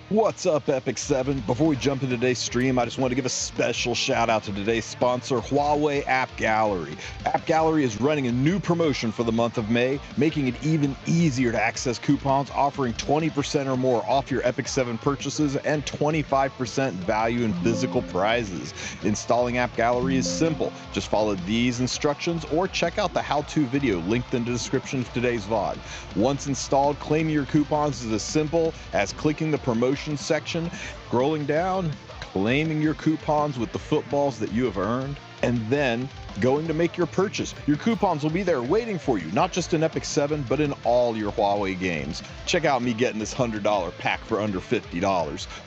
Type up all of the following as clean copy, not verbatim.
What's up, Epic 7? Before we jump into today's stream, I just want to give a special shout out to today's sponsor, Huawei Appgallery. Appgallery is running a new promotion for the month of May, making it even easier to access coupons, offering 20% or more off your Epic 7 purchases and 25% value in physical prizes. Installing Appgallery is simple. Just follow these instructions or check out the how-to video linked in the description of today's VOD. Once installed, claiming your coupons is as simple as clicking the promotion section, scrolling down, claiming your coupons with the footballs that you have earned, and then going to make your purchase. Your coupons will be there waiting for you, not just in Epic 7, but in all your Huawei games. Check out me getting this $100 pack for under $50.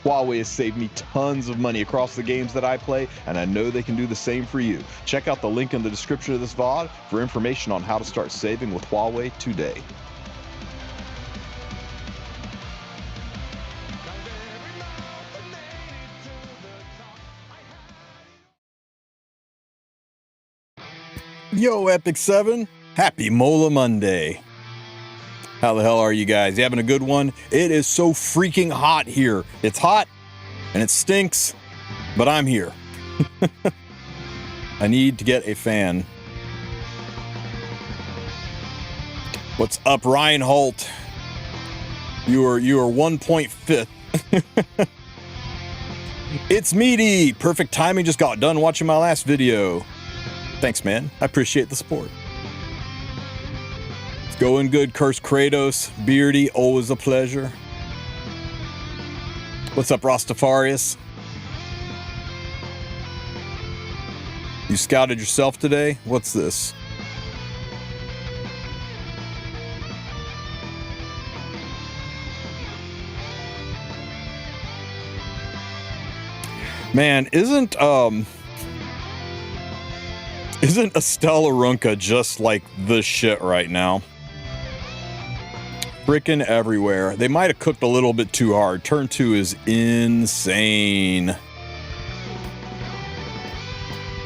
Huawei has saved me tons of money across the games that I play, and I know they can do the same for you. Check out the link in the description of this VOD for information on how to start saving with Huawei today. Yo, Epic 7, happy Mola Monday. How the hell are you guys? You having a good one? It is so freaking hot here. It's hot and it stinks, but I'm here. I need to get a fan. What's up, Ryan Holt? You are 1.5th. It's Meaty. Perfect timing. Just got done watching my last video. Thanks, man. I appreciate the support. It's going good. Curse Kratos. Beardy, always a pleasure. What's up, Rastafarius? You scouted yourself today? What's this? Man, isn't Estella Runka just like the shit right now? Frickin' everywhere. They might have cooked a little bit too hard. Turn 2 is insane.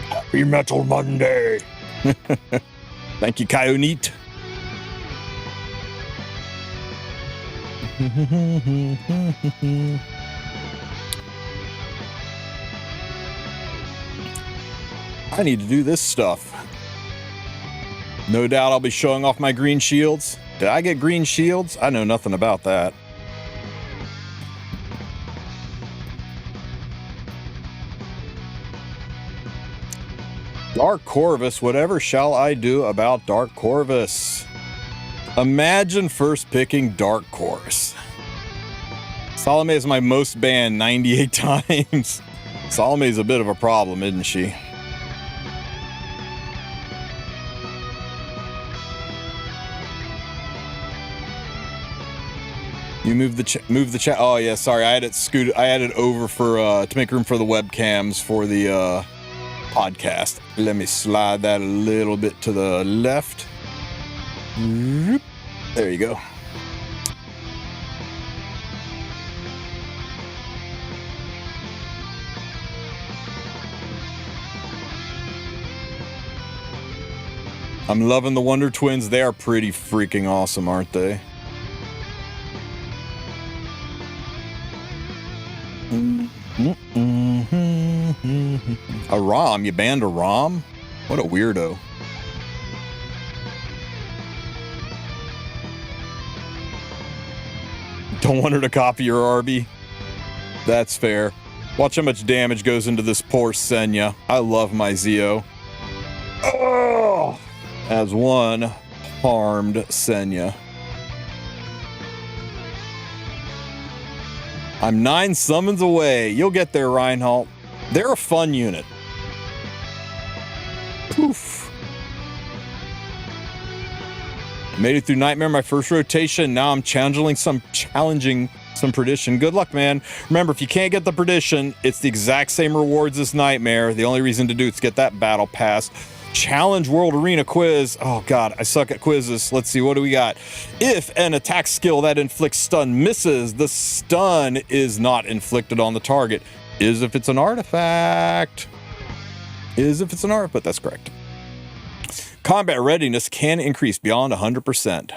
Happy Metal Monday. Thank you, Kionite. I need to do this stuff. No doubt I'll be showing off my green shields. Did I get green shields? I know nothing about that. Dark Corvus, whatever shall I do about Dark Corvus? Imagine first picking Dark Corvus. Salome is my most banned 98 times. Salome's a bit of a problem, isn't she? You move the chat. Oh yeah, sorry. I had it over for to make room for the webcams for the podcast. Let me slide that a little bit to the left. There you go. I'm loving the Wonder Twins. They are pretty freaking awesome, aren't they? A ROM? You banned a ROM? What a weirdo. Don't want her to copy your Arby. That's fair. Watch how much damage goes into this poor Senya. I love my Zeo. Oh! As one harmed Senya. I'm 9 summons away. You'll get there, Reinhold. They're a fun unit. Poof. Made it through Nightmare my first rotation. Now I'm challenging some Perdition. Good luck, man. Remember, if you can't get the Perdition, it's the exact same rewards as Nightmare. The only reason to do it is get that battle pass. Challenge World Arena quiz. Oh god, I suck at quizzes. Let's see, what do we got? If an attack skill that inflicts stun misses, the stun is not inflicted on the target. Is if it's an artifact. Is if it's an artifact, but that's correct. Combat readiness can increase beyond 100%.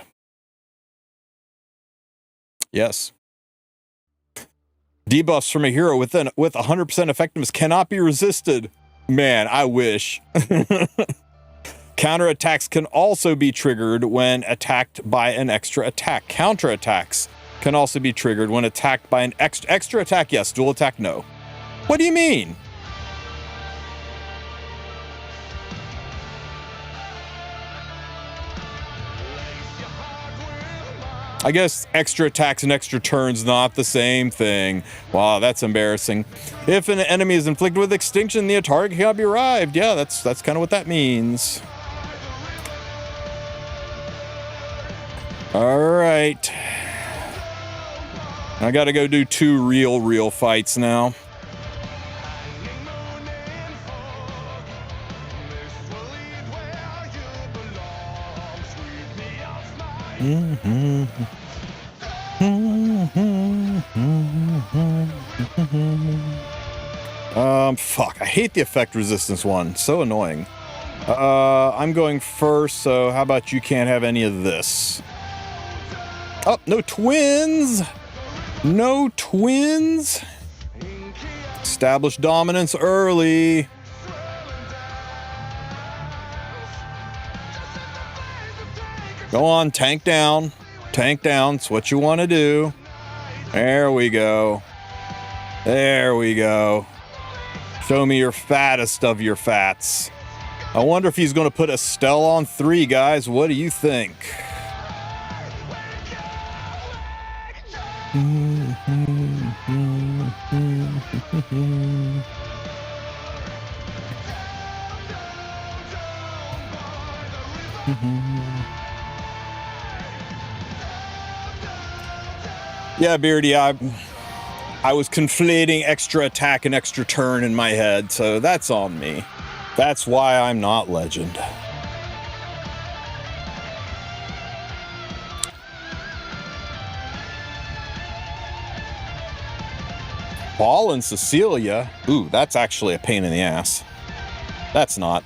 Yes. Debuffs from a hero with 100% effectiveness cannot be resisted. Man, I wish. Counterattacks can also be triggered when attacked by an extra attack. Counterattacks can also be triggered when attacked by an extra attack. Yes, dual attack, no. What do you mean? I guess extra attacks and extra turns not the same thing. Wow, that's embarrassing. If an enemy is inflicted with extinction, the target cannot be revived. Yeah, that's kind of what that means. All right. I got to go do 2 real fights now. Fuck, I hate the effect resistance one. So annoying. I'm going first, so how about you can't have any of this? Oh, no twins! No twins! Establish dominance early. Go on, tank down. Tank down, it's what you want to do. There we go. There we go. Show me your fattest of your fats. I wonder if he's going to put Estelle on 3, guys. What do you think? Yeah, Beardy, I was conflating extra attack and extra turn in my head, so that's on me. That's why I'm not legend. Paul and Cecilia. Ooh, that's actually a pain in the ass. That's not.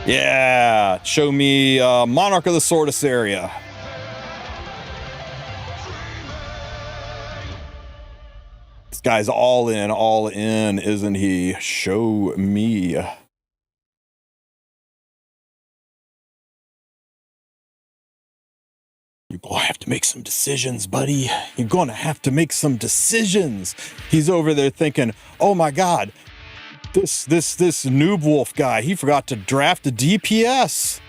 Yeah, show me Monarch of the Sortis area. This guy's all in, isn't he? Show me. You're gonna have to make some decisions, buddy. You're gonna have to make some decisions. He's over there thinking, oh my God, this noob Wulf guy, he forgot to draft a DPS.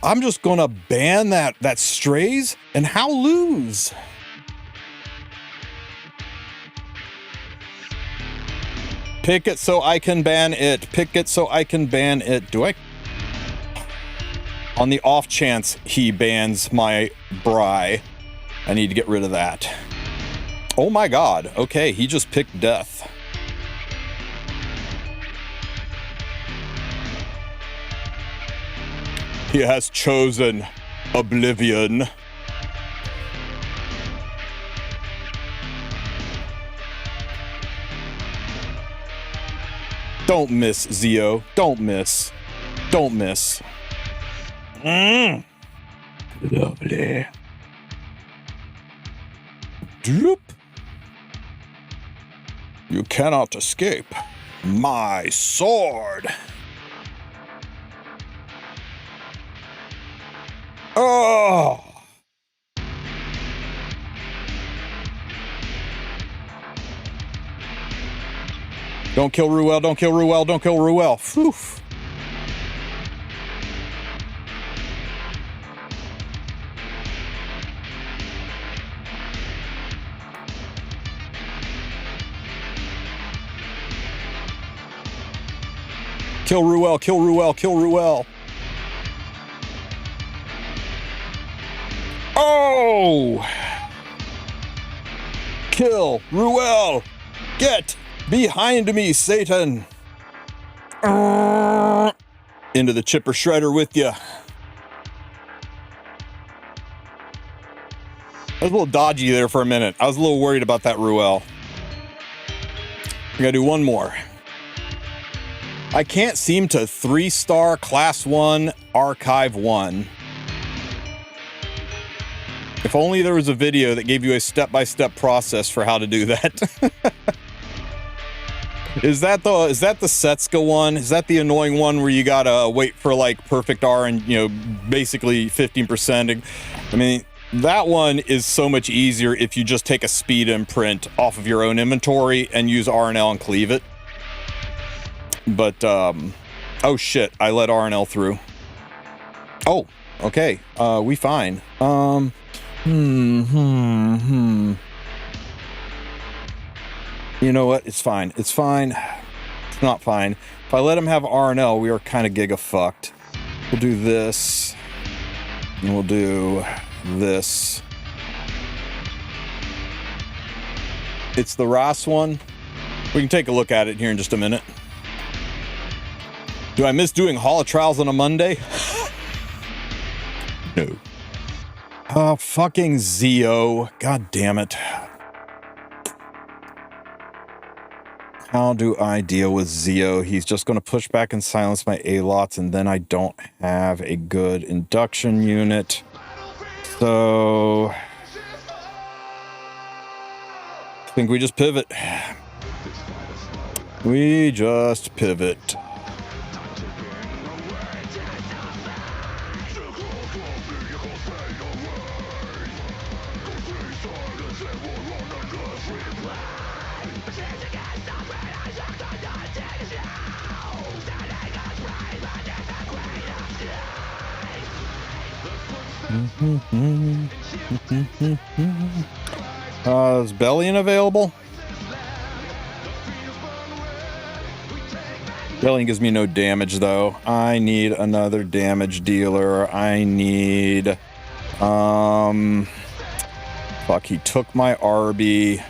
I'm just gonna ban that strays and how lose? Pick it so I can ban it. Pick it so I can ban it. Do I? On the off chance he bans my Bri, I need to get rid of that. Oh my God. Okay, he just picked death. He has chosen oblivion. Don't miss, Zio. Don't miss. Don't miss. Lovely. Droop. You cannot escape my sword. Oh. Don't kill Ruel, don't kill Ruel, don't kill Ruel. Phew. Kill Ruel, kill Ruel, kill Ruel. Oh! Kill Ruel! Get behind me, Satan! Into the chipper shredder with you. I was a little dodgy there for a minute. I was a little worried about that Ruel. I gotta do one more. I can't seem to 3-star Class 1 Archive 1. If only there was a video that gave you a step-by-step process for how to do that. Is that the Setska one? Is that the annoying one where you gotta wait for like perfect R and, you know, basically 15%? I mean, that one is so much easier if you just take a speed imprint off of your own inventory and use R and L and cleave it. But oh shit, I let R and L through. Oh, okay. We fine. You know what? It's fine. It's fine. It's not fine. If I let him have R&L, we are kind of giga fucked. We'll do this. And we'll do this. It's the Ross one. We can take a look at it here in just a minute. Do I miss doing Hall of Trials on a Monday? No. Oh, fucking Zeo. God damn it. How do I deal with Zeo? He's just going to push back and silence my A-lots, and then I don't have a good induction unit. So I think we just pivot. We just pivot. Is Bellion available? Bellion gives me no damage though. I need another damage dealer. I need fuck, he took my Arby.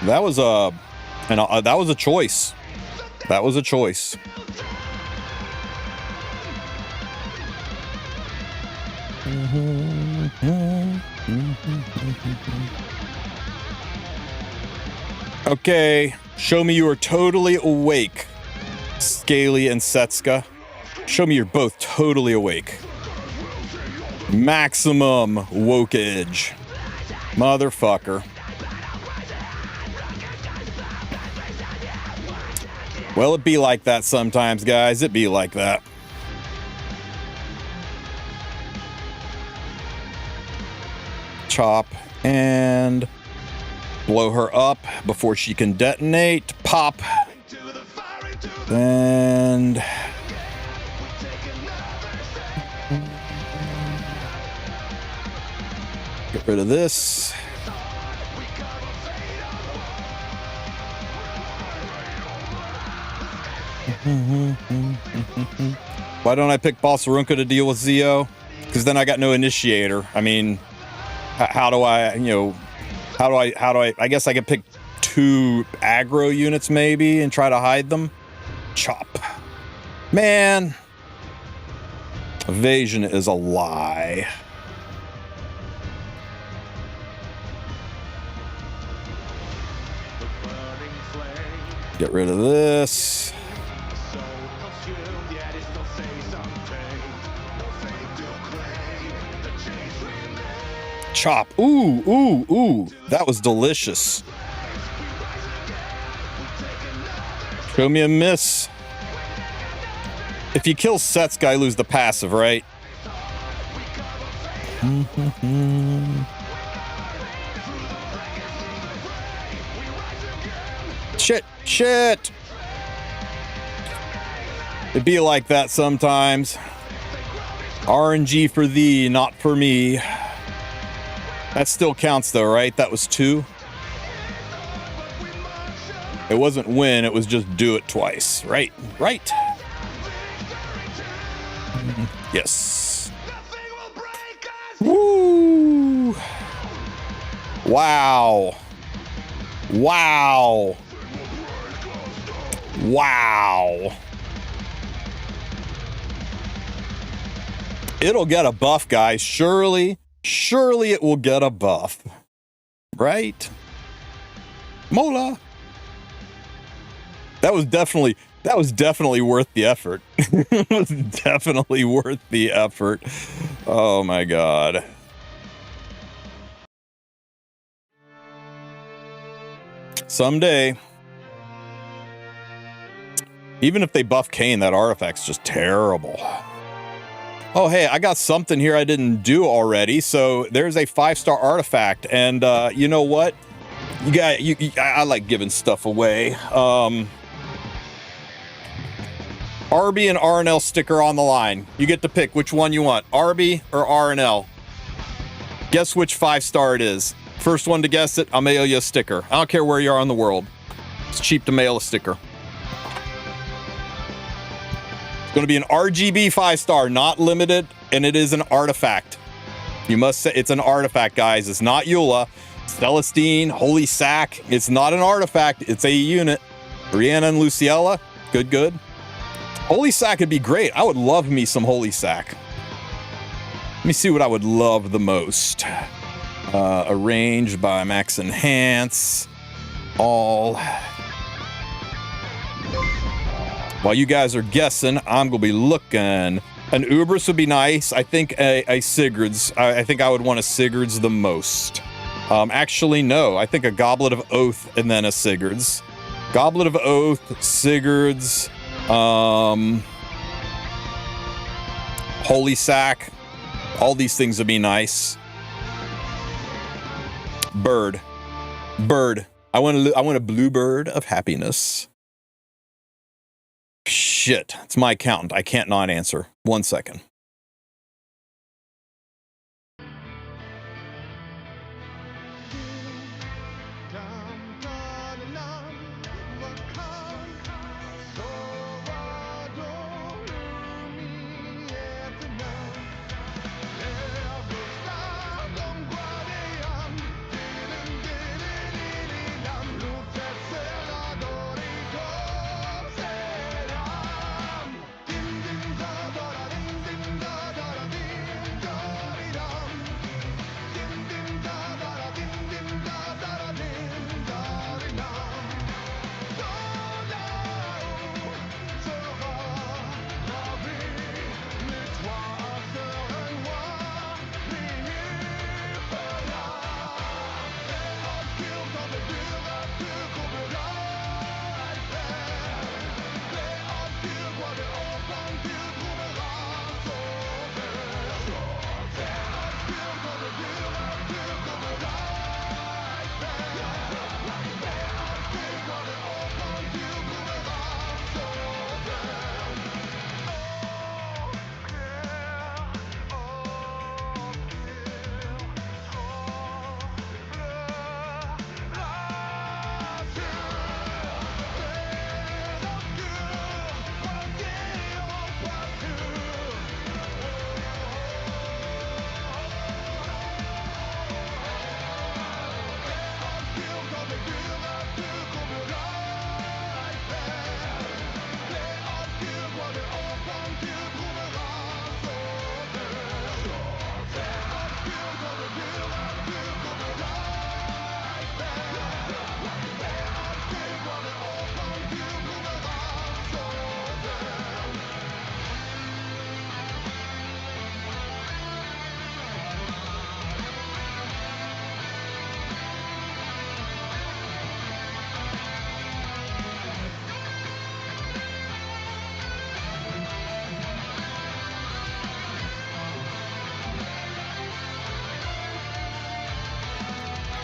That was that was a choice. That was a choice. Okay, show me you are totally awake, Scaly and Setska. Show me you're both totally awake. Maximum wokeage. Motherfucker. Well, it be like that sometimes, guys. It be like that. Chop and blow her up before she can detonate. Pop. And get rid of this. Why don't I pick Balsarunka to deal with Zeo? Because then I got no initiator. I mean, how do I, you know, how do I guess I could pick 2 aggro units maybe and try to hide them. Chop. Man. Evasion is a lie. Get rid of this. Chop. Ooh, ooh, ooh. That was delicious. Show me a miss. If you kill Setska, I lose the passive, right? Shit, shit. It'd be like that sometimes. RNG for thee, not for me. That still counts though, right? That was 2. It wasn't win, it was just do it twice. Right, right. Yes. Woo! Wow. Wow. Wow. It'll get a buff, guys. Surely it will get a buff. Right? Mola. That was definitely worth the effort. It was definitely worth the effort. Oh my god. Someday. Even if they buff Kane, that artifact's just terrible. Oh, hey, I got something here I didn't do already. So there's a 5-star artifact, and you know what? I like giving stuff away. RB and RNL sticker on the line. You get to pick which one you want, RB or RNL. Guess which 5-star it is. First one to guess it, I'll mail you a sticker. I don't care where you are in the world. It's cheap to mail a sticker. Going to be an RGB 5-star, not limited, and it is an artifact. You must say it's an artifact, guys. It's not Eula, Celestine, Holy Sack. It's not an artifact. It's a unit. Brianna and Luciella, good. Holy Sack would be great. I would love me some Holy Sack. Let me see what I would love the most. Arranged by Max Enhance. All. While you guys are guessing, I'm going to be looking. An Ubris would be nice. I think a Sigurd's. I think I would want a Sigurd's the most. Actually, no. I think a Goblet of Oath and then a Sigurd's. Goblet of Oath, Sigurd's, Holy Sack. All these things would be nice. Bird. I want a blue bird of happiness. Shit, it's my accountant. I can't not answer. 1 second.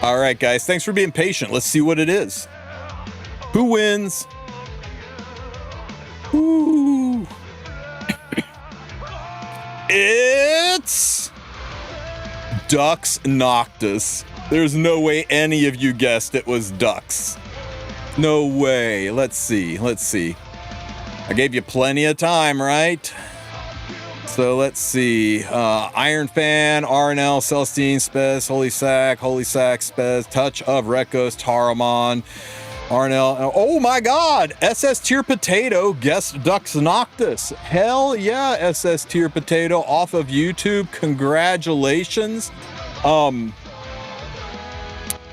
All right, guys. Thanks for being patient. Let's see what it is. Who wins? Ooh. It's Dux Noctis. There's no way any of you guessed it was Dux. No way. Let's see. I gave you plenty of time, right? So let's see. Iron Fan, RNL, Celestine, Spez, Holy Sack, Spez, Touch of Rekos, Taramon, RNL. Oh my God! SS Tier Potato guessed Dux Noctis. Hell yeah, SS Tier Potato off of YouTube. Congratulations.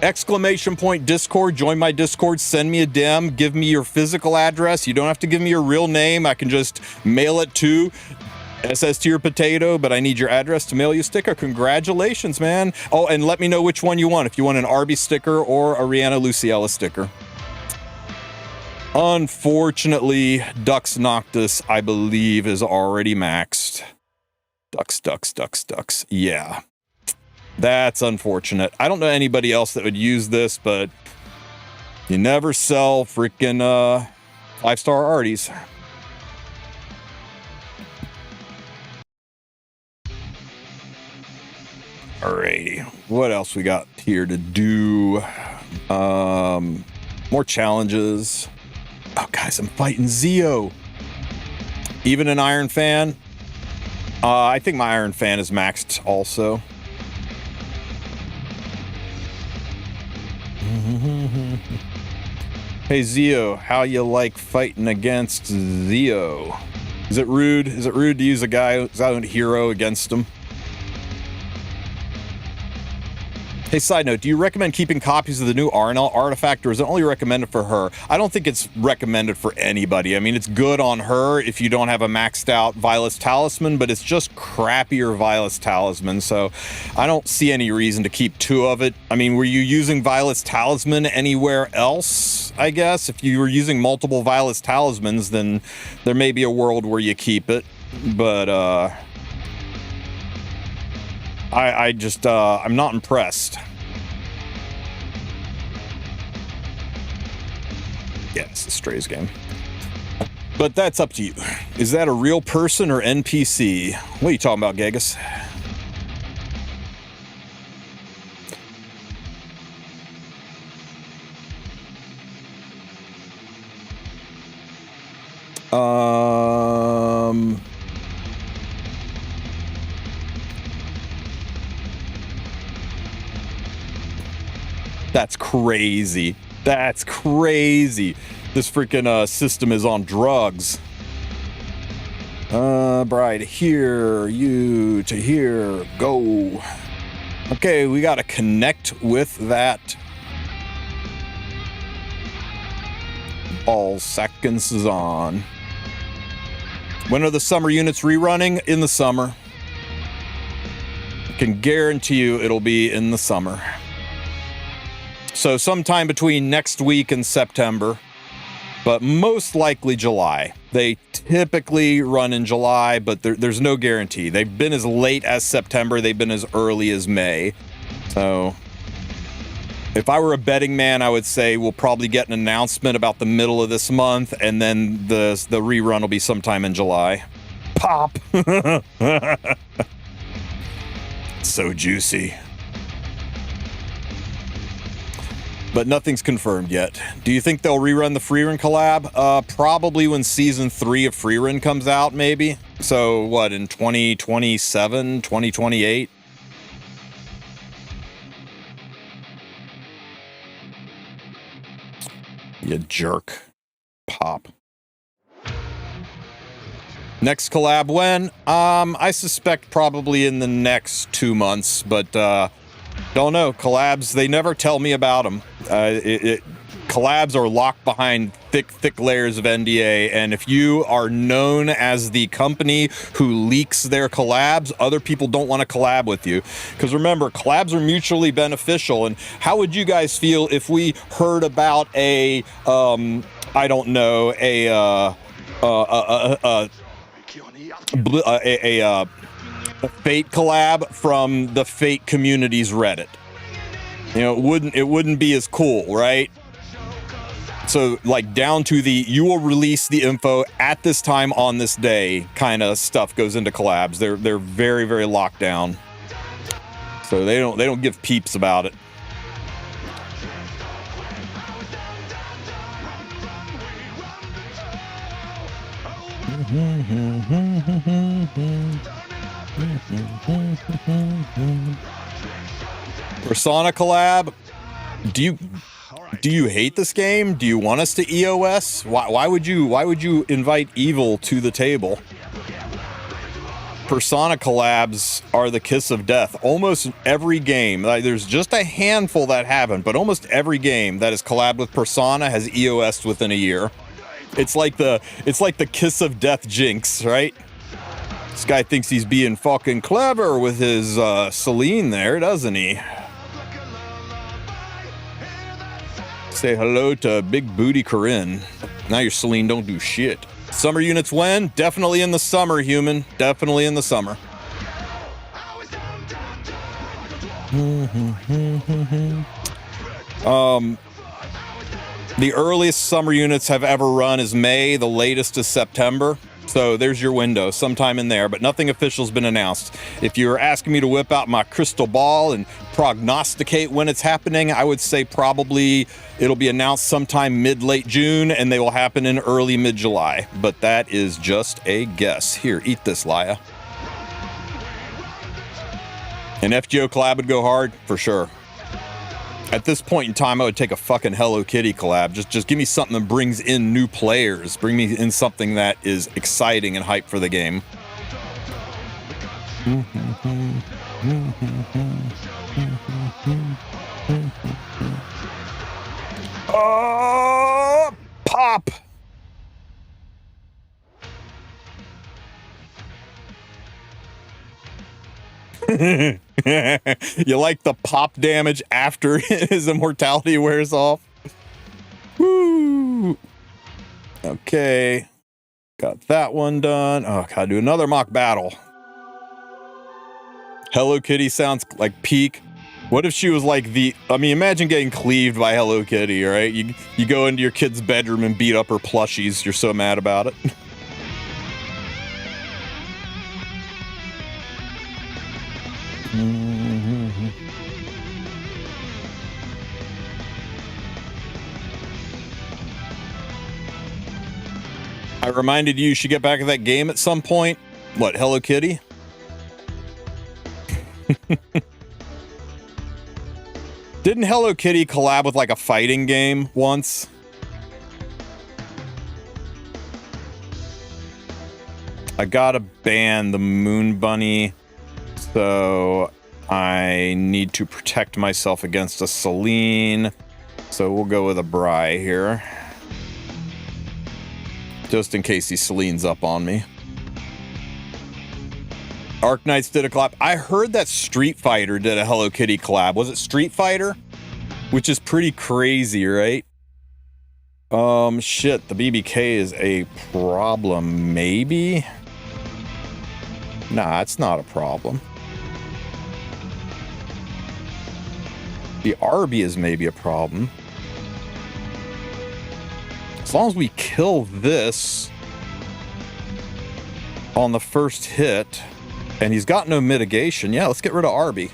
exclamation point Discord, join my Discord, send me a DM, give me your physical address. You don't have to give me your real name. I can just mail it to SS Tier Potato, but I need your address to mail you a sticker. Congratulations, man. Oh, and let me know which one you want, if you want an Arby sticker or a Rihanna Luciella sticker. Unfortunately, Dux Noctis, I believe, is already maxed. Dux. Yeah. That's unfortunate. I don't know anybody else that would use this, but you never sell freaking 5-star Arties. Alrighty, what else we got here to do? More challenges. Oh, guys, I'm fighting Zeo. Even an Iron Fan. I think my Iron Fan is maxed also. Hey Zeo, how you like fighting against Zeo? Is it rude? Is it rude to use a guy who's out hero against him? Hey, side note, do you recommend keeping copies of the new RNL artifact, or is it only recommended for her? I don't think it's recommended for anybody. I mean, it's good on her if you don't have a maxed out Violet's Talisman, but it's just crappier Violet's Talisman, so I don't see any reason to keep 2 of it. I mean, were you using Violet's Talisman anywhere else, I guess? If you were using multiple Violet's Talismans, then there may be a world where you keep it, but, I'm not impressed. Yeah, it's a Strays game. But that's up to you. Is that a real person or NPC? What are you talking about, Gagus? That's crazy. That's crazy. This freaking system is on drugs. Bride here, you to here, go. Okay, we gotta connect with that. All seconds is on. When are the summer units rerunning? In the summer. I can guarantee you it'll be in the summer. So sometime between next week and September, but most likely July. They typically run in July, but there's no guarantee. They've been as late as September. They've been as early as May. So if I were a betting man, I would say we'll probably get an announcement about the middle of this month, and then the rerun will be sometime in July. Pop! So juicy. But nothing's confirmed yet. Do you think they'll rerun the Freerun collab? Probably when Season 3 of Freerun comes out, maybe. So, what, in 2027, 2028? You jerk. Pop. Next collab when? I suspect probably in the next 2 months, but, don't know. Collabs, they never tell me about them. Collabs are locked behind thick layers of NDA, and if you are known as the company who leaks their collabs, other people don't want to collab with you. Because remember, collabs are mutually beneficial, and how would you guys feel if we heard about a, I don't know, a Fate collab from the Fate community's Reddit? You know, it wouldn't be as cool, right? So like down to the you will release the info at this time on this day kind of stuff goes into collabs. They're very locked down. So they don't give peeps about it. Persona collab? Do you hate this game? Do you want us to EOS? Why would you invite evil to the table? Persona collabs are the kiss of death. Almost every game, like, there's just a handful that haven't, but almost every game that is collabed with Persona has EOS'd within a year. It's like the kiss of death jinx, right? This guy thinks he's being fucking clever with his Celine there, doesn't he? Say hello to Big Booty Corinne. Now your Celine don't do shit. Summer units when? Definitely in the summer, human. Definitely in the summer. The earliest summer units have ever run is May. The latest is September. So there's your window, sometime in there, but nothing official's been announced. If you're asking me to whip out my crystal ball and prognosticate when it's happening, I would say probably it'll be announced sometime mid-late June, and they will happen in early mid-July. But that is just a guess. Here, eat this, Laya. An FGO collab would go hard, for sure. At this point in time, I would take a fucking Hello Kitty collab. Just give me something that brings in new players. Bring me in something that is exciting and hype for the game. Oh, pop! You like the pop damage after his immortality wears off? Woo! Okay. Got that one done. Oh, gotta do another mock battle. Hello Kitty sounds like peak. What if she was like the... I mean, imagine getting cleaved by Hello Kitty, right? You go into your kid's bedroom and beat up her plushies. You're so mad about it. I reminded you should get back to that game at some point. What, Hello Kitty? Didn't Hello Kitty collab with like a fighting game once? I gotta ban the Moon Bunny, so I need to protect myself against a Celine. So we'll go with a Bri here. Just in case he Celine's up on me. Arc Knights did a collab. I heard that Street Fighter did a Hello Kitty collab. Was it Street Fighter? Which is pretty crazy, right? Shit, the BBK is a problem, maybe? Nah, it's not a problem. The RB is maybe a problem. As long as we kill this on the first hit, and he's got no mitigation, yeah, let's get rid of Arby.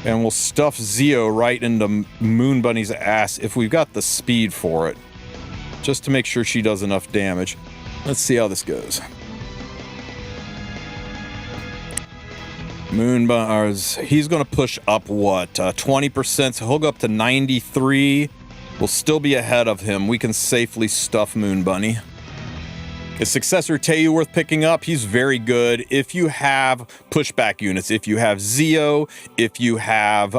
And we'll stuff Zio right into Moon Bunny's ass if we've got the speed for it, just to make sure she does enough damage. Let's see how this goes. Moon Bunny, he's going to push up what, 20%, so he'll go up to 93. We'll still be ahead of him. We can safely stuff Moon Bunny. Is Successor Teiyu worth picking up? He's very good. If you have pushback units, if you have Zio, if you have,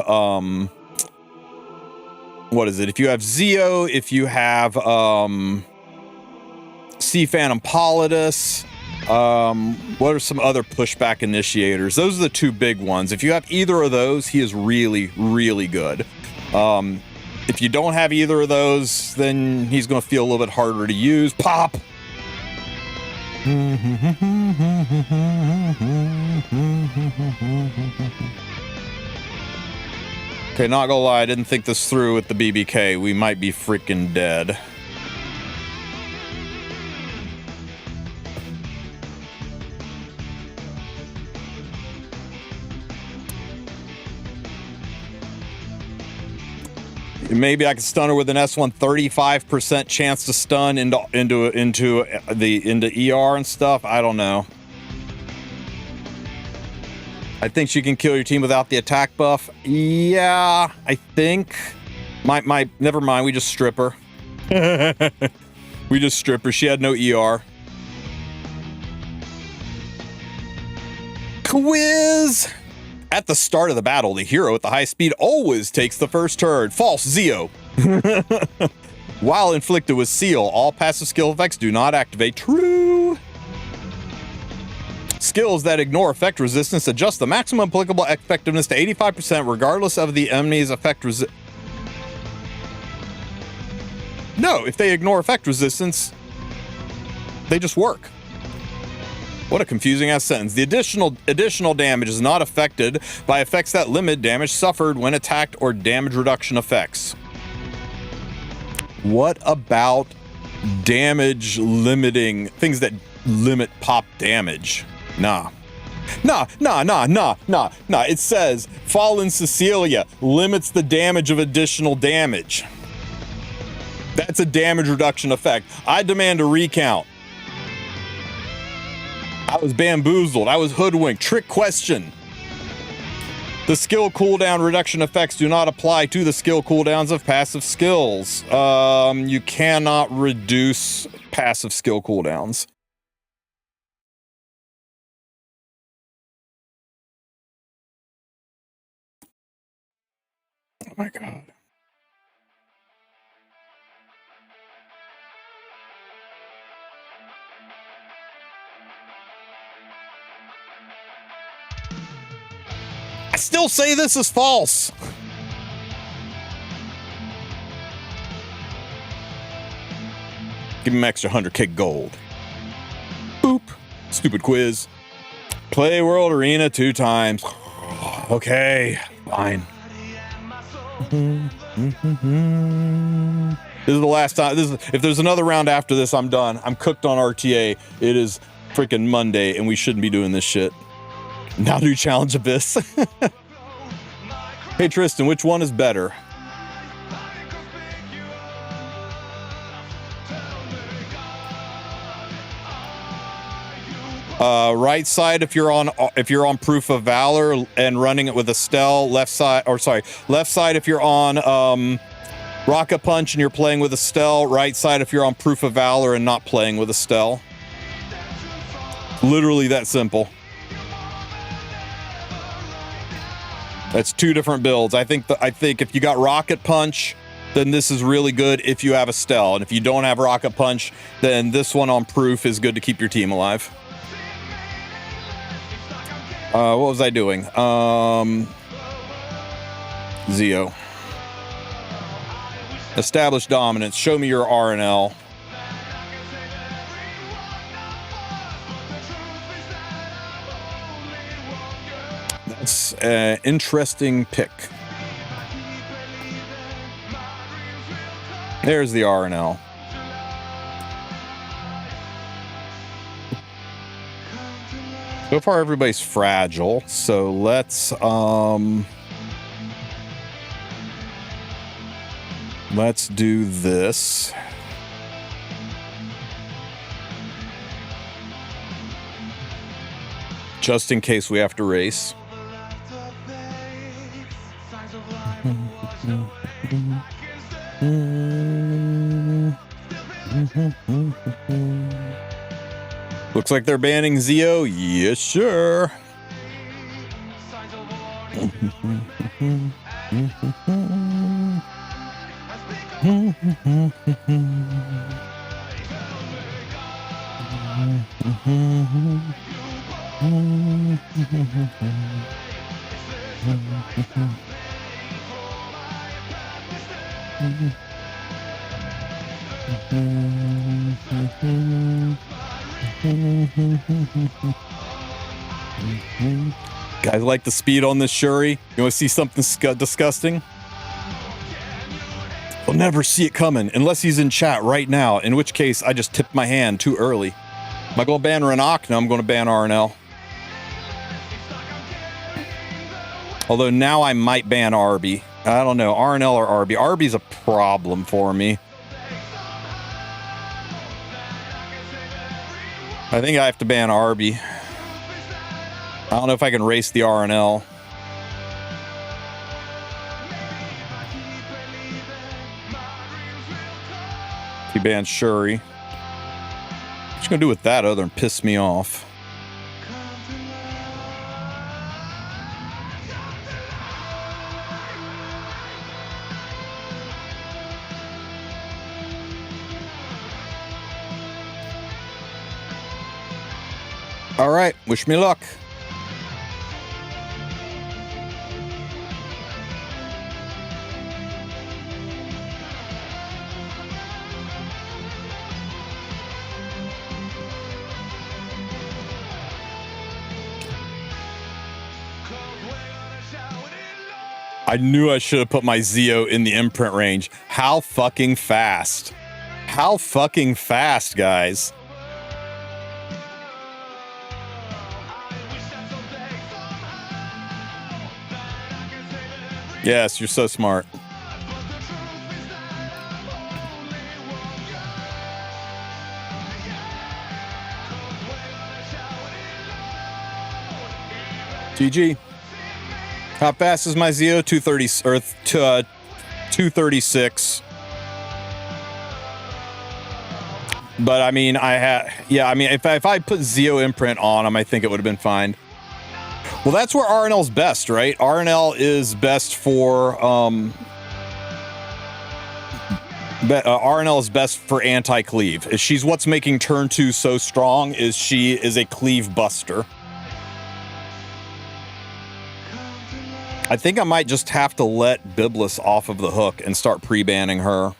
what is it? If you have Zio, if you have, Sea Phantom Politis, what are some other pushback initiators? Those are the two big ones. If you have either of those, he is really, really good. If you don't have either of those, then he's going to feel a little bit harder to use. Pop! Okay, not gonna lie, I didn't think this through with the BBK. We might be freaking dead. Maybe I could stun her with an S1, 35% chance to stun into ER and stuff. I don't know. I think she can kill your team without the attack buff. Yeah, I think. Never mind. We just strip her. We just strip her. She had no ER. Quiz! At the start of the battle, the hero at the high speed always takes the first turn. False, Zeo. While inflicted with Seal, all passive skill effects do not activate. True. Skills that ignore effect resistance adjust the maximum applicable effectiveness to 85% regardless of the enemy's effect resistance. No, if they ignore effect resistance, they just work. What a confusing ass sentence. The additional damage is not affected by effects that limit damage suffered when attacked or damage reduction effects. What about damage limiting things that limit pop damage? Nah. It says Fallen Cecilia limits the damage of additional damage. That's a damage reduction effect. I demand a recount. I was bamboozled. I was hoodwinked. Trick question. The skill cooldown reduction effects do not apply to the skill cooldowns of passive skills. You cannot reduce passive skill cooldowns. Oh my god. I still say this is false. Give him extra 100k gold. Boop. Stupid quiz. Play World Arena 2 times. Okay, fine. This is the last time. If there's another round after this, I'm done. I'm cooked on RTA. It is freaking Monday, and we shouldn't be doing this shit. Now do Challenge Abyss. Hey Tristen, which one is better? Right side if you're on Proof of Valor and running it with Estelle. Left side if you're on Rocket Punch and you're playing with Estelle. Right side if you're on Proof of Valor and not playing with Estelle. Literally that simple. That's 2 different builds. I think if you got Rocket Punch, then this is really good if you have Estelle. And if you don't have Rocket Punch, then this one on Proof is good to keep your team alive. What was I doing? Zeo. Establish dominance. Show me your RNL. That's an interesting pick. There's the RNL. So far, everybody's fragile. So let's do this. Just in case we have to race. Looks like they're banning Zeo. Yes, sure. Guys like the speed on this Shuri? You want to see something disgusting? We'll never see it coming unless he's in chat right now, in which case I just tipped my hand too early. Am I going to ban Renak? No, I'm going to ban RNL. Although now I might ban Arby. I don't know, RNL or Arby. Arby's a problem for me. I think I have to ban Arby. I don't know if I can race the RNL. He bans Shuri. What's he gonna do with that other than piss me off? All right, wish me luck. I knew I should have put my Zeo in the imprint range. How fucking fast. How fucking fast, guys. Yes, you're so smart. GG. How fast is my Zeo? 230 or 236. But I mean, if I put Zeo imprint on him, I think it would have been fine. Well, that's where RNL's best, right? RNL is best for RNL is best for anti-cleave. She's what's making turn 2 so strong. Is she is a cleave buster. I think I might just have to let Biblis off of the hook and start pre-banning her.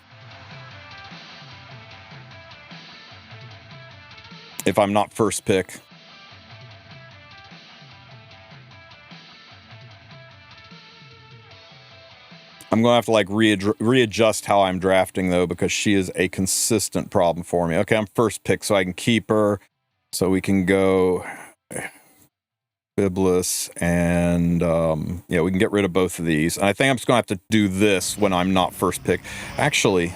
If I'm not first pick. I'm going to have to like readjust how I'm drafting though, because she is a consistent problem for me. Okay, I'm first pick, so I can keep her. So we can go Biblis and yeah, we can get rid of both of these. And I think I'm just going to have to do this when I'm not first pick. Actually,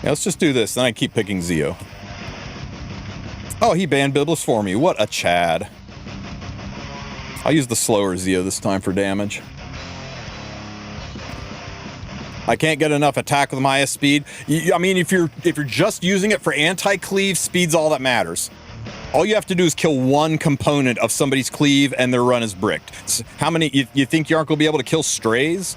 yeah, let's just do this. Then I keep picking Zeo. Oh, he banned Biblis for me. What a Chad. I'll use the slower Zeo this time for damage. I can't get enough attack with my speed. I mean, if you're just using it for anti-cleave, speed's all that matters. All you have to do is kill one component of somebody's cleave and their run is bricked. How many, you think Yark will be able to kill strays?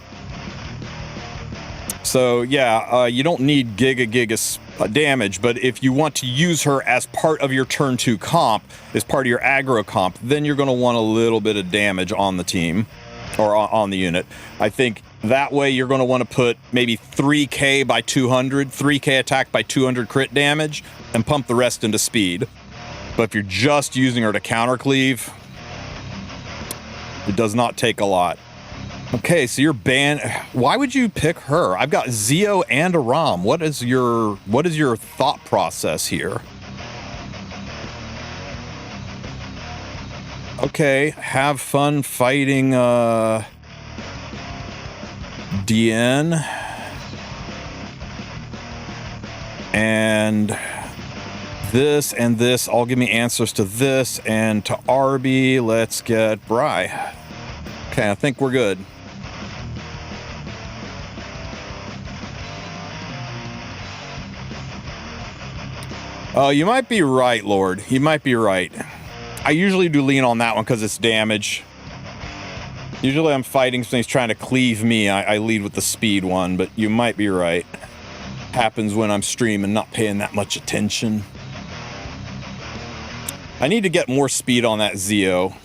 So yeah, you don't need giga damage, but if you want to use her as part of your turn 2 comp, as part of your aggro comp, then you're going to want a little bit of damage on the team, or on the unit. I think that way you're going to want to put maybe 3k by 200, 3k attack by 200 crit damage, and pump the rest into speed. But if you're just using her to counter cleave, it does not take a lot. Okay, so you're banned. Why would you pick her? I've got Zeo and a Rom. What is your thought process here? Okay, have fun fighting DN. And this all give me answers to this, and to Arby, let's get Bry. Okay, I think we're good. Oh, you might be right, Lord. You might be right. I usually do lean on that one because it's damage. Usually I'm fighting something he's trying to cleave me. I lead with the speed one, but you might be right. Happens when I'm streaming, not paying that much attention. I need to get more speed on that Zeo.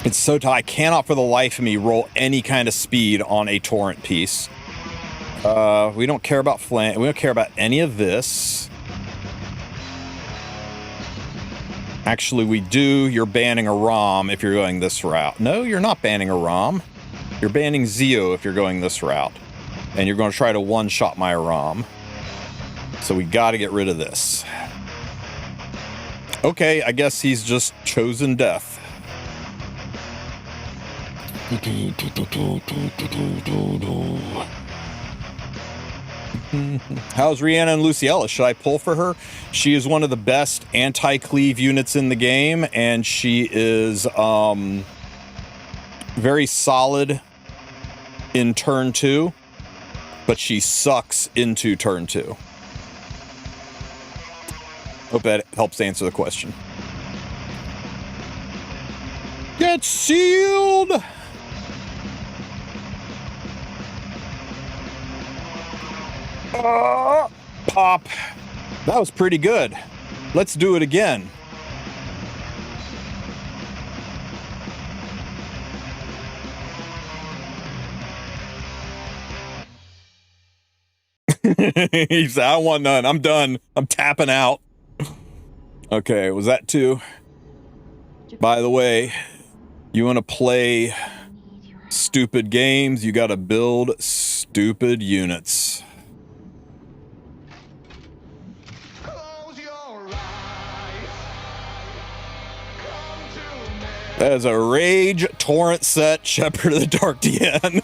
It's so tight. I cannot for the life of me roll any kind of speed on a torrent piece. We don't care about flank. We don't care about any of this. Actually, we do. You're banning a ROM if you're going this route. No, you're not banning a ROM. You're banning Zeo if you're going this route. And you're going to try to one-shot my ROM. So we got to get rid of this. Okay, I guess he's just chosen death. How's Rihanna and Luciella? Should I pull for her? She is one of the best anti-cleave units in the game, and she is very solid in turn 2, but she sucks into turn 2. Hope that helps answer the question. Get sealed! Pop. That was pretty good. Let's do it again. He said, I don't want none. I'm done. I'm tapping out. Okay, was that 2? By the way, you want to play stupid games, you got to build stupid units. That is a Rage Torrent set, Shepherd of the Dark DN.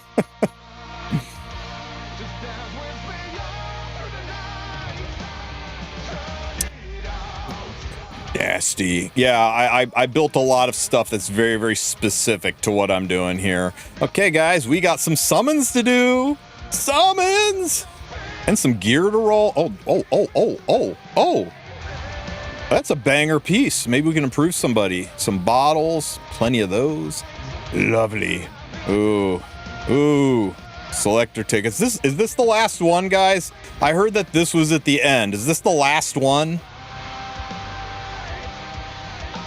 Nasty. Yeah, I built a lot of stuff that's very, very specific to what I'm doing here. Okay, guys, we got some summons to do. Summons! And some gear to roll. Oh. That's a banger piece. Maybe we can improve somebody. Some bottles, plenty of those. Lovely. Ooh. Selector tickets. Is this the last one, guys? I heard that this was at the end. Is this the last one?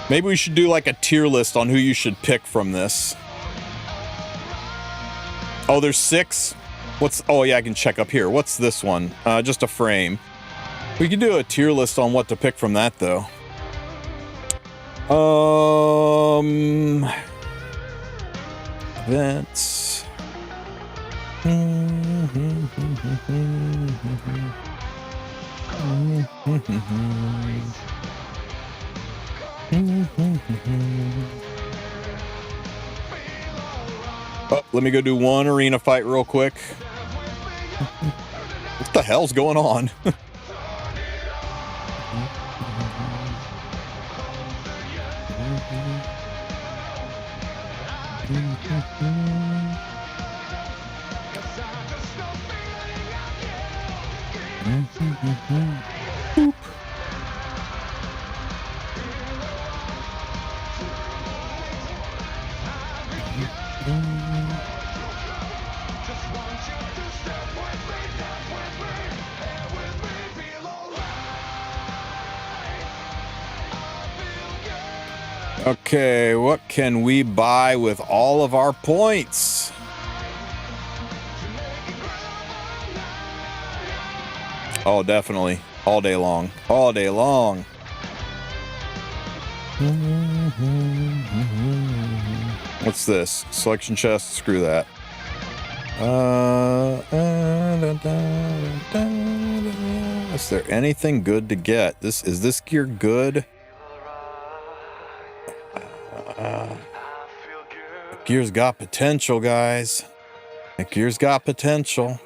Maybe we should do like a tier list on who you should pick from this. Oh, there's 6. Oh yeah, I can check up here. What's this one? Just a frame. We can do a tier list on what to pick from that, though. Events. Oh, let me go do one arena fight real quick. What the hell's going on? Boop. Okay, what can we buy with all of our points? Oh, definitely. All day long. All day long. What's this? Selection chest? Screw that. Is there anything good to get? Is this gear good? Gear's got potential, guys. That gear's got potential.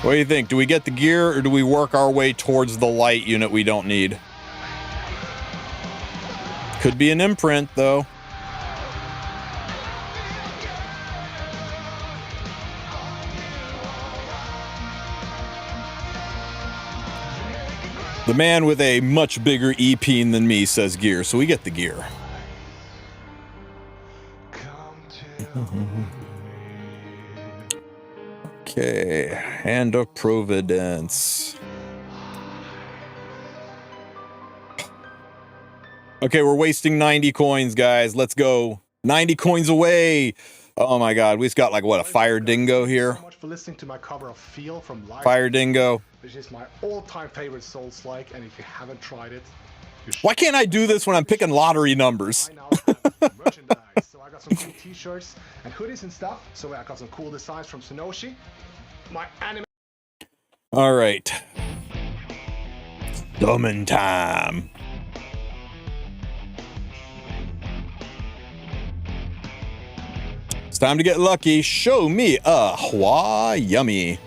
What do you think? Do we get the gear or do we work our way towards the light unit we don't need? Could be an imprint, though. The man with a much bigger EP than me says gear, so we get the gear. Okay, Hand of Providence. Okay, we're wasting 90 coins, guys. Let's go. 90 coins away. Oh my god, we've got like, what, a Fire Dingo here? So much for listening to my cover of Feel from Live, Fire Dingo. which is my all-time favorite Souls-like, and if you haven't tried it, you should. Why can't I do this when I'm picking lottery numbers? I now have merchandise, so I got some cool t-shirts and hoodies and stuff, so I got some cool designs from Sonoshi. My anime. All right. Summon time. It's time to get lucky. Show me a Yummy.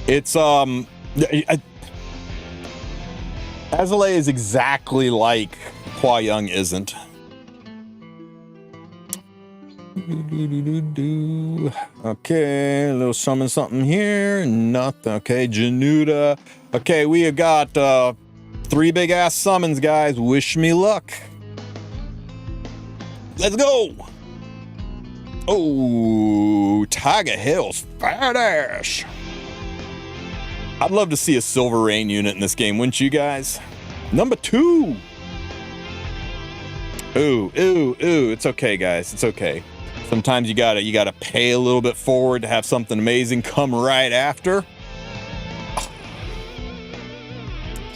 It's Azalea is exactly like Hua Young isn't. Okay, a little something here. Nothing. Okay, Januda. Okay, we have got 3 big ass summons, guys. Wish me luck. Let's go. Oh, Tiger Hill's fat ass. I'd love to see a Silver Rain unit in this game, wouldn't you guys? Number 2. Ooh, it's okay, guys. It's okay. Sometimes you gotta pay a little bit forward to have something amazing come right after.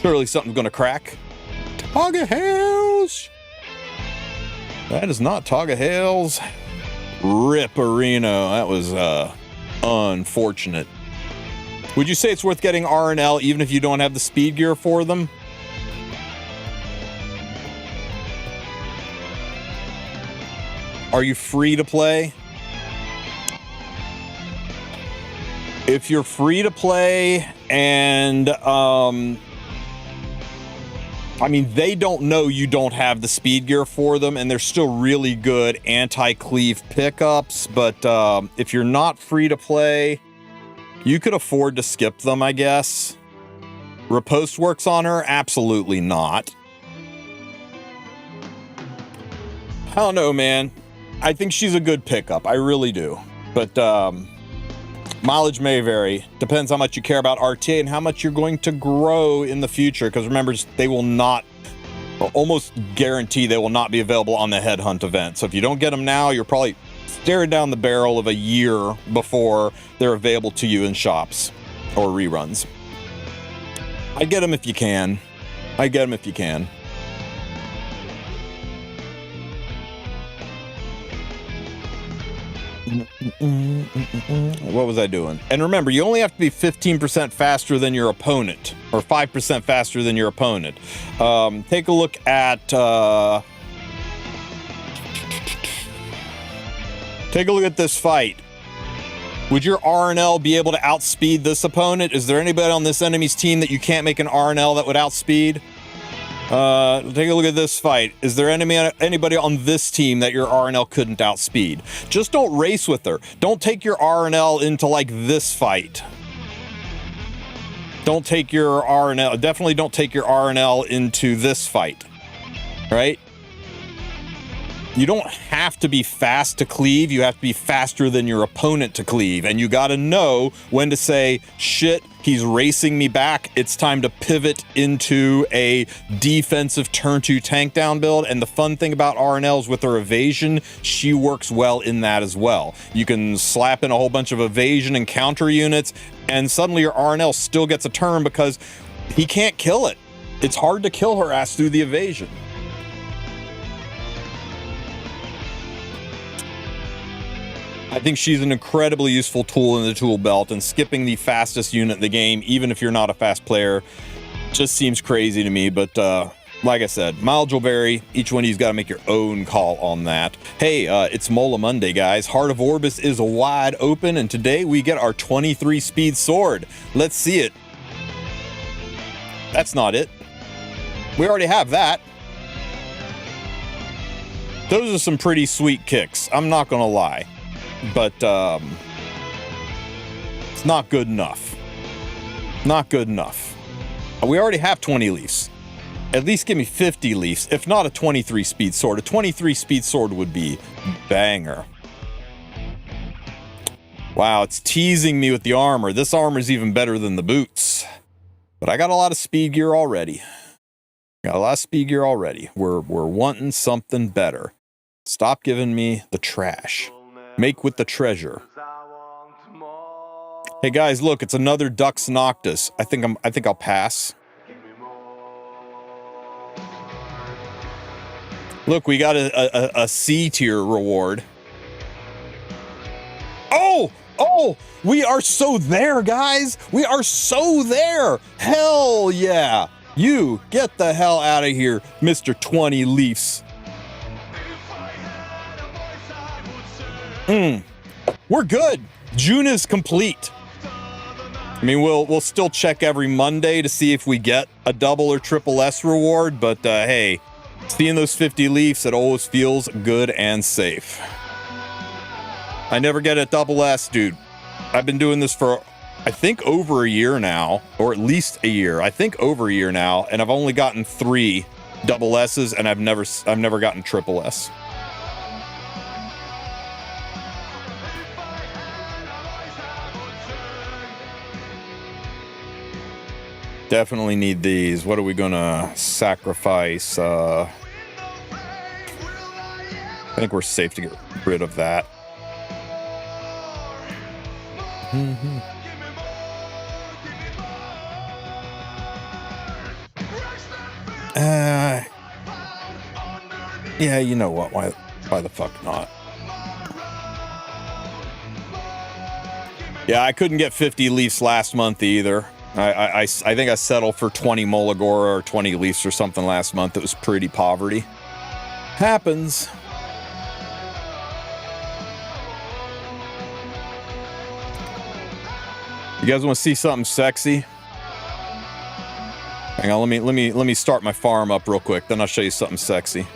Surely something's gonna crack. Taga Hills. That is not Taga Hills. Ripperino. That was unfortunate. Would you say it's worth getting R&L even if you don't have the speed gear for them? Are you free to play? If you're free to play and, I mean, they don't know you don't have the speed gear for them and they're still really good anti-cleave pickups. But if you're not free to play, you could afford to skip them, I guess. Riposte works on her? Absolutely not. I don't know, man. I think she's a good pickup. I really do. But mileage may vary. Depends how much you care about RTA and how much you're going to grow in the future. Because remember, they will not, almost guarantee they will not be available on the Headhunt event. So if you don't get them now, you're probably staring down the barrel of a year before they're available to you in shops or reruns. I get them if you can. I get them if you can. What was I doing? And remember, you only have to be 15% faster than your opponent, or 5% faster than your opponent. Take a look at this fight. Would your RNL be able to outspeed this opponent? Is there anybody on this enemy's team that you can't make an RNL that would outspeed? Take a look at this fight. Is there anybody on this team that your RNL couldn't outspeed? Just don't race with her. Don't take your RNL into like this fight. Don't take your RNL. Definitely don't take your RNL into this fight. Right? You don't have to be fast to cleave. You have to be faster than your opponent to cleave. And you got to know when to say, shit, he's racing me back. It's time to pivot into a defensive turn 2 tank down build. And the fun thing about RNLs with her evasion, she works well in that as well. You can slap in a whole bunch of evasion and counter units, and suddenly your RNL still gets a turn because he can't kill it. It's hard to kill her ass through the evasion. I think she's an incredibly useful tool in the tool belt, and skipping the fastest unit in the game, even if you're not a fast player, just seems crazy to me. But like I said, mileage will vary. Each one of you's got to make your own call on that. Hey, it's Mola Monday, guys. Heart of Orbis is wide open, and today we get our 23 speed sword. Let's see it. That's not it. We already have that. Those are some pretty sweet kicks. I'm not going to lie. But it's not good enough. Not good enough. We already have 20 leaves. At least give me 50 leaves, if not a 23 speed sword. A 23 speed sword would be banger. Wow, it's teasing me with the armor. This armor is even better than the boots. But I got a lot of speed gear already. We're wanting something better. Stop giving me the trash. Make with the treasure. Hey guys, look, it's another Dux Noctis. I think I'll pass. Look, we got a C tier reward. Oh, we are so there, guys. We are so there. Hell yeah. You get the hell out of here, Mr. 20 Leafs. We're good. June is complete. I mean, we'll still check every Monday to see if we get a double or triple S reward, but hey, seeing those 50 Leafs, it always feels good and safe. I never get a double S, dude. I've been doing this for, I think, over a year now, or at least a year. I think over a year now, and I've only gotten 3 double S's, and I've never gotten triple S. Definitely need these. What are we gonna sacrifice? I think we're safe to get rid of that. Yeah, you know what? Why the fuck not? Yeah, I couldn't get 50 leafs last month either. I think I settled for 20 Molagora or 20 leafs or something last month. It was pretty poverty. Happens. You guys want to see something sexy? Hang on, let me start my farm up real quick, then I'll show you something sexy.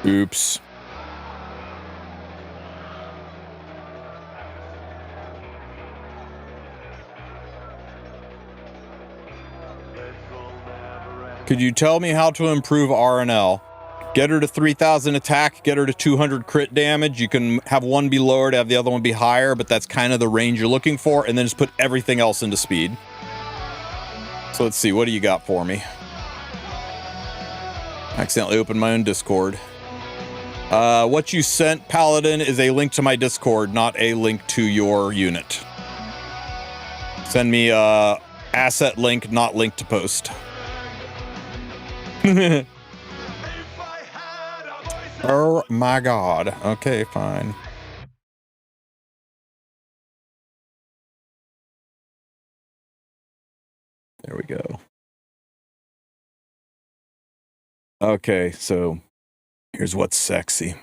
Oops. Could you tell me how to improve RNL? Get her to 3,000 attack, get her to 200 crit damage. You can have one be lower to have the other one be higher, but that's kind of the range you're looking for, and then just put everything else into speed. So let's see, what do you got for me? I accidentally opened my own Discord. What you sent, Paladin, is a link to my Discord, not a link to your unit. Send me a asset link, not link to post. Oh my god. Okay, fine. There we go. Okay, so here's what's sexy.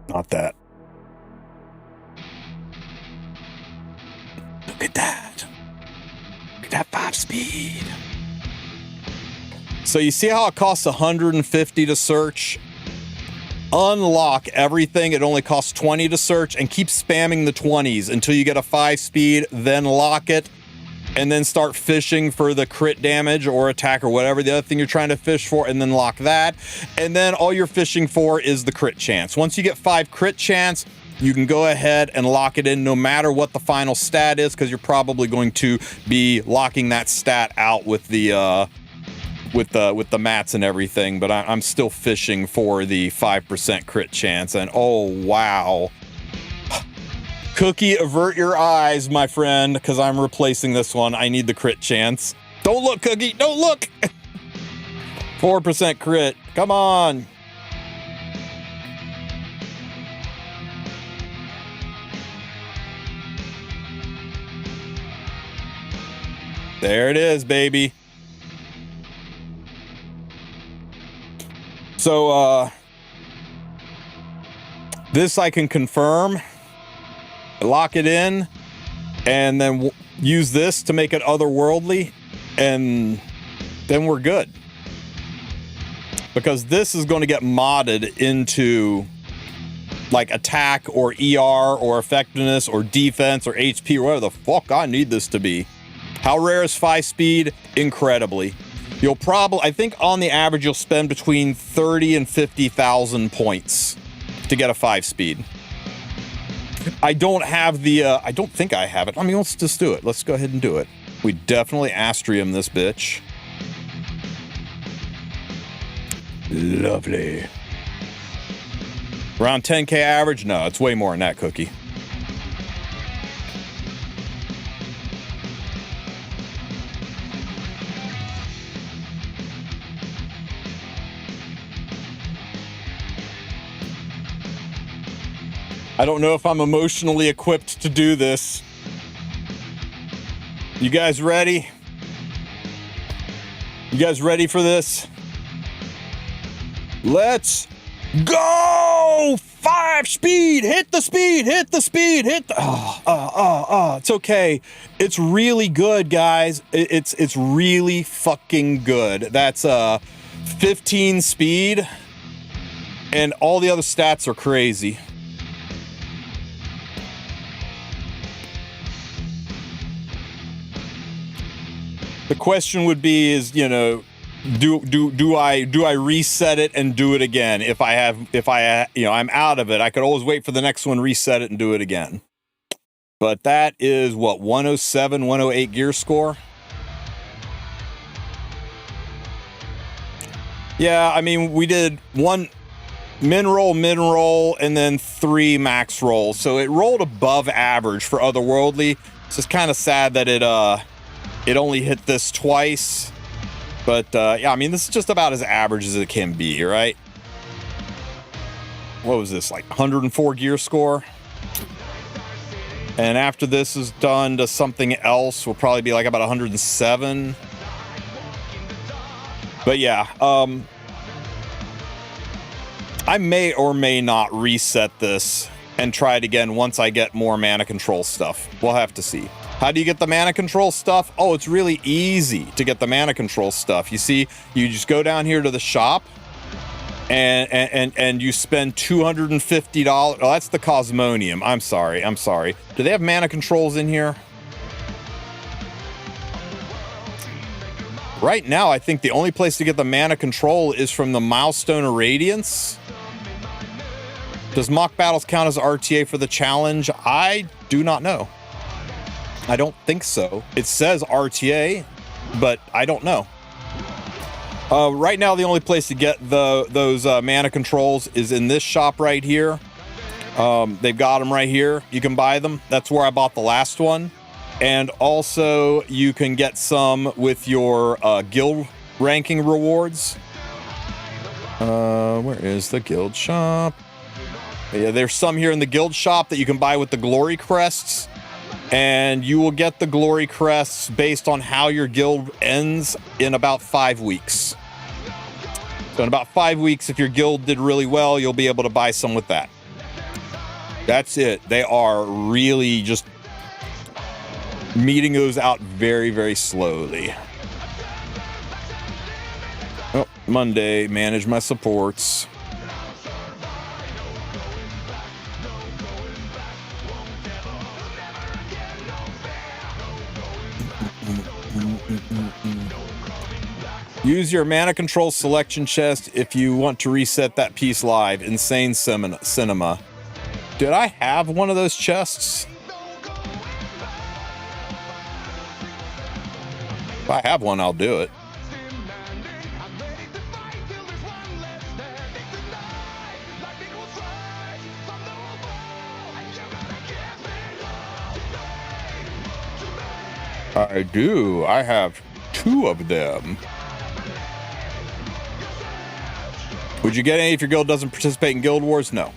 Not that. Look at that. Look at that 5 speed. So you see how it costs 150 to search? Unlock everything. It only costs 20 to search, and keep spamming the 20s until you get a 5 speed, then lock it. And then start fishing for the crit damage or attack or whatever the other thing you're trying to fish for, and then lock that. And then all you're fishing for is the crit chance. Once you get 5 crit chance, you can go ahead and lock it in no matter what the final stat is, because you're probably going to be locking that stat out with the mats and everything. But I'm still fishing for the 5% crit chance. And oh wow. Cookie, avert your eyes, my friend, because I'm replacing this one. I need the crit chance. Don't look, Cookie. Don't look. 4% crit. Come on. There it is, baby. So, this I can confirm. Lock it in, and then use this to make it otherworldly, and then we're good. Because this is going to get modded into like attack or ER or effectiveness or defense or HP or whatever the fuck I need this to be. How rare is 5 speed? Incredibly. You'll probably, I think on the average, you'll spend between 30 and 50,000 points to get a 5 speed. I don't have the, I don't think I have it. I mean, let's just do it. Let's go ahead and do it. We definitely Astrium this bitch. Lovely. Around 10k average? No, it's way more than that, Cookie. I don't know if I'm emotionally equipped to do this. You guys ready? You guys ready for this? Let's go! 5 speed! Hit the speed! Hit the speed! Hit the... It's okay. It's really good, guys. It's really fucking good. That's 15 speed, and all the other stats are crazy. The question would be is, you know, do I reset it and do it again? If you know, I'm out of it, I could always wait for the next one, reset it and do it again. But that is what, 107, 108 gear score. Yeah, I mean, we did 1 min roll, and then 3 max rolls. So it rolled above average for otherworldly. It's just kind of sad that it only hit this twice. But yeah, I mean, this is just about as average as it can be, right? What was this, like 104 gear score? And after this is done to something else, will probably be like about 107. But yeah, I may or may not reset this and try it again once I get more mana control stuff. We'll have to see. How do you get the mana control stuff? Oh, it's really easy to get the mana control stuff. You see, you just go down here to the shop and you spend $250. Oh, that's the Cosmonium. I'm sorry. Do they have mana controls in here? Right now, I think the only place to get the mana control is from the Milestone of Radiance. Does mock battles count as RTA for the challenge? I do not know. I don't think so. It says RTA, but I don't know. Right now, the only place to get those mana controls is in this shop right here. They've got them right here. You can buy them. That's where I bought the last one. And also, you can get some with your guild ranking rewards. Where is the guild shop? Yeah, there's some here in the guild shop that you can buy with the glory crests. And you will get the glory crests based on how your guild ends in about 5 weeks. So in about 5 weeks, if your guild did really well, you'll be able to buy some with that. That's it. They are really just meeting those out very, very slowly. Oh, Monday, manage my supports. Use your mana control selection chest if you want to reset that piece live. Insane Cinema. Did I have one of those chests? If I have one, I'll do it. I do. I have 2 of them. Would you get any if your guild doesn't participate in Guild Wars? No.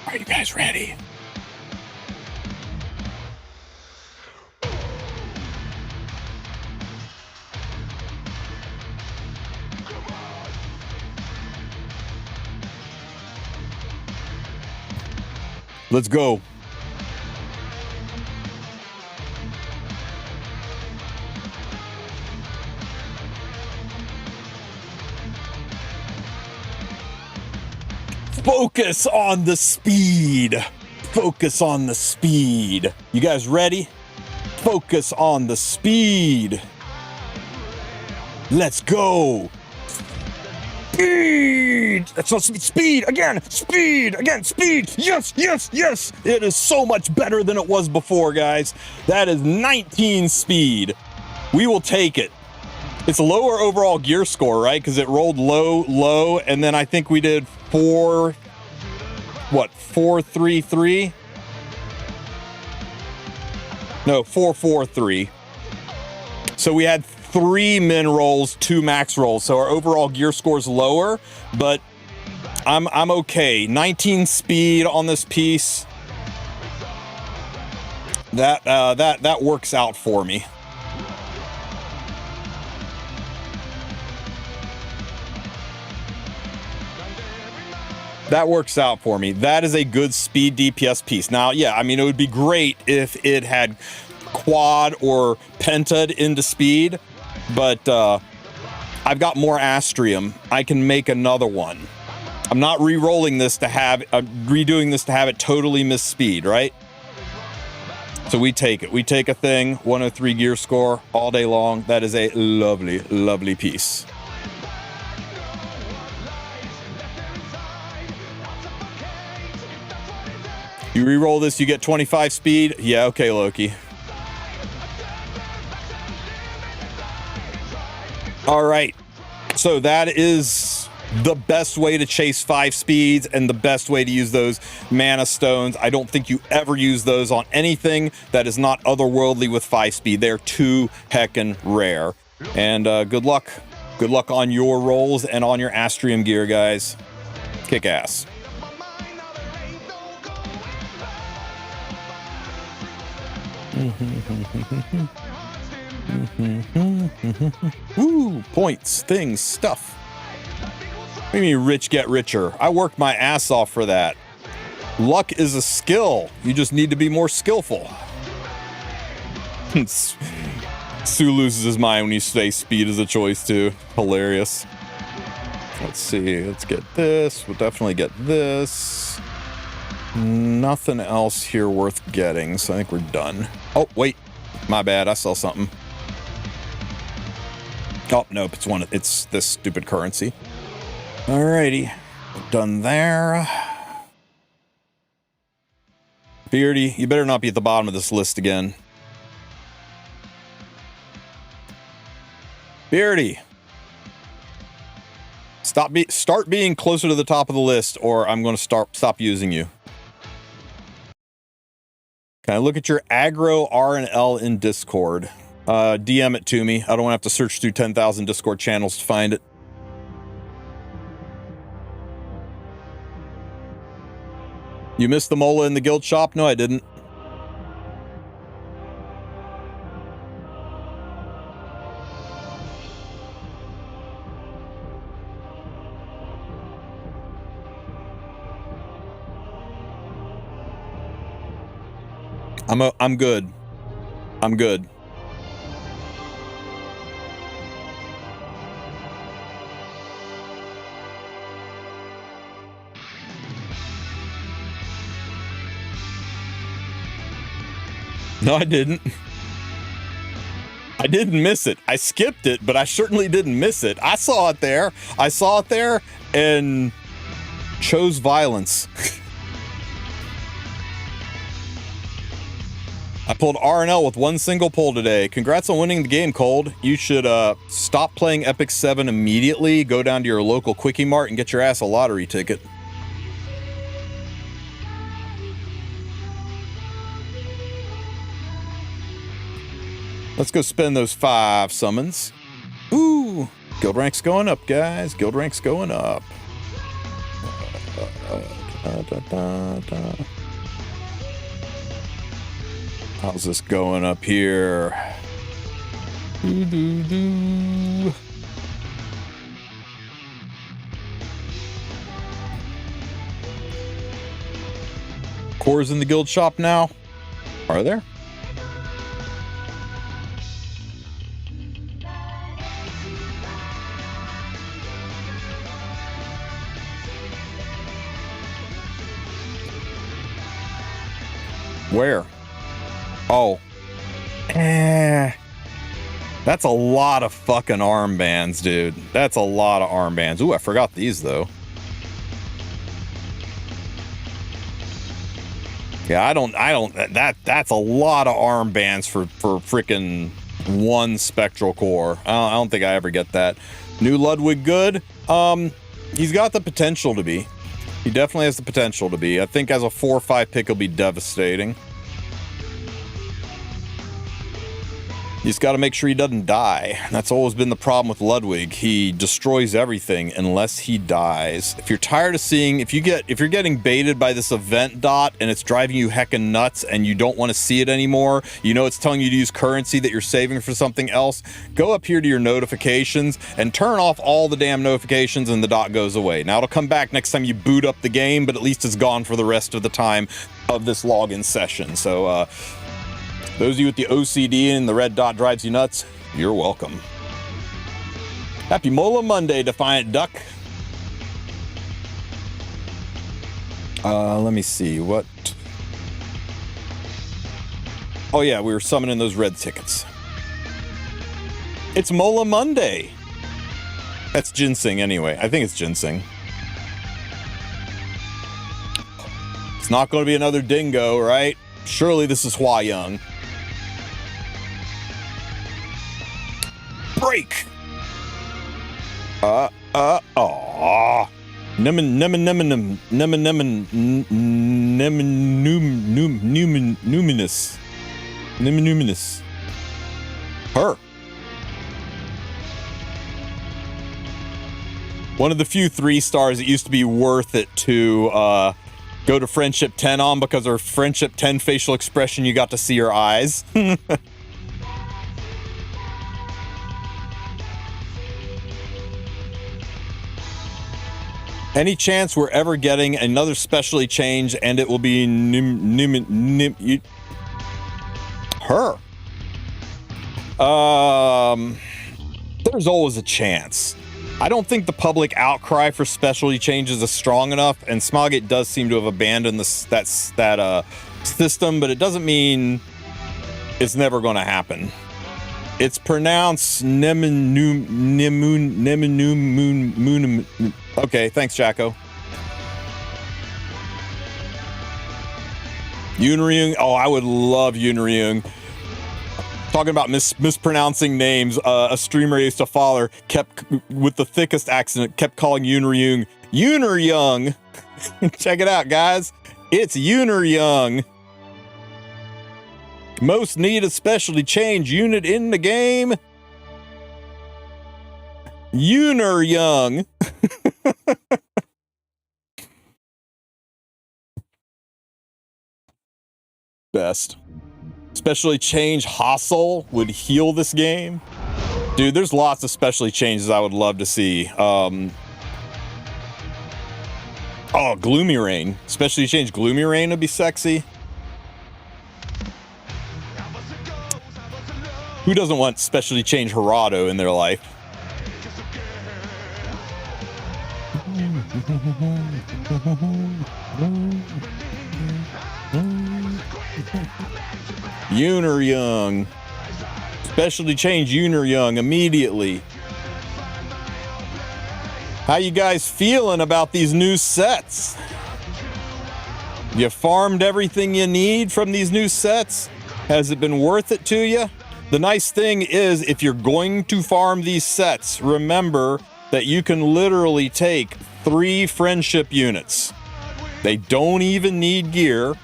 Are you guys ready? Let's go. Focus on the speed. Focus on the speed. You guys ready? Focus on the speed. Let's go. Speed. That's not speed again. Speed again. Speed. Yes, yes, yes. It is so much better than it was before, guys. That is 19 speed. We will take it. It's a lower overall gear score, right? Because it rolled low, and then I think we did 433? No, 443. So we had 3 min rolls, 2 max rolls. So our overall gear score is lower, but I'm okay. 19 speed on this piece. That works out for me. That works out for me. That is a good speed DPS piece. Now, yeah, I mean, it would be great if it had quad or penta'd into speed, but I've got more Astrium. I can make another one. I'm not re-rolling this to have, redoing this to have it totally miss speed, right? So we take it. We take a thing, 103 gear score all day long. That is a lovely, lovely piece. You re-roll this, you get 25 speed. Yeah, okay, Loki. All right. So that is the best way to chase 5 speeds and the best way to use those mana stones. I don't think you ever use those on anything that is not otherworldly with 5 speed. They're too heckin' rare. And good luck. Good luck on your rolls and on your Astrium gear, guys. Kick ass. Ooh, points, things, stuff. What do you mean rich get richer? I worked my ass off for that. Luck is a skill. You just need to be more skillful. Sue loses his mind when you say speed is a choice too. Hilarious. Let's see. Let's get this. We'll definitely get this. Nothing else here worth getting, so I think we're done. Oh, wait. My bad. I saw something. Oh, nope. It's this stupid currency. Alrighty. Done there. Beardy, you better not be at the bottom of this list again. Beardy. Start being closer to the top of the list, or I'm going to stop using you. Can I look at your aggro R and L in Discord? DM it to me. I don't want to have to search through 10,000 Discord channels to find it. You missed the Mola in the guild shop? No, I didn't. I'm good. I'm good. No, I didn't. I didn't miss it. I skipped it, but I certainly didn't miss it. I saw it there. I saw it there and chose violence. I pulled R&L with one single pull today. Congrats on winning the game, Cold. You should stop playing Epic 7 immediately, go down to your local Quickie Mart and get your ass a lottery ticket. Let's go spend those 5 summons. Ooh, guild rank's going up, guys. Guild rank's going up. How's this going up here? Cores in the guild shop now? Are there? Where? Oh. That's a lot of fucking armbands, dude. That's a lot of armbands. Ooh, I forgot these, though. Yeah, that's a lot of armbands for freaking one spectral core. I don't think I ever get that. New Ludwig good? He's got the potential to be. He definitely has the potential to be. I think as a 4 or 5 pick, he'll be devastating. You just got to make sure he doesn't die. That's always been the problem with Ludwig. He destroys everything unless he dies. If you're tired of seeing, if you're getting baited by this event dot and it's driving you heckin' nuts and you don't want to see it anymore, you know it's telling you to use currency that you're saving for something else, go up here to your notifications and turn off all the damn notifications and the dot goes away. Now it'll come back next time you boot up the game, but at least it's gone for the rest of the time of this login session. So, those of you with the OCD and the red dot drives you nuts, you're welcome. Happy Mola Monday, Defiant Duck. Let me see, what? Oh yeah, we were summoning those red tickets. It's Mola Monday. That's ginseng anyway. I think it's ginseng. It's not going to be another dingo, right? Surely this is Hua Young. Break. Numinous. Her. One of the few 3 stars that used to be worth it to go to Friendship 10 on, because her Friendship 10 facial expression, you got to see her eyes. Any chance we're ever getting another specialty change and it will be her? There's always a chance. I don't think the public outcry for specialty changes is strong enough, and Smilegate does seem to have abandoned that system, but it doesn't mean it's never going to happen. It's pronounced Nemunum. Okay, thanks, Jacko. Yunryung. Oh, I would love Yunryung. Talking about mispronouncing names, a streamer I used to follow kept, with the thickest accent, kept calling Yunryung Young. Check it out, guys. It's Young. Most needed specialty change unit in the game. Young. Best. Specially change Hostile would heal this game. Dude, there's lots of specially changes I would love to see. Oh, Gloomy Rain. Specially change Gloomy Rain would be sexy. Who doesn't want specially change Gerardo in their life? Young. Specialty change Young immediately. How you guys feeling about these new sets? You farmed everything you need from these new sets? Has it been worth it to you? The nice thing is, if you're going to farm these sets, remember that you can literally take 3 friendship units. They don't even need gear.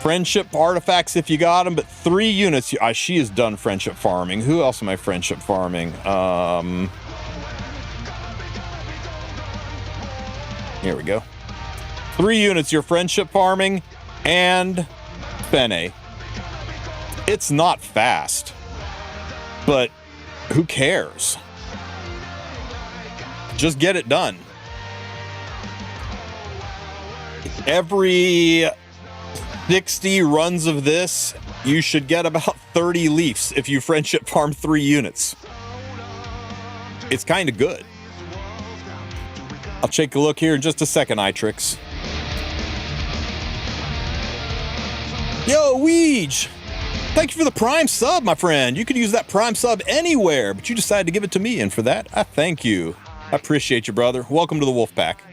Friendship artifacts if you got them, but 3 units. She is done friendship farming. Who else am I friendship farming? Here we go. 3 units you're friendship farming, and Fene. It's not fast, but who cares? Just get it done. Every 60 runs of this, you should get about 30 leafs if you friendship farm 3 units. It's kind of good. I'll take a look here in just a second, Itrix. Yo, Weege! Thank you for the Prime sub, my friend. You could use that Prime sub anywhere, but you decided to give it to me, and for that, I thank you. I appreciate you, brother. Welcome to the Wolf Pack.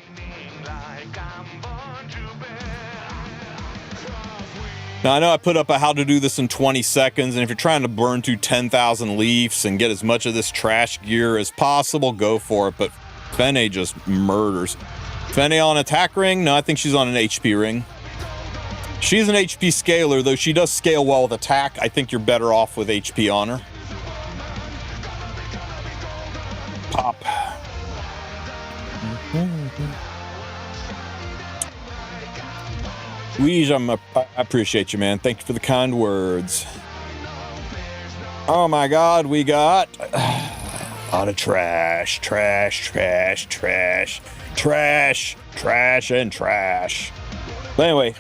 Now, I know I put up a how to do this in 20 seconds, and if you're trying to burn through 10,000 leafs and get as much of this trash gear as possible, go for it, but Fene just murders. Fene on attack ring? No, I think she's on an HP ring. She's an HP scaler, though she does scale well with attack. I think you're better off with HP on her. Pop. Weege, I appreciate you, man. Thank you for the kind words. Oh my God, we got a lot of trash, and trash. But anyway,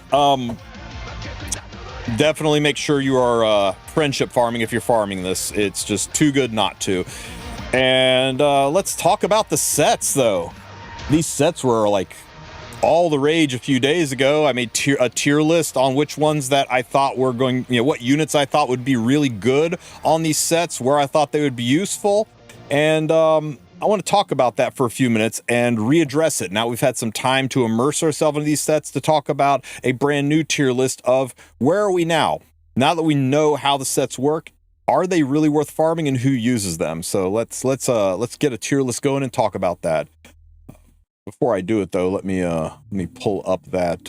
definitely make sure you are friendship farming if you're farming this. It's just too good not to. And let's talk about the sets, though. These sets were like all the rage a few days ago. I made a tier list on which ones that I thought were going, what units I thought would be really good on these sets, where I thought they would be useful. And I want to talk about that for a few minutes and readdress it. Now we've had some time to immerse ourselves into these sets to talk about a brand new tier list of where are we now? Now that we know how the sets work, are they really worth farming and who uses them? So let's get a tier list going and talk about that. Before I do it though, let me pull up that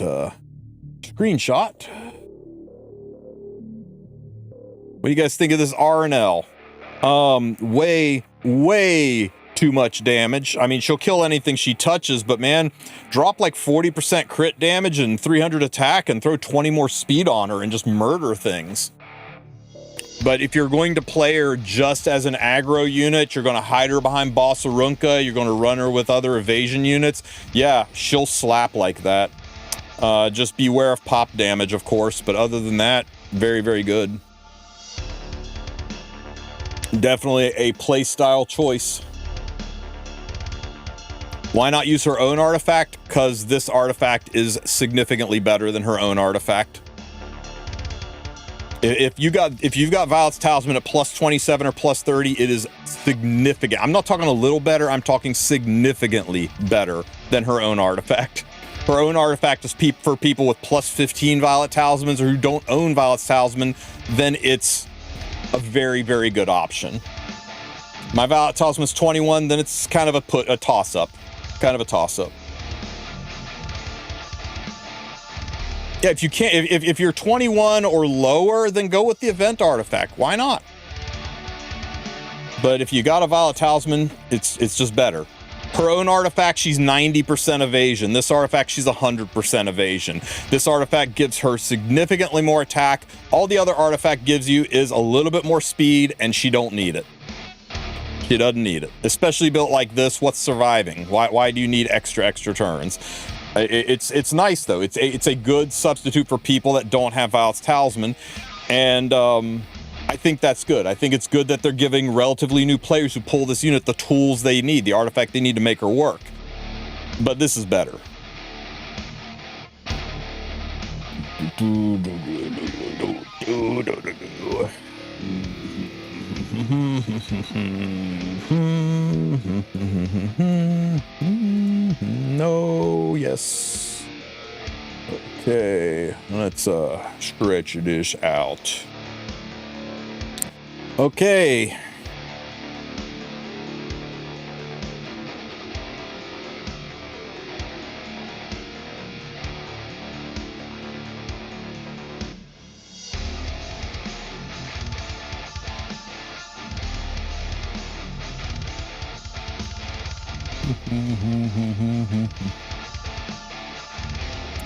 screenshot. What do you guys think of this RNL? Way too much damage. I mean, she'll kill anything she touches, but man, drop like 40% crit damage and 300 attack and throw 20 more speed on her and just murder things. But if you're going to play her just as an aggro unit, you're going to hide her behind Bossarunka, you're going to run her with other evasion units, yeah, she'll slap like that. Just beware of pop damage, of course, but other than that, very, very good. Definitely a playstyle choice. Why not use her own artifact? Because this artifact is significantly better than her own artifact. If you've got Violet's Talisman at plus 27 or plus 30, it is significant. I'm not talking a little better, I'm talking significantly better than her own artifact. Her own artifact is for people with plus 15 Violet Talismans or who don't own Violet's Talisman, then it's a very, very good option. My Violet Talisman's 21, then it's kind of a toss-up. Kind of a toss-up. Yeah, if you can't, if you're 21 or lower, then go with the event artifact. Why not? But if you got a Violet Talisman, it's just better. Her own artifact, she's 90% evasion. This artifact, she's 100% evasion. This artifact gives her significantly more attack. All the other artifact gives you is a little bit more speed, and she don't need it. She doesn't need it. Especially built like this, what's surviving? Why do you need extra turns? It's nice though. It's a good substitute for people that don't have Violet's Talisman, and I think that's good. I think it's good that they're giving relatively new players who pull this unit the tools they need, the artifact they need to make her work. But this is better. No, yes. Okay, let's stretch this out. Okay.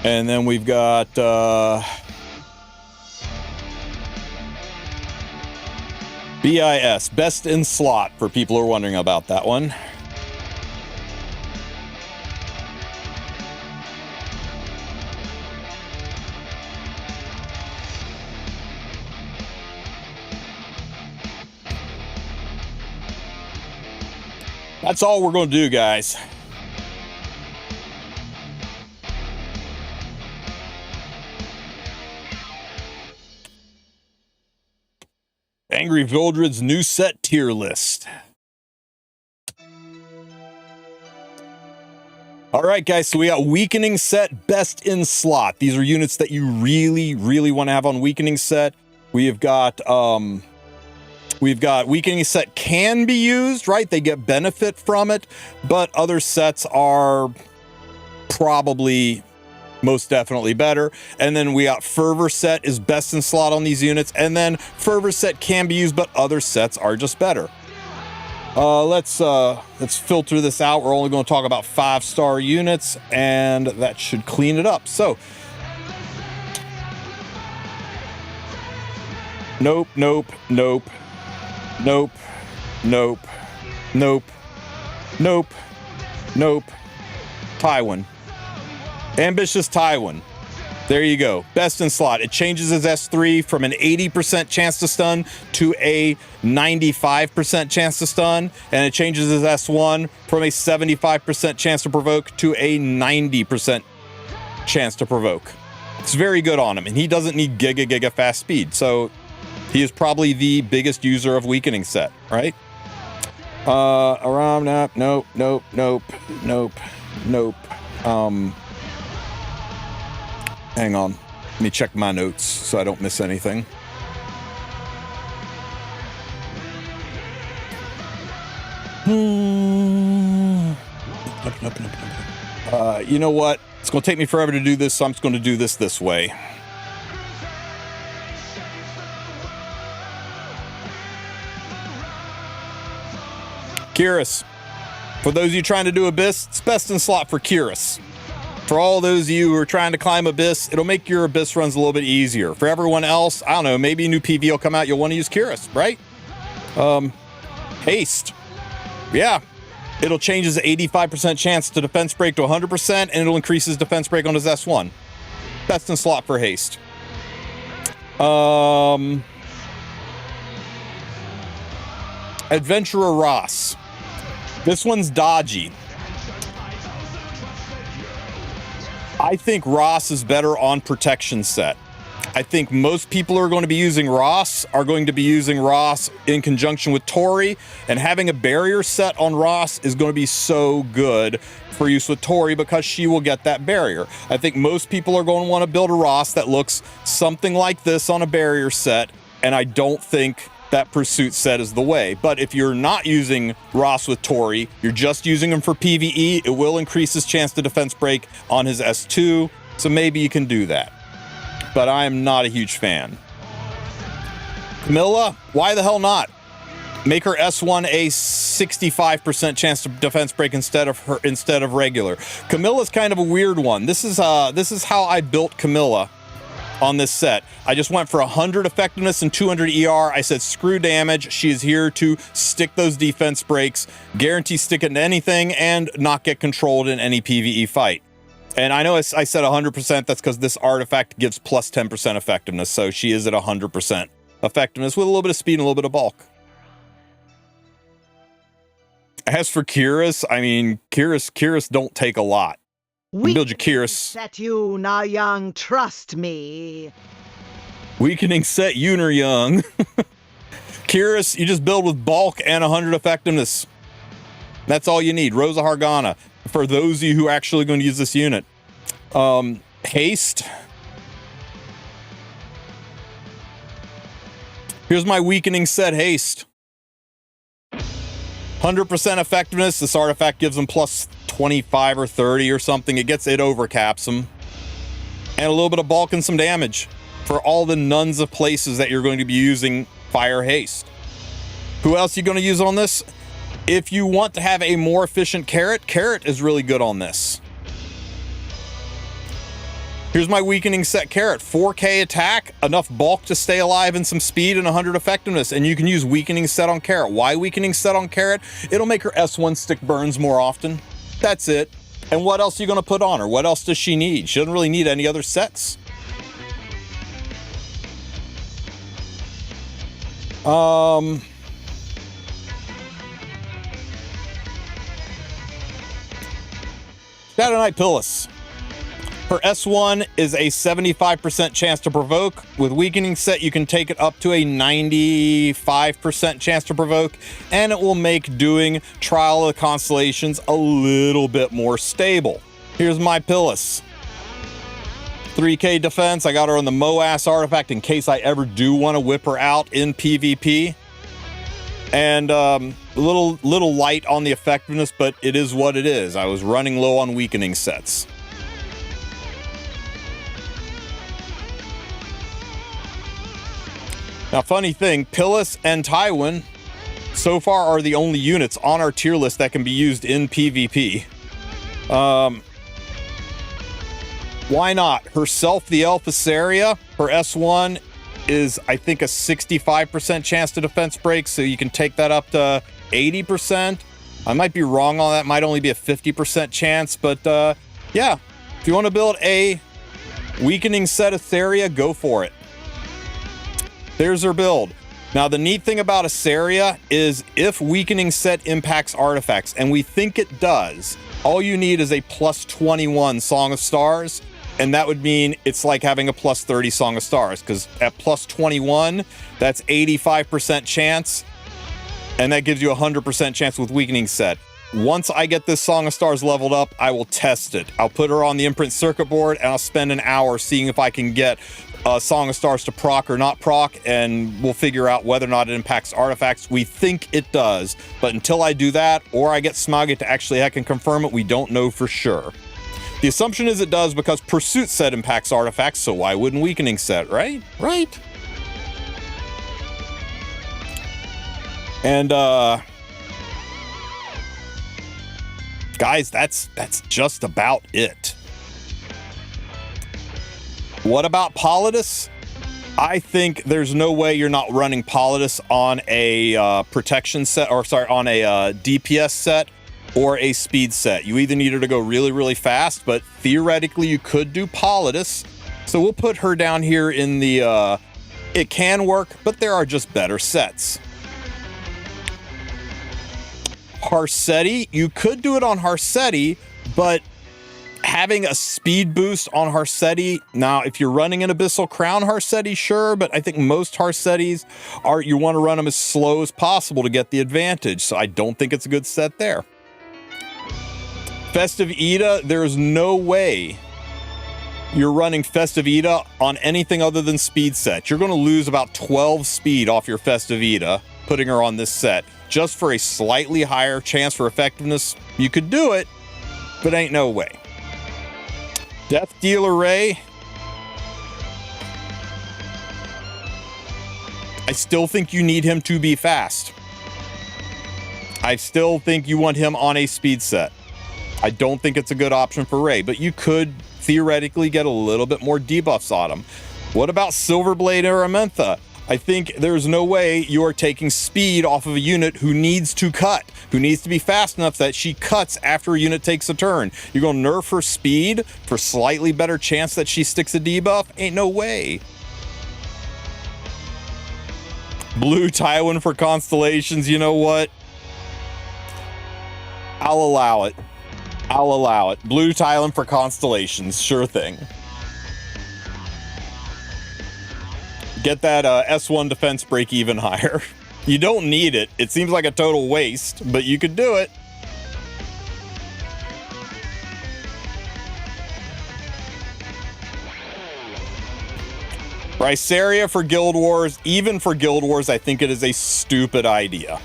And then we've got BIS, best in slot, for people who are wondering about that one. That's all we're going to do, guys. Angry Vildred's new set tier list. All right, guys, so we got Weakening set, best in slot. These are units that you really, really want to have on Weakening set. We've got Weakening set can be used, right? They get benefit from it, but other sets are probably most definitely better. And then we got Fervor Set is best in slot on these units. And then Fervor Set can be used, but other sets are just better. Let's filter this out. We're only going to talk about 5-star units, and that should clean it up. So, nope, nope, nope, nope, nope, nope, nope, nope, Tywin. Ambitious Tywin. There you go. Best in slot. It changes his S3 from an 80% chance to stun to a 95% chance to stun. And it changes his S1 from a 75% chance to provoke to a 90% chance to provoke. It's very good on him. And he doesn't need giga fast speed. So he is probably the biggest user of weakening set, right? Aram, nope, nope, nope, nope, nope. Hang on. Let me check my notes so I don't miss anything. You know what? It's going to take me forever to do this, so I'm just going to do this way. Kyrus. For those of you trying to do Abyss, it's best in slot for Kyrus. For all those of you who are trying to climb Abyss, it'll make your Abyss runs a little bit easier. For everyone else, I don't know, maybe a new PV will come out, you'll want to use Kyrus, right? Haste. Yeah. It'll change his 85% chance to defense break to 100%, and it'll increase his defense break on his S1. Best in slot for haste. Adventurer Ross. This one's dodgy. I think Ross is better on protection set. I think most people who are going to be using Ross are going to be using Ross in conjunction with Tori, and having a barrier set on Ross is going to be so good for use with Tori because she will get that barrier. I think most people are going to want to build a Ross that looks something like this on a barrier set, and I don't think that pursuit set is the way. But if you're not using Ross with Tori, you're just using him for PvE, it will increase his chance to defense break on his S2, so maybe you can do that. But I am not a huge fan. Camilla, why the hell not? Make her S1 a 65% chance to defense break instead of regular. Camilla's kind of a weird one. This is how I built Camilla on this set. I just went for 100 effectiveness and 200 ER. I said, screw damage. She is here to stick those defense breaks, guarantee stick it to anything, and not get controlled in any PvE fight. And I know I said 100%. That's because this artifact gives plus 10% effectiveness. So she is at 100% effectiveness with a little bit of speed and a little bit of bulk. As for Kyrus, I mean, Kyrus don't take a lot. Build your Kyrus. Set you, Na Young, trust me. Weakening set, Yuner Young. Kyrus, you just build with bulk and 100 effectiveness. That's all you need. Rosa Hargana, for those of you who are actually going to use this unit. Haste. Here's my weakening set, Haste. 100% effectiveness. This artifact gives them plus 25 or 30 or something. It overcaps them. And a little bit of bulk and some damage for all the nuns of places that you're going to be using Fire Haste. Who else are you going to use on this? If you want to have a more efficient Carrot, Carrot is really good on this. Here's my weakening set Carrot. 4k attack, enough bulk to stay alive and some speed and 100 effectiveness. And you can use weakening set on Carrot. Why weakening set on Carrot? It'll make her S1 stick burns more often. That's it. And what else are you going to put on her? What else does she need? She doesn't really need any other sets. Shadow Knight Pillis. Her S1 is a 75% chance to provoke. With weakening set, you can take it up to a 95% chance to provoke, and it will make doing Trial of the Constellations a little bit more stable. Here's my Pillis. 3k defense. I got her on the Moas artifact in case I ever do want to whip her out in PvP. And a little light on the effectiveness, but it is what it is. I was running low on weakening sets. Now, funny thing, Pillis and Tywin so far are the only units on our tier list that can be used in PvP. Why not? Herself, the Elf Asaria, her S1 is, I think, a 65% chance to defense break, so you can take that up to 80%. I might be wrong on that. Might only be a 50% chance, but yeah, if you want to build a weakening set Asaria, go for it. There's her build. Now, the neat thing about Asaria is if weakening set impacts artifacts, and we think it does, all you need is a plus 21 Song of Stars, and that would mean it's like having a plus 30 Song of Stars, because at plus 21, that's 85% chance, and that gives you a 100% chance with weakening set. Once I get this Song of Stars leveled up, I will test it. I'll put her on the imprint circuit board, and I'll spend an hour seeing if I can get Song of Stars to proc or not proc, and we'll figure out whether or not it impacts artifacts. We think it does, but until I do that, or I get Smogget to actually hack and confirm it, we don't know for sure. The assumption is it does because Pursuit set impacts artifacts, so why wouldn't weakening set, right? Right. And guys, that's just about it. What about Politis? I think there's no way you're not running Politis on a protection set, or sorry, on a DPS set or a speed set. You either need her to go really, really fast, but theoretically you could do Politis. So we'll put her down here in the, it can work, but there are just better sets. Harsetti, you could do it on Harsetti, but having a speed boost on Harsetti, now if you're running an Abyssal Crown Harsetti, sure, but I think most Harsettis are, you want to run them as slow as possible to get the advantage, so I don't think it's a good set there. Festive Ida, there's no way you're running Festive Ida on anything other than speed set. You're going to lose about 12 speed off your Festive Ida putting her on this set. Just for a slightly higher chance for effectiveness, you could do it, but ain't no way. Death Dealer Ray, I still think you need him to be fast. I still think you want him on a speed set. I don't think it's a good option for Ray, but you could theoretically get a little bit more debuffs on him. What about Silverblade Aramentha? I think there's no way you are taking speed off of a unit who needs to cut, who needs to be fast enough that she cuts after a unit takes a turn. You're going to nerf her speed for slightly better chance that she sticks a debuff? Ain't no way. Blue Tywin for Constellations, you know what? I'll allow it. I'll allow it. Blue Tywin for Constellations, sure thing. Get that S1 defense break even higher. You don't need it. It seems like a total waste, but you could do it. Brysaria for Guild Wars. Even for Guild Wars, I think it is a stupid idea.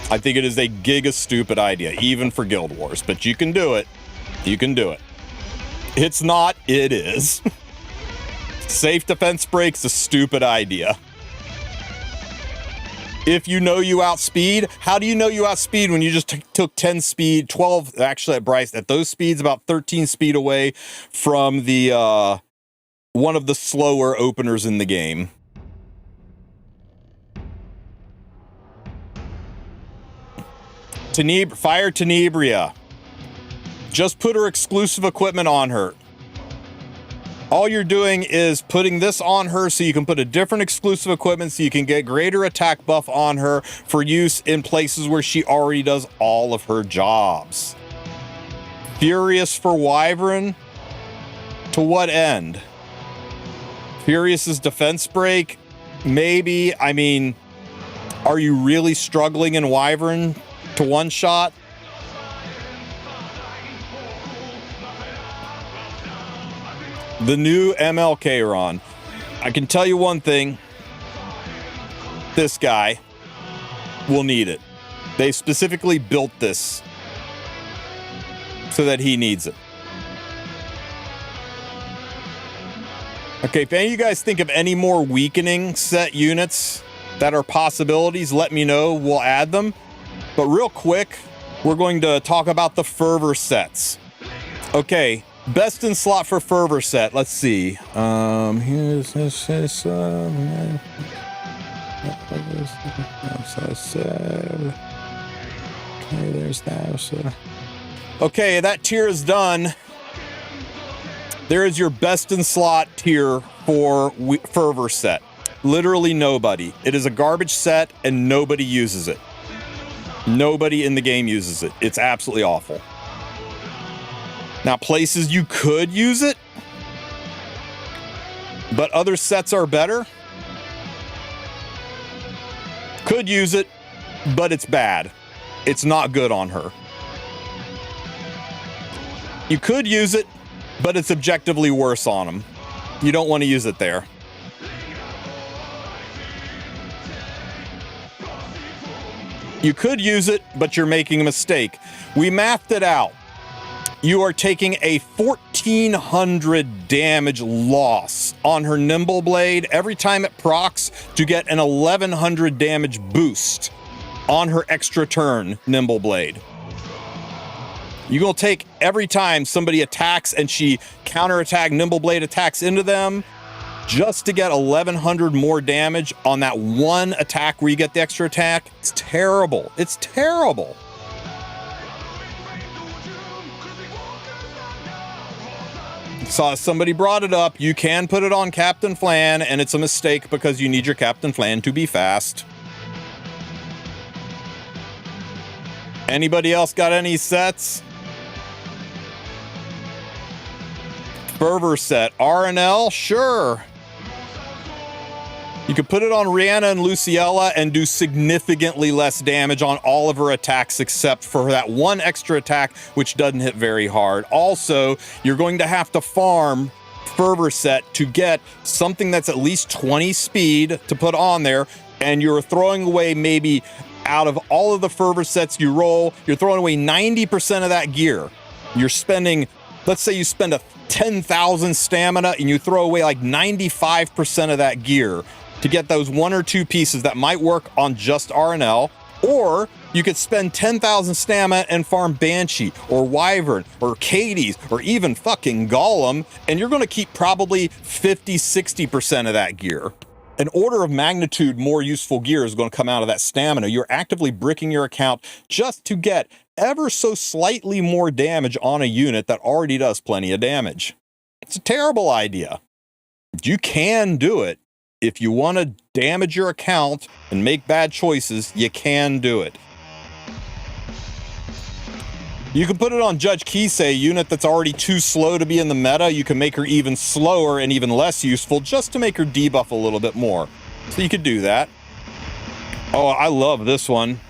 I think it is a giga stupid idea, even for Guild Wars, but you can do it. You can do it. It's not, it is. Safe defense break's a stupid idea. If you know you outspeed, how do you know you outspeed when you just took 10 speed, 12, actually at Bryce, at those speeds, about 13 speed away from the, one of the slower openers in the game? Fire Tenebria. Just put her exclusive equipment on her. All you're doing is putting this on her so you can put a different exclusive equipment so you can get greater attack buff on her for use in places where she already does all of her jobs. Furious for Wyvern? To what end? Furious's defense break? Maybe. I mean, are you really struggling in Wyvern to one shot? The new MLK Ron. I can tell you one thing. This guy will need it. They specifically built this so that he needs it. Okay, if any of you guys think of any more weakening set units that are possibilities, let me know. We'll add them. But real quick, we're going to talk about the fervor sets. Okay, best in slot for fervor set. Let's see. Here's this. Okay, there's that. Okay, that tier is done. There is your best in slot tier for fervor set. Literally nobody. It is a garbage set and nobody uses it. Nobody in the game uses it. It's absolutely awful. Now, places you could use it, but other sets are better. Could use it, but it's bad. It's not good on her. You could use it, but it's objectively worse on him. You don't want to use it there. You could use it, but you're making a mistake. We mathed it out. You are taking a 1,400 damage loss on her Nimble Blade every time it procs to get an 1,100 damage boost on her extra turn Nimble Blade. You're going to take every time somebody attacks and she counterattack Nimble Blade attacks into them just to get 1,100 more damage on that one attack where you get the extra attack. It's terrible. It's terrible. Saw somebody brought it up. You can put it on Captain Flan, and it's a mistake because you need your Captain Flan to be fast. Anybody else got any sets? Fervor set. RNL? Sure. You could put it on Rihanna and Luciella and do significantly less damage on all of her attacks except for that one extra attack, which doesn't hit very hard. Also, you're going to have to farm Fervor set to get something that's at least 20 speed to put on there, and you're throwing away maybe out of all of the Fervor sets you roll, you're throwing away 90% of that gear. You're spending, let's say you spend a 10,000 stamina and you throw away like 95% of that gear to get those one or two pieces that might work on just RNL, or you could spend 10,000 stamina and farm Banshee or Wyvern or Cadies or even fucking Golem, and you're going to keep probably 50-60% of that gear. An order of magnitude more useful gear is going to come out of that stamina. You're actively bricking your account just to get ever so slightly more damage on a unit that already does plenty of damage. It's a terrible idea. You can do it. If you want to damage your account and make bad choices, you can do it. You can put it on Judge Kisei, a unit that's already too slow to be in the meta. You can make her even slower and even less useful just to make her debuff a little bit more. So you could do that. Oh, I love this one.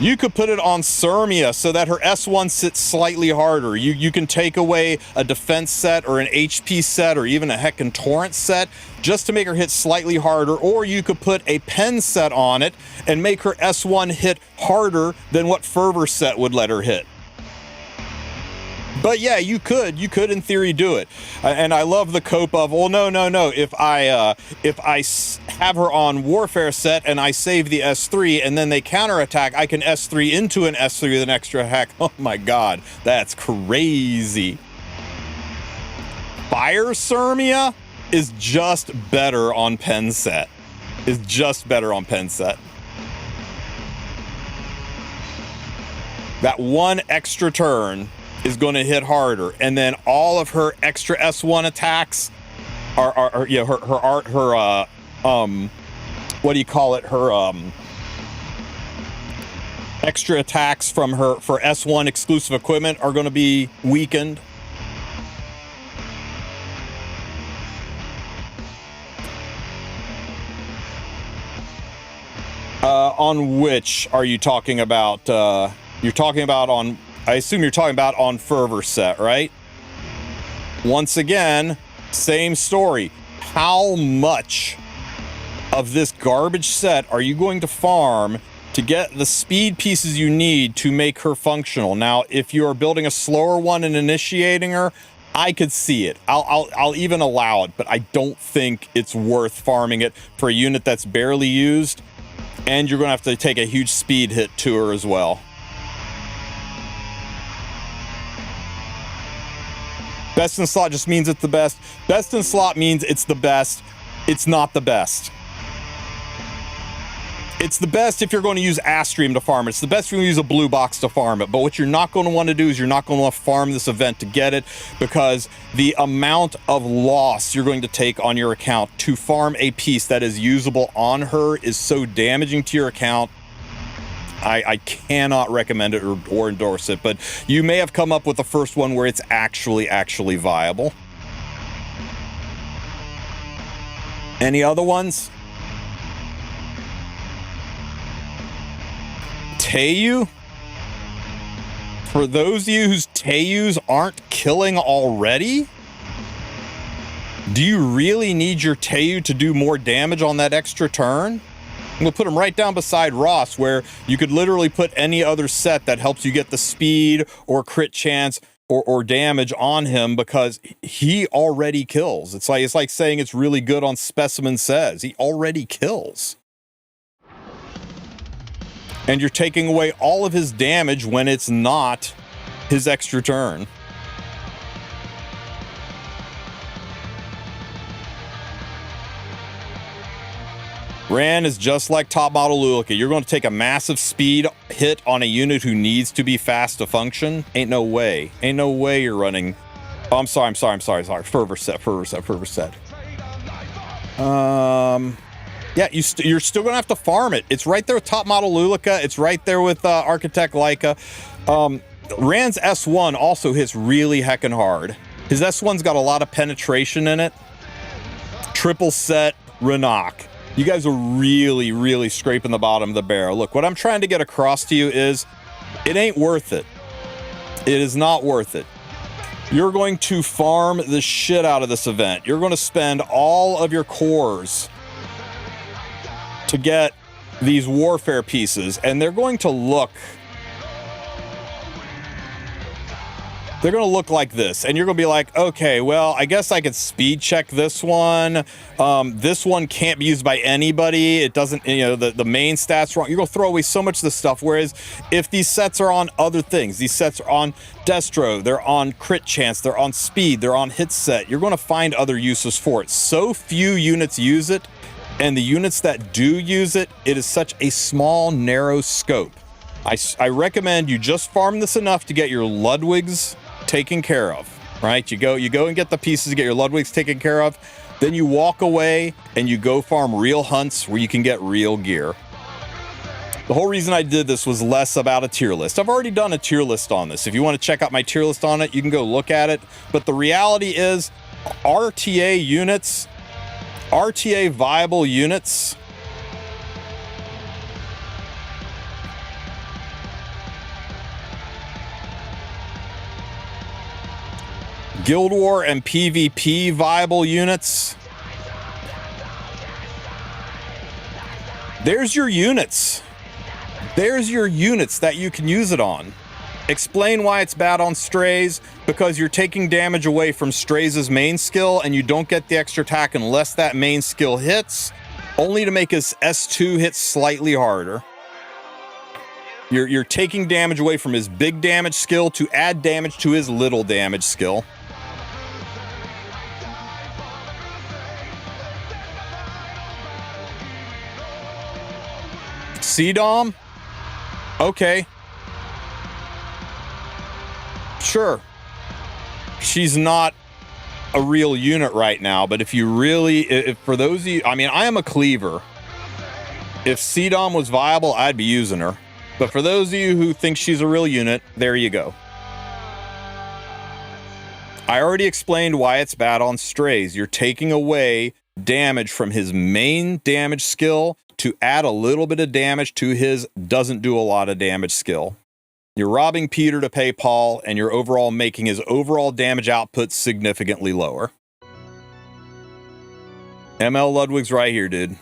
You could put it on Sirmia so that her S1 sits slightly harder. You can take away a defense set or an HP set or even a Heckin' Torrent set just to make her hit slightly harder, or you could put a pen set on it and make her S1 hit harder than what Fervor set would let her hit. But yeah, you could in theory do it. And I love the cope of, well, no. If I have her on Warfare set and I save the S3 and then they counterattack, I can S3 into an S3 with an extra hack. Oh my God, that's crazy. Fire Sirmia is just better on pen set. That one extra turn is going to hit harder, and then all of her extra S1 attacks are what do you call it? Her extra attacks from her for S1 exclusive equipment are going to be weakened. On which are you talking about? You're talking about on, I assume you're talking about on Fervor set, right? Once again, same story. How much of this garbage set are you going to farm to get the speed pieces you need to make her functional? Now, if you are building a slower one and initiating her, I could see it. I'll even allow it, but I don't think it's worth farming it for a unit that's barely used, and you're going to have to take a huge speed hit to her as well. Best in slot just means it's the best. Best in slot means it's the best. It's not the best. It's the best if you're going to use Astream to farm it. It's the best if you're going to use a blue box to farm it. But what you're not going to want to do is you're not going to want to farm this event to get it, because the amount of loss you're going to take on your account to farm a piece that is usable on her is so damaging to your account. I cannot recommend it or endorse it, but you may have come up with the first one where it's actually viable. Any other ones? Teiyu? For those of you whose Teiyus aren't killing already? Do you really need your Teiyu to do more damage on that extra turn? We'll put him right down beside Ross, where you could literally put any other set that helps you get the speed or crit chance or damage on him, because he already kills. It's like saying it's really good on Specimen Says. He already kills. And you're taking away all of his damage when it's not his extra turn. Ran is just like top model Lulika. You're going to take a massive speed hit on a unit who needs to be fast to function. Ain't no way. Ain't no way you're running. Oh, I'm sorry. Fervor set. Yeah, you're still going to have to farm it. It's right there with top model Lulika. It's right there with Architect Leica. Rand's S1 also hits really heckin' hard. His S1's got a lot of penetration in it. Triple set Renak. You guys are really scraping the bottom of the barrel. Look, what I'm trying to get across to you is it ain't worth it. It is not worth it. You're going to farm the shit out of this event. You're going to spend all of your cores to get these warfare pieces, and they're going to look like this, and you're going to be like, okay, well, I guess I could speed check this one. This one can't be used by anybody. It doesn't, the main stats wrong. You're going to throw away so much of this stuff, whereas if these sets are on other things, these sets are on Destro, they're on crit chance, they're on speed, they're on hit set, you're going to find other uses for it. So few units use it, and the units that do use it, it is such a small, narrow scope. I recommend you just farm this enough to get your Ludwigs taken care of, right? You go and get the pieces to get your Ludwigs taken care of. Then you walk away and you go farm real hunts where you can get real gear. The whole reason I did this was less about a tier list. I've already done a tier list on this. If you want to check out my tier list on it, you can go look at it. But the reality is RTA units, RTA viable units, Guild War and PvP viable units. There's your units. There's your units that you can use it on. Explain why it's bad on Strays, because you're taking damage away from Strays' main skill, and you don't get the extra attack unless that main skill hits, only to make his S2 hit slightly harder. You're taking damage away from his big damage skill to add damage to his little damage skill. CDOM? Okay. Sure. She's not a real unit right now, but if for those of you, I mean, I am a cleaver. If CDOM was viable, I'd be using her. But for those of you who think she's a real unit, there you go. I already explained why it's bad on Strays. You're taking away damage from his main damage skill to add a little bit of damage to his doesn't do a lot of damage skill. You're robbing Peter to pay Paul, and you're overall making his overall damage output significantly lower. ML Ludwig's right here, dude.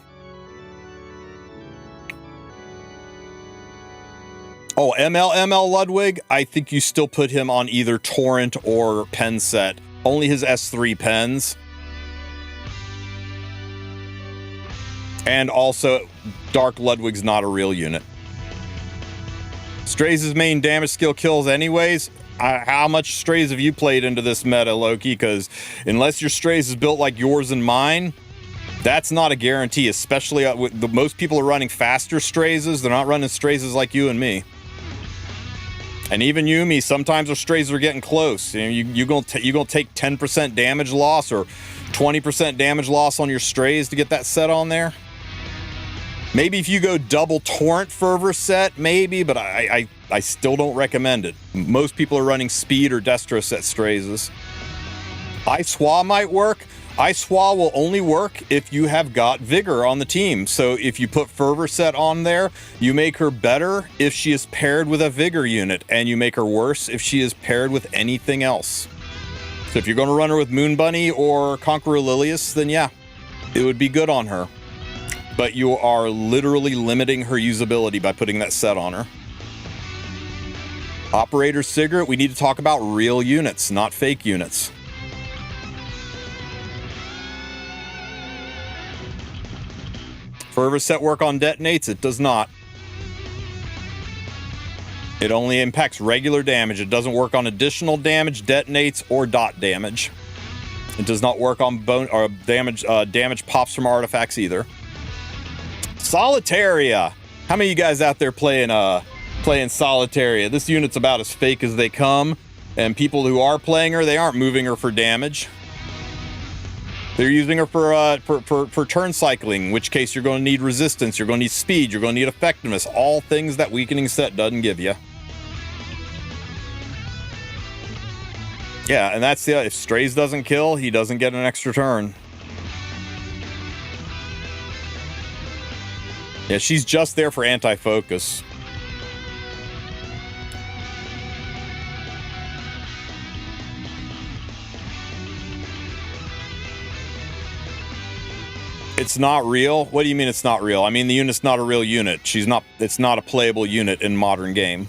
Oh, ML Ludwig, I think you still put him on either Torrent or Pen Set Only his S3 pens. And also, Dark Ludwig's not a real unit. Strays' main damage skill kills anyways. How much Strays have you played into this meta, Loki? Because unless your Strays is built like yours and mine, that's not a guarantee, especially with most people are running faster Strays. They're not running Strays like you and me. And even you and me, sometimes our Strays are getting close. You know, you're gonna take 10% damage loss or 20% damage loss on your Strays to get that set on there. Maybe if you go double Torrent Fervor set, maybe, but I still don't recommend it. Most people are running Speed or Destro set Strays. Iswa might work. Iswa will only work if you have got Vigor on the team. So if you put Fervor set on there, you make her better if she is paired with a Vigor unit, and you make her worse if she is paired with anything else. So if you're going to run her with Moon Bunny or Conqueror Lilius, then yeah, it would be good on her. But you are literally limiting her usability by putting that set on her. Operator Sigurd, we need to talk about real units, not fake units. Fervor set work on detonates? It does not. It only impacts regular damage. It doesn't work on additional damage, detonates, or dot damage. It does not work on bone or damage pops from artifacts either. Solitaria. How many of you guys out there playing Solitaria? This unit's about as fake as they come, and people who are playing her, they aren't moving her for damage. They're using her for turn cycling, in which case you're going to need resistance, you're going to need speed, you're going to need effectiveness, all things that weakening set doesn't give you. Yeah, and that's the if Strays doesn't kill, he doesn't get an extra turn. Yeah, she's just there for anti-focus. It's not real? What do you mean it's not real? I mean, the unit's not a real unit. It's not a playable unit in modern game.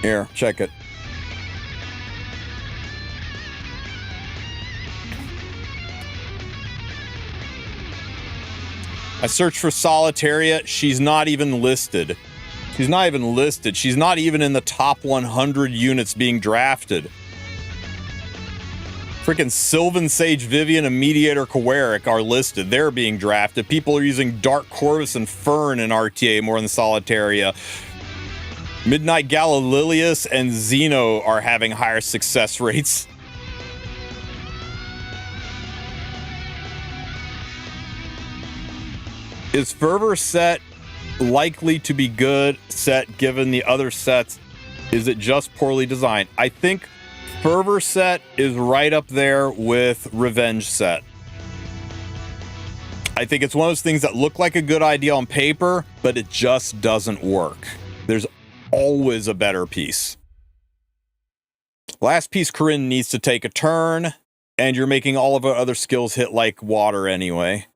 Here, check it. I searched for Solitaria. She's not even listed. She's not even listed. She's not even in the top 100 units being drafted. Freaking Sylvan Sage Vivian and Mediator Kawaric are listed. They're being drafted. People are using Dark Corvus and Fern in RTA more than Solitaria. Midnight Galililius and Xeno are having higher success rates. Is Fervor set likely to be good set given the other sets? Is it just poorly designed? I think Fervor set is right up there with Revenge set. I think it's one of those things that look like a good idea on paper, but it just doesn't work. There's always a better piece. Last piece Corinne needs to take a turn, and you're making all of our other skills hit like water anyway.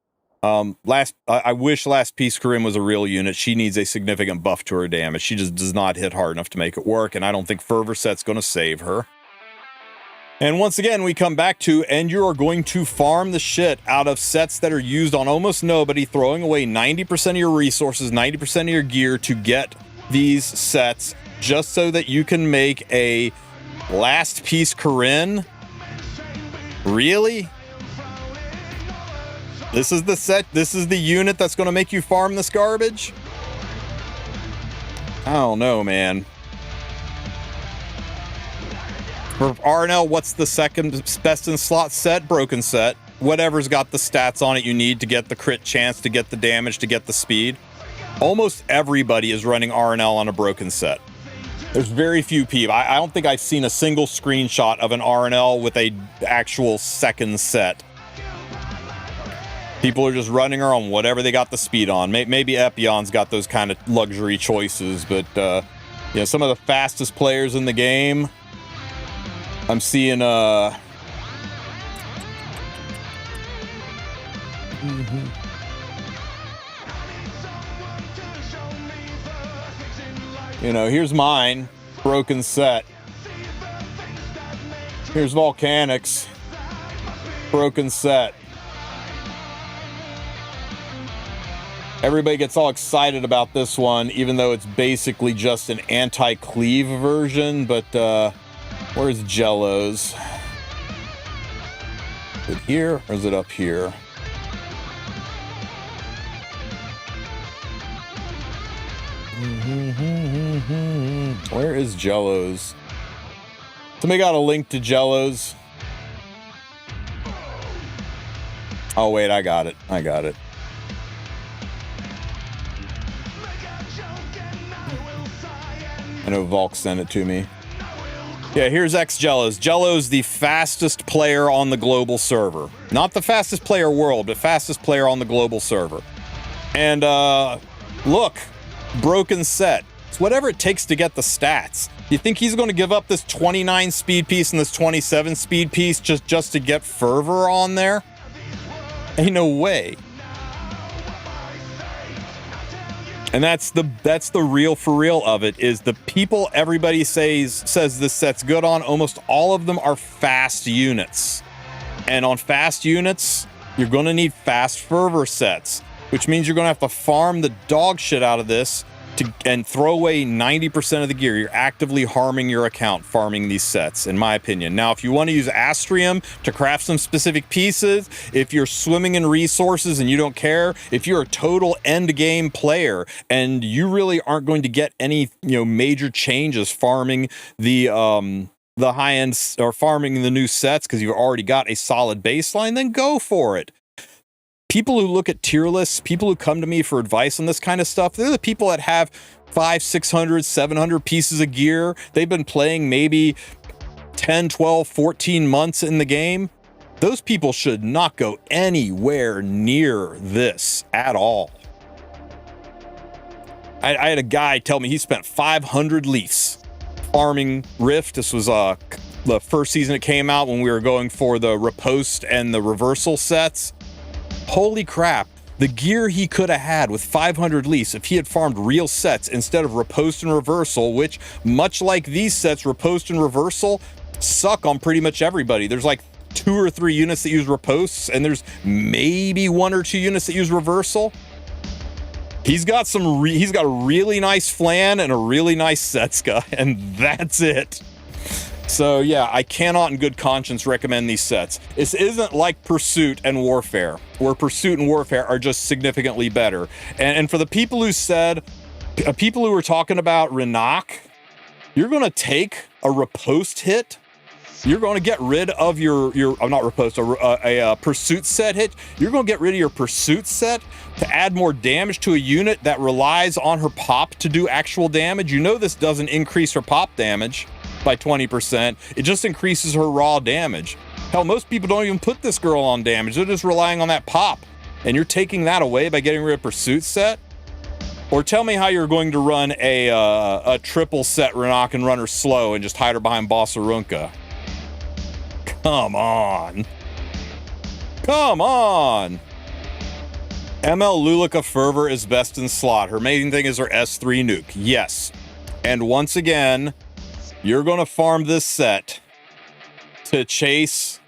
I wish Last Piece Corinne was a real unit. She needs a significant buff to her damage. She just does not hit hard enough to make it work, and I don't think Fervor set's going to save her. And once again, we come back to, and you are going to farm the shit out of sets that are used on almost nobody, throwing away 90% of your resources, 90% of your gear to get these sets, just so that you can make a Last Piece Corinne? Really? This is the set, this is the unit that's going to make you farm this garbage? I don't know, man. For RNL, what's the second best in slot set? Broken set. Whatever's got the stats on it you need to get the crit chance, to get the damage, to get the speed. Almost everybody is running RNL on a broken set. There's very few people. I don't think I've seen a single screenshot of an RNL with a actual second set. People are just running her on whatever they got the speed on. Maybe Epion's got those kind of luxury choices, but you know, some of the fastest players in the game, I'm seeing You know, here's mine, broken set. Here's Volcanics, broken set. Everybody gets all excited about this one, even though it's basically just an anti-cleave version, but where's Jello's? Is it here or is it up here? Where is Jello's? Somebody got a link to Jello's. Oh wait, I got it. I got it. I know Volk sent it to me. Yeah, here's Jello's. Jello's the fastest player on the global server. Not the fastest player world, but fastest player on the global server. And look, broken set. It's whatever it takes to get the stats. You think he's going to give up this 29 speed piece and this 27 speed piece just to get fervor on there? Ain't no way. And that's the real for real of it, is the people everybody says this set's good on, almost all of them are fast units. And on fast units, you're going to need fast fervor sets, which means you're going to have to farm the dog shit out of this and throw away 90% of the gear. You're actively harming your account farming these sets, in my opinion. Now, if you want to use Astrium to craft some specific pieces, if you're swimming in resources and you don't care, if you're a total end game player and you really aren't going to get any, major changes farming the high end or farming the new sets because you've already got a solid baseline, then go for it. People who look at tier lists, people who come to me for advice on this kind of stuff, they're the people that have 500, 600, 700 pieces of gear. They've been playing maybe 10, 12, 14 months in the game. Those people should not go anywhere near this at all. I had a guy tell me he spent 500 leafs farming Rift. This was the first season it came out when we were going for the riposte and the reversal sets. Holy crap, the gear he could have had with 500 leafs if he had farmed real sets instead of riposte and reversal, which, much like these sets, riposte and reversal suck on pretty much everybody. There's like 2 or 3 units that use ripostes, and there's maybe 1 or 2 units that use reversal. He's got he's got a really nice flan and a really nice Setska, and that's it. So yeah, I cannot in good conscience recommend these sets. This isn't like Pursuit and Warfare, where Pursuit and Warfare are just significantly better. And for the people who said, people who were talking about Renak, you're going to take a riposte hit. You're going to get rid of your not riposte, a Pursuit set hit. You're going to get rid of your Pursuit set to add more damage to a unit that relies on her pop to do actual damage. You know this doesn't increase her pop damage by 20%. It just increases her raw damage. Hell, most people don't even put this girl on damage. They're just relying on that pop. And you're taking that away by getting rid of Pursuit set? Or tell me how you're going to run a triple set Renak and run her slow and just hide her behind Bossarunka. Come on. Come on. ML Lulika Fervor is best in slot. Her main thing is her S3 nuke. Yes. And once again, you're going to farm this set to chase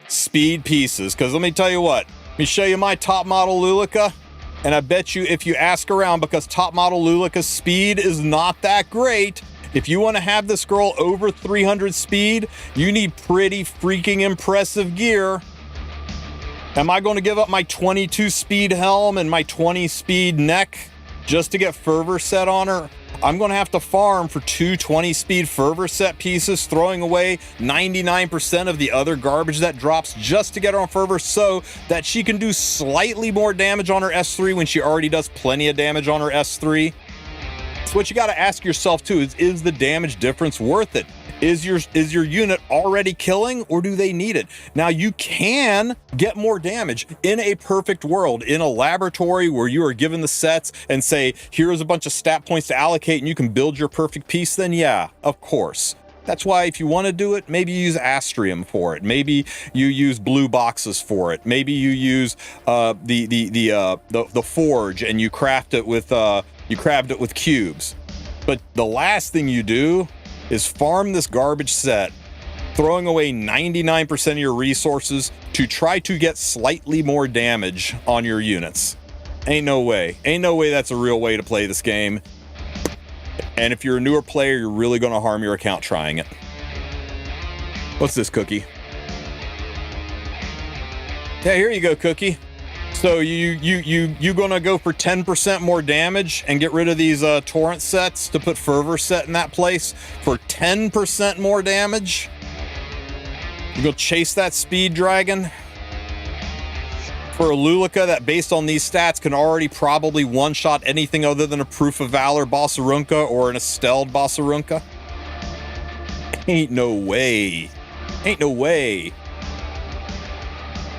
speed pieces. Because let me tell you what. Let me show you my top model Lulika. And I bet you if you ask around, because top model Lulika's speed is not that great, if you want to have this girl over 300 speed, you need pretty freaking impressive gear. Am I going to give up my 22 speed helm and my 20 speed neck just to get fervor set on her? I'm going to have to farm for 2 20 speed fervor set pieces, throwing away 99% of the other garbage that drops just to get her on fervor so that she can do slightly more damage on her S3 when she already does plenty of damage on her S3. So what you got to ask yourself too is the damage difference worth it? Is your unit already killing, or do they need it? Now, you can get more damage in a perfect world, in a laboratory where you are given the sets and say, here's a bunch of stat points to allocate and you can build your perfect piece, then yeah, of course. That's why if you want to do it, maybe you use Astrium for it. Maybe you use blue boxes for it. Maybe you use the Forge and you craft it with cubes. But the last thing you do is farm this garbage set, throwing away 99% of your resources to try to get slightly more damage on your units. Ain't no way. Ain't no way that's a real way to play this game. And if you're a newer player, you're really going to harm your account trying it. What's this, Cookie? Yeah, here you go, Cookie. So you gonna go for 10% more damage and get rid of these torrent sets to put Fervor set in that place for 10% more damage? You go chase that speed dragon for a Lulika that, based on these stats, can already probably one-shot anything other than a Proof of Valor Bossarunka or an Estelled Bossarunka? Ain't no way. Ain't no way.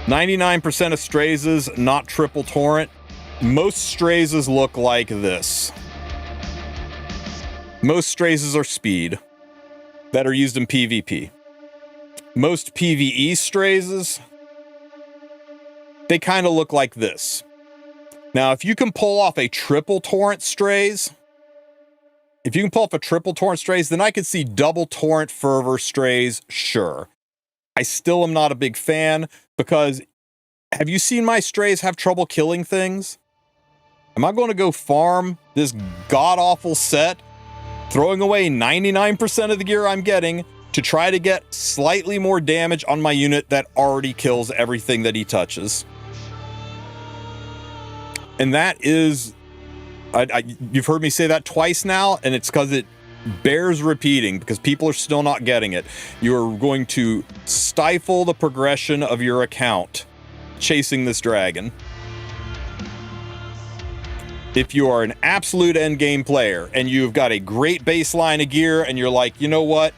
99% of Strazes, not triple torrent. Most Strazes look like this. Most Strazes are speed that are used in PvP. Most PvE Strazes, they kind of look like this. Now, if you can pull off a triple torrent Strays, then I could see double torrent Fervor Strays, sure. I still am not a big fan, because have you seen my Strays have trouble killing things? Am I going to go farm this god-awful set, throwing away 99% of the gear I'm getting to try to get slightly more damage on my unit that already kills everything that he touches? And that is, you've heard me say that twice now, and it's because it bears repeating, because people are still not getting it. You're going to stifle the progression of your account chasing this dragon. If you are an absolute endgame player and you've got a great baseline of gear and you're like, you know what?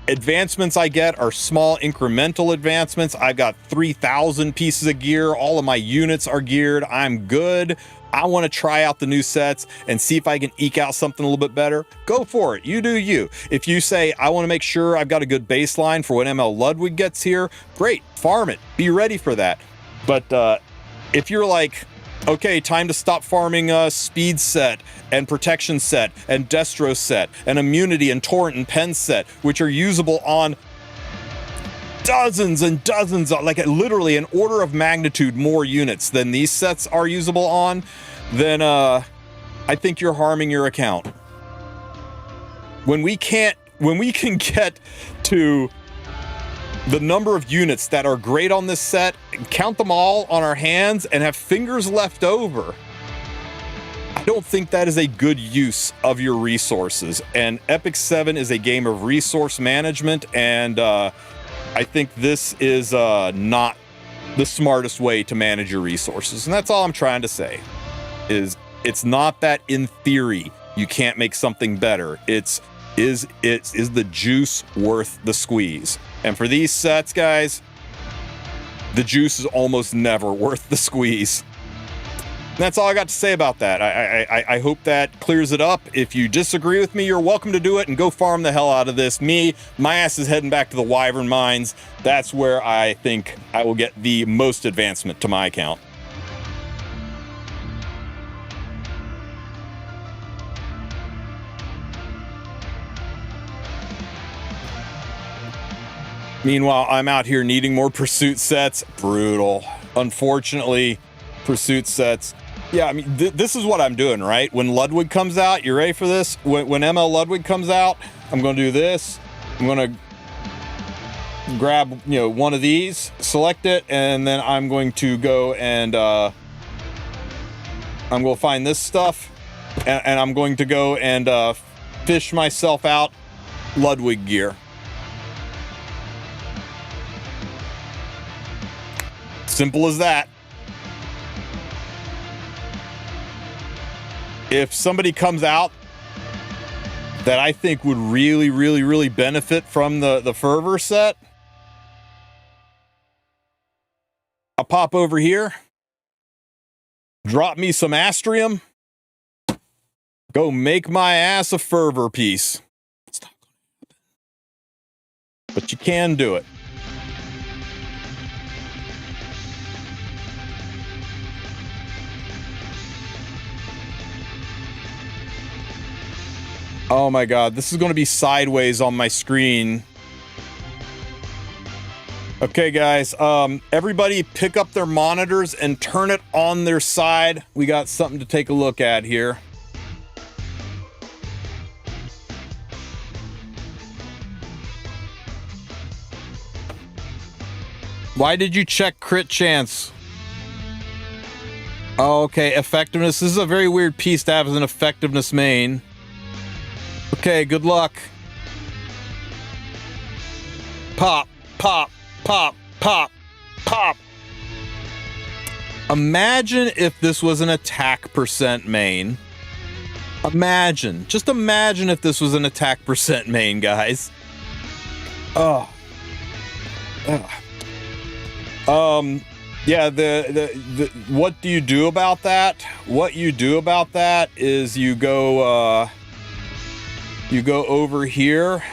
Advancements I get are small incremental advancements. I've got 3,000 pieces of gear. All of my units are geared. I'm good. I want to try out the new sets and see if I can eke out something a little bit better. Go for it. You do you. If you say, I want to make sure I've got a good baseline for when ML Ludwig gets here, great. Farm it. Be ready for that. But if you're like, okay, time to stop farming speed set and protection set and destro set and immunity and torrent and pen set, which are usable on dozens and dozens, like literally an order of magnitude more units than these sets are usable on, then I think you're harming your account. When we can get to the number of units that are great on this set, count them all on our hands and have fingers left over, I don't think that is a good use of your resources. And Epic 7 is a game of resource management, and I think this is not the smartest way to manage your resources. And that's all I'm trying to say, is it's not that in theory you can't make something better. Is the juice worth the squeeze? And for these sets, guys, the juice is almost never worth the squeeze. And that's all I got to say about that. I hope that clears it up. If you disagree with me, you're welcome to do it and go farm the hell out of this. My ass is heading back to the Wyvern Mines. That's where I think I will get the most advancement to my account. Meanwhile, I'm out here needing more pursuit sets. Brutal. Unfortunately, pursuit sets. Yeah, I mean, this is what I'm doing, right? When Ludwig comes out, you ready for this? When ML Ludwig comes out, I'm going to do this. I'm going to grab, one of these, select it, and then I'm going to go and I'm going to find this stuff, and I'm going to go and fish myself out Ludwig gear. Simple as that. If somebody comes out that I think would really, really, really benefit from the Fervor set, I'll pop over here, drop me some Astrium, go make my ass a Fervor piece. It's not going to happen. But you can do it. Oh my god, this is going to be sideways on my screen. Okay, guys, everybody pick up their monitors and turn it on their side. We got something to take a look at here. Why did you check crit chance? Oh, okay, effectiveness. This is a very weird piece to have as an effectiveness main. Okay, good luck. Pop, pop, pop, pop, pop. Imagine if this was an attack percent main. Imagine. Just imagine if this was an attack percent main, guys. Oh. Yeah, the what do you do about that? What you do about that is you go over here.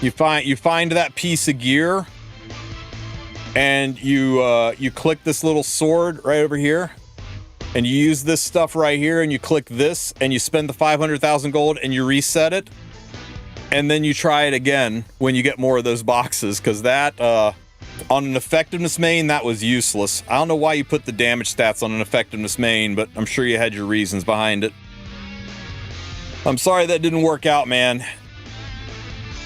You find that piece of gear, and you click this little sword right over here, and you use this stuff right here, and you click this, and you spend the 500,000 gold, and you reset it, and then you try it again when you get more of those boxes, because that on an effectiveness main, that was useless. I don't know why you put the damage stats on an effectiveness main, but I'm sure you had your reasons behind it. I'm sorry that didn't work out, man.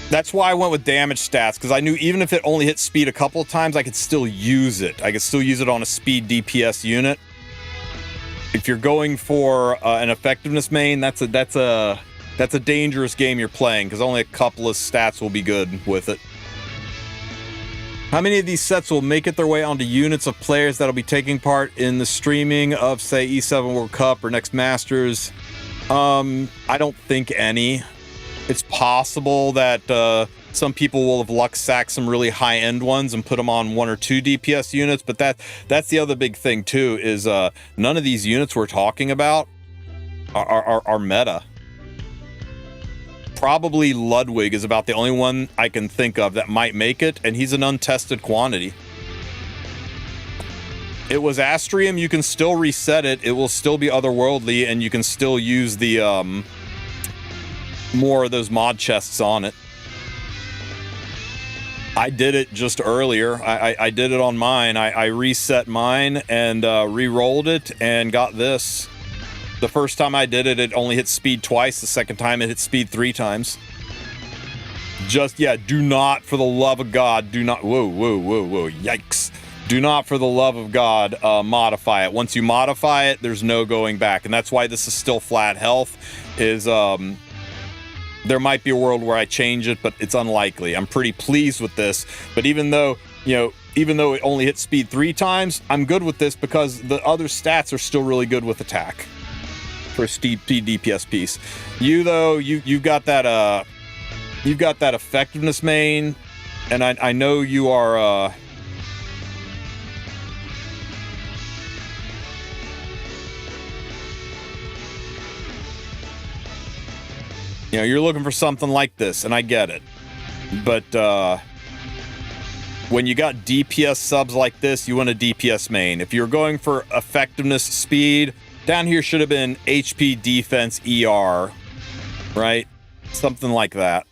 That's why I went with damage stats, because I knew even if it only hit speed a couple of times, I could still use it. I could still use it on a speed DPS unit. If you're going for an effectiveness main, that's a dangerous game you're playing, because only a couple of stats will be good with it. How many of these sets will make it their way onto units of players that'll be taking part in the streaming of, say, E7 World Cup or next Masters? I don't think any. It's possible that some people will have luck sacked some really high-end ones and put them on 1 or 2 DPS units, but that's the other big thing too, is none of these units we're talking about are meta. Probably Ludwig is about the only one I can think of that might make it, and he's an untested quantity. It was Astrium, you can still reset it, it will still be otherworldly, and you can still use the more of those mod chests on it. I did it just earlier. I did it on mine. I reset mine and re-rolled it and got this. The first time I did it, it only hit speed twice. The second time, it hit speed 3 times. Just, yeah, do not, for the love of God, do not, whoa, yikes. Do not, for the love of God, modify it. Once you modify it, there's no going back. And that's why this is still flat health, is, there might be a world where I change it, but it's unlikely. I'm pretty pleased with this. But even though, even though it only hit speed 3 times, I'm good with this because the other stats are still really good with attack. For a speed DPS piece. You though, you've got that effectiveness main, and I know you are you're looking for something like this, and I get it. But when you got DPS subs like this, you want a DPS main. If you're going for effectiveness, speed, down here should have been HP, defense, ER, right? Something like that.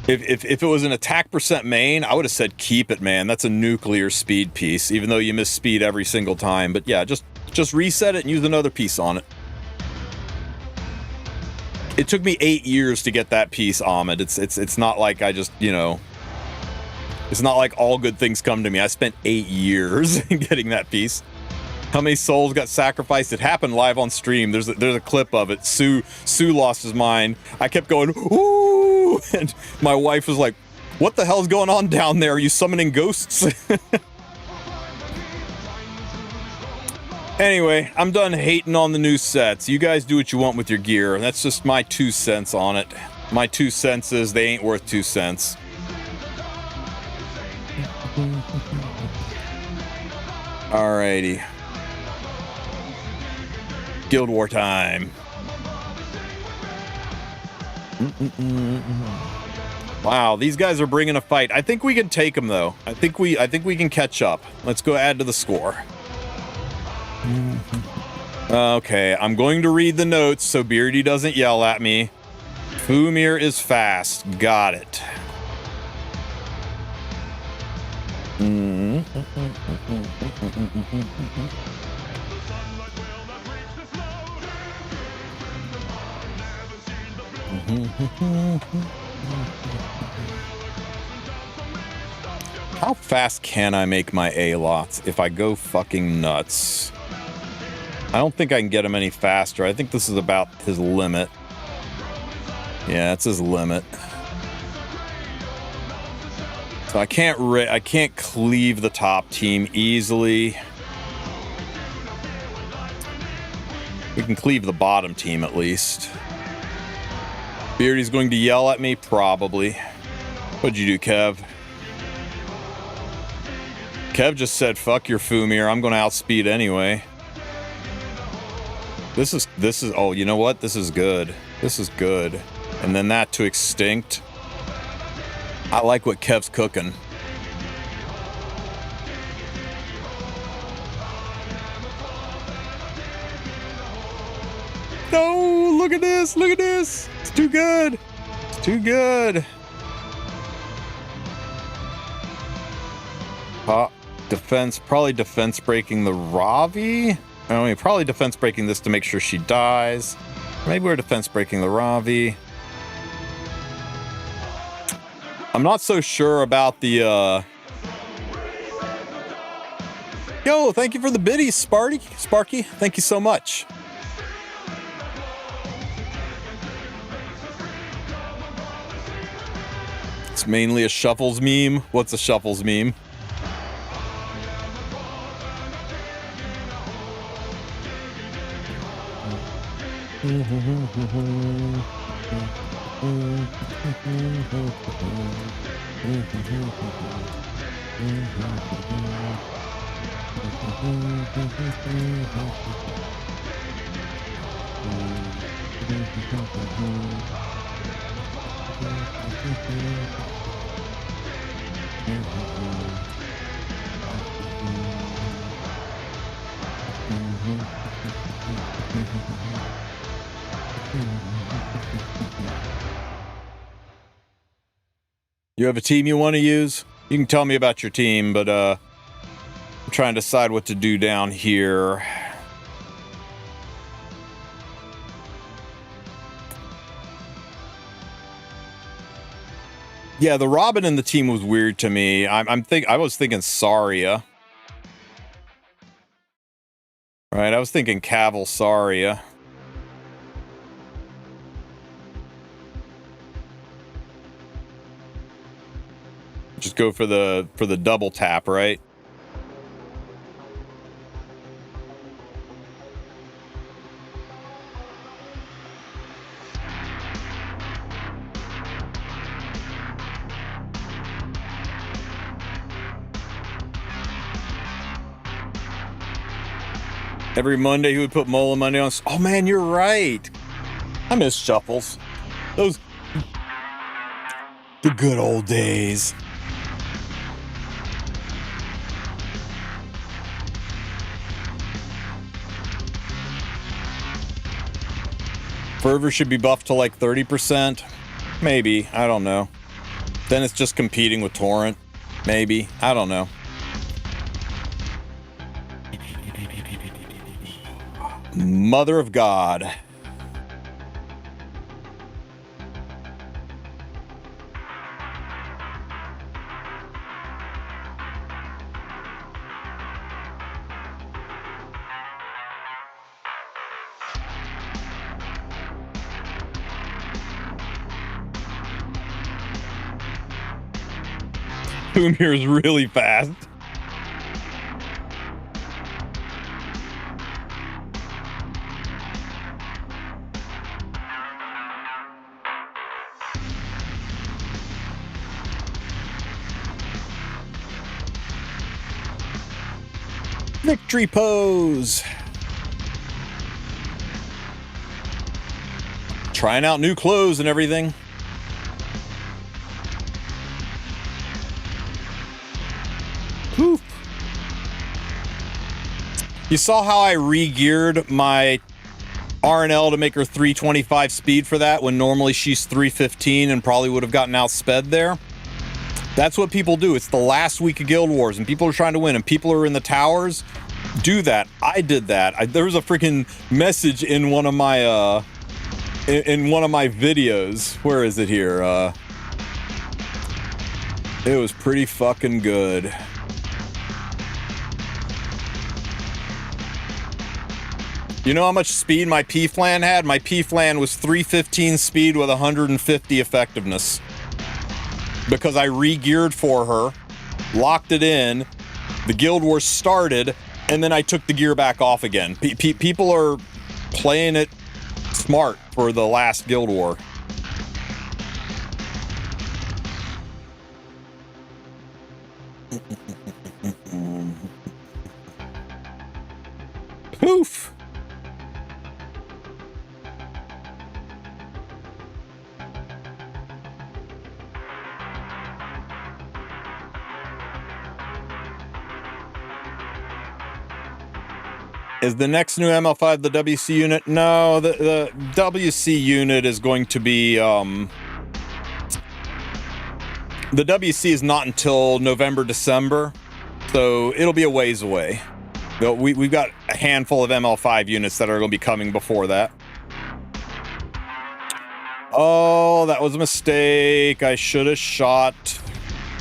If it was an attack percent main, I would have said keep it, man. That's a nuclear speed piece, even though you miss speed every single time. But yeah, just reset it and use another piece on it. It took me 8 years to get that piece, Ahmed. It's not like I just, it's not like all good things come to me. I spent 8 years getting that piece. How many souls got sacrificed? It happened live on stream. There's a clip of it. Sue lost his mind. I kept going, ooh, and my wife was like, what the hell's going on down there? Are you summoning ghosts? Anyway, I'm done hating on the new sets. You guys do what you want with your gear. That's just my 2 cents on it. My 2 cents is they ain't worth 2 cents. Alrighty. Guild War time. Wow, these guys are bringing a fight. I think we can take them though. I think we can catch up. Let's go add to the score. Okay, I'm going to read the notes so Beardy doesn't yell at me. Fumir is fast. Got it. How fast can I make my A-lots if I go fucking nuts? I don't think I can get him any faster. I think this is about his limit. Yeah, that's his limit. So I can't cleave the top team easily. We can cleave the bottom team at least. Beardy's going to yell at me, probably. What'd you do, Kev? Kev just said, fuck your Fumir, I'm going to outspeed anyway. This is, oh, you know what? This is good. This is good. And then that to extinct. I like what Kev's cooking. No, look at this, look at this. It's too good. It's too good. Defense, probably defense breaking the Ravi. I mean, probably defense breaking this to make sure she dies. Maybe we're defense breaking the Ravi. I'm not so sure about the, Yo, thank you for the biddies, Sparky. Thank you so much. It's mainly a Shuffles meme. What's a Shuffles meme? You have a team you want to use? You can tell me about your team, but I'm trying to decide what to do down here. Yeah, the Robin in the team was weird to me. I was thinking Saria. Right, I was thinking Cavill Saria. Just go for the double tap, right? Every Monday he would put Mola Monday on. Oh man, you're right. I miss Shuffles. The good old days. Fervor should be buffed to like 30%. Maybe. I don't know. Then it's just competing with Torrent. Maybe. I don't know. Mother of God. Fumir is really fast. Victory pose. Trying out new clothes and everything. Whew. You saw how I re-geared my RNL to make her 325 speed for that when normally she's 315 and probably would have gotten outsped there? That's what people do. It's the last week of Guild Wars and people are trying to win and people are in the towers. Do that. I did that. There was a freaking message in one of my videos. Where is it here? It was pretty fucking good. You know how much speed my P-Flan had? My P-Flan was 315 speed with 150 effectiveness. Because I re-geared for her, locked it in, the Guild Wars started, and then I took the gear back off again. People are playing it smart for the last Guild War. Poof! Is the next new ML5 the WC unit? No, the WC unit is going to be, the WC is not until November, December, so it'll be a ways away. We've got a handful of ML5 units that are going to be coming before that. Oh, that was a mistake. I should have shot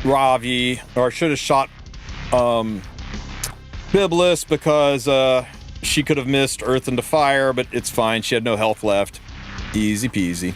Ravi, or I should have shot Biblis because she could have missed Earth into Fire, but it's fine. She had no health left. Easy peasy.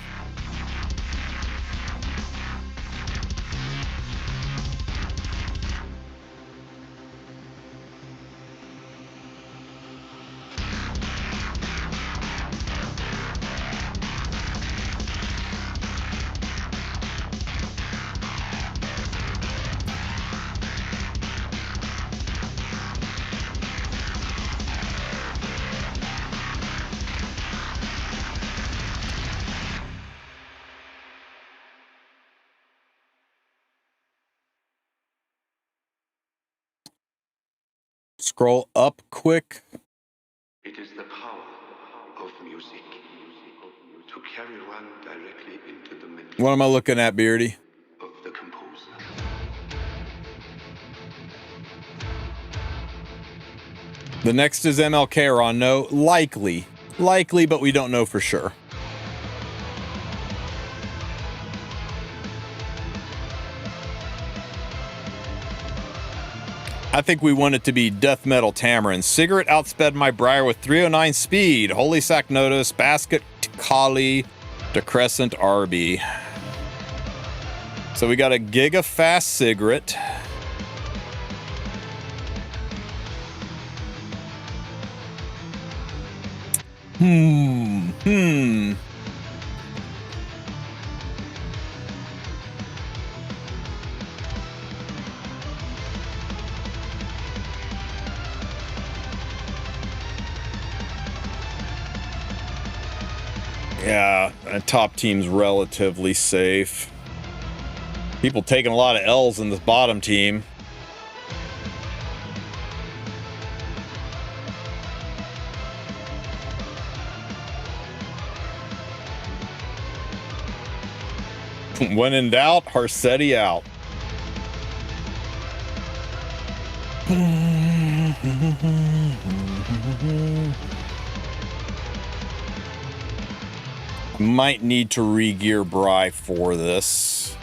Scroll up quick. It is the power of music to carry one directly into the mental What am I looking at, Beardy? of the composer. The next is MLK Ron. No, likely, but we don't know for sure. I think we want it to be Death Metal Tamarin. Cigarette outsped my Briar with 309 speed. Holy Sack Notice, Basket Kali, Decrescent RB. So we got a Giga Fast Cigarette. Yeah, top team's relatively safe. People taking a lot of L's in this bottom team. When in doubt, Harsetti out. Might need to re-gear Bry for this.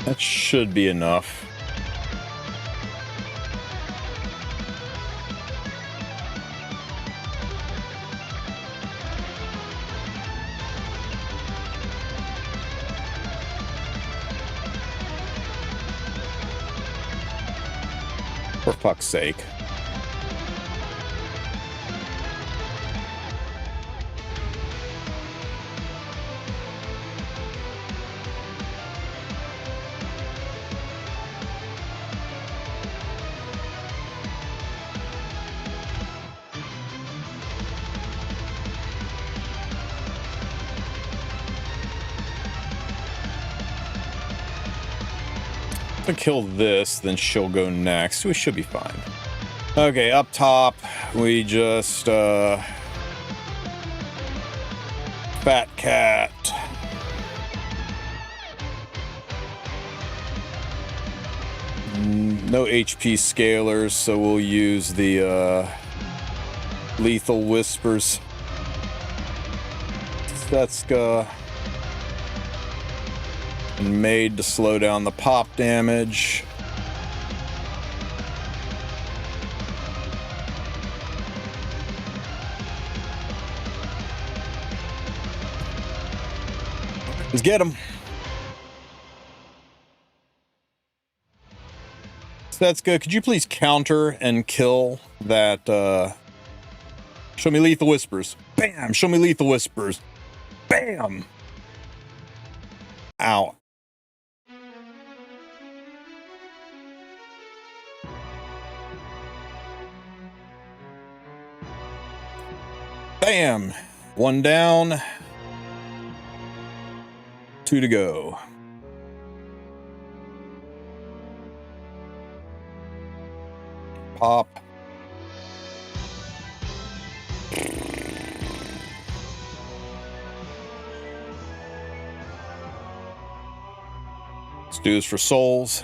That should be enough. For fuck's sake. Kill this, then she'll go next. We should be fine. Okay, up top, we just Fat Cat. No HP scalers, so we'll use the Lethal Whispers. Setska. Made to slow down the pop damage. Let's get him. That's good. Could you please counter and kill that? Show me Lethal Whispers. Bam! Show me Lethal Whispers. Bam! Ow. Bam! One down. 2 to go. Pop. Let's do this for souls.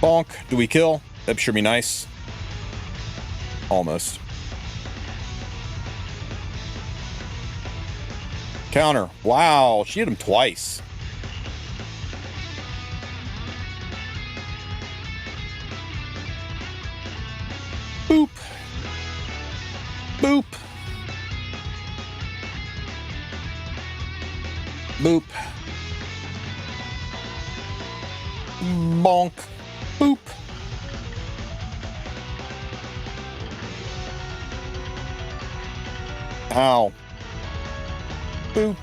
Bonk. Do we kill? That'd sure be nice. Almost. Counter. Wow, she hit him twice. Boop. Boop. Boop. Bonk. Boop. Ow. Boop.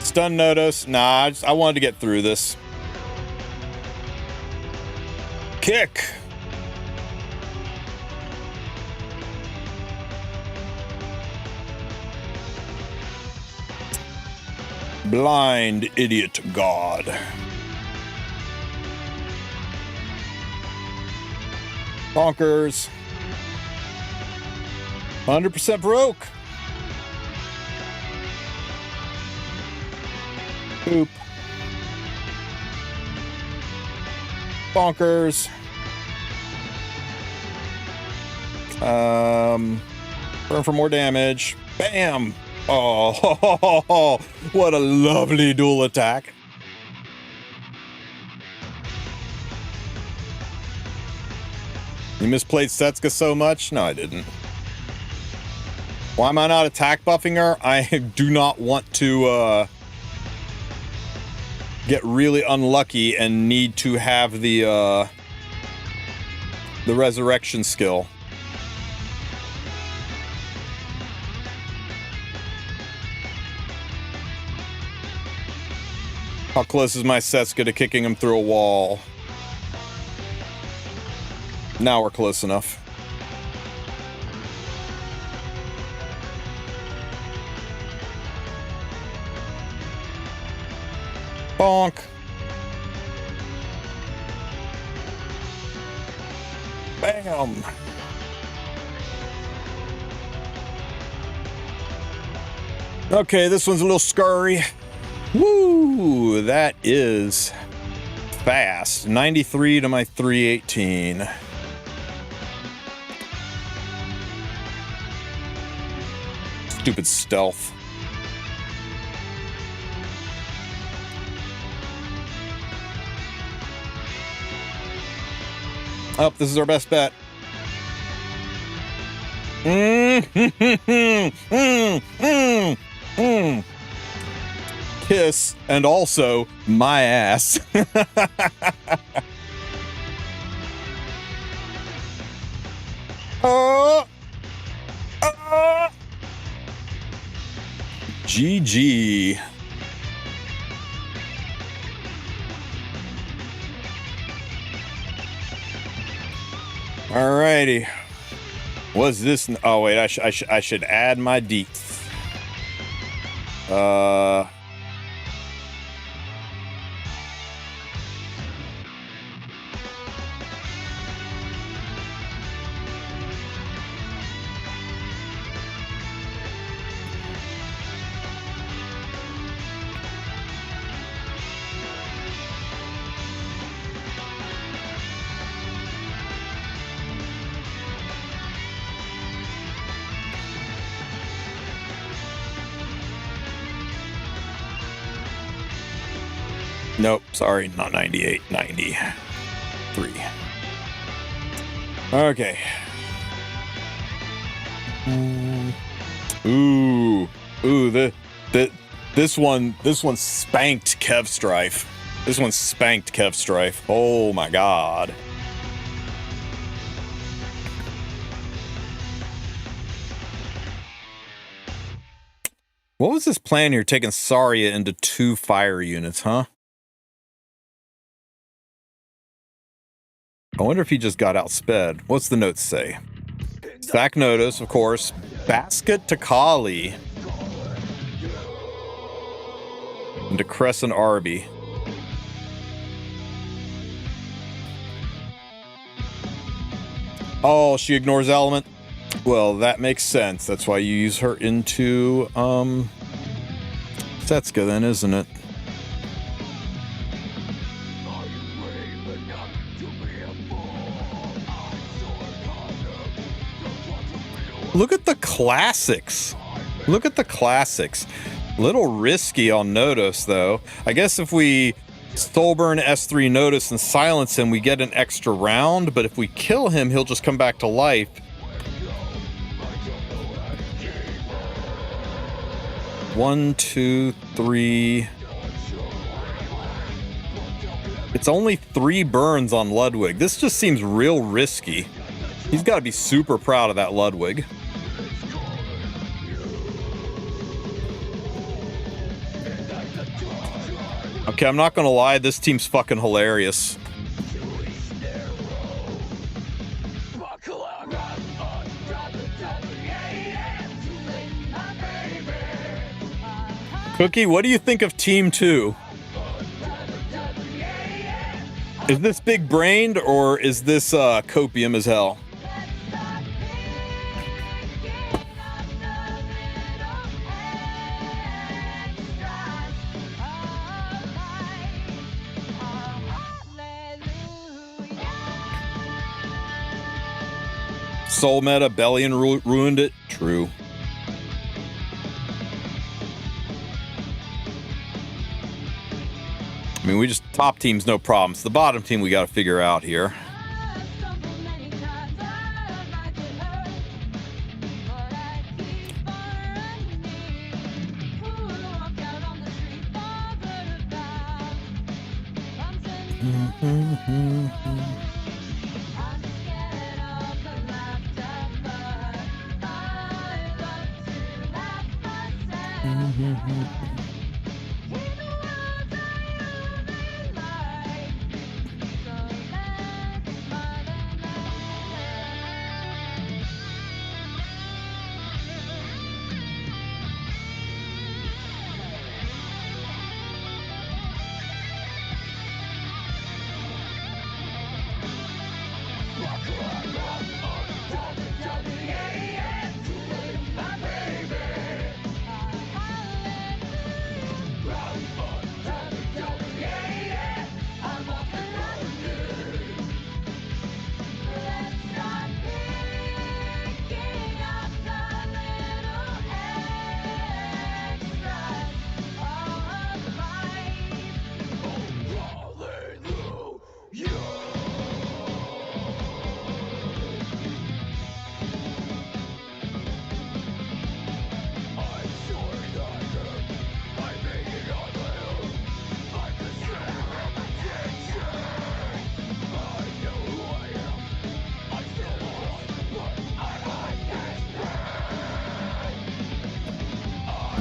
Stun notice. Nah, I wanted to get through this. Kick. Blind idiot god. Bonkers. 100% broke. Boop. Bonkers. Burn for more damage. Bam. Oh, what a lovely dual attack. You misplayed Setska so much? No, I didn't. Why am I not attack buffing her? I do not want to get really unlucky and need to have the resurrection skill. How close is my Setska to kicking him through a wall? Now we're close enough. Bonk. Bam. Okay, this one's a little scurry. Woo, that is fast. 93 to my 318. Stupid stealth. Oh, this is our best bet. Kiss, and also my ass. GG. Alrighty. What's this? Oh wait, I should add my deets. Nope, sorry, not 98, 93. Okay. Ooh, this one spanked Kev Strife. This one spanked Kev Strife. Oh my god. What was this plan here, taking Saria into 2 fire units, huh? I wonder if he just got outsped. What's the notes say? Sack notice, of course. Basket to Kali. Into Crescent Arby. Oh, she ignores element? Well, that makes sense. That's why you use her into, Setsuka then, isn't it? Look at the classics. Look at the classics. Little risky on Notice, though. I guess if we Soulburn S3 Notice and silence him, we get an extra round. But if we kill him, he'll just come back to life. One, two, three. It's only 3 burns on Ludwig. This just seems real risky. He's got to be super proud of that Ludwig. Okay, I'm not gonna lie, this team's fucking hilarious. Cookie, what do you think of Team 2? Is this big-brained, or is this copium as hell? Soul meta, Bellion ruined it. True. I mean, we just top team's no problems. The bottom team we got to figure out here.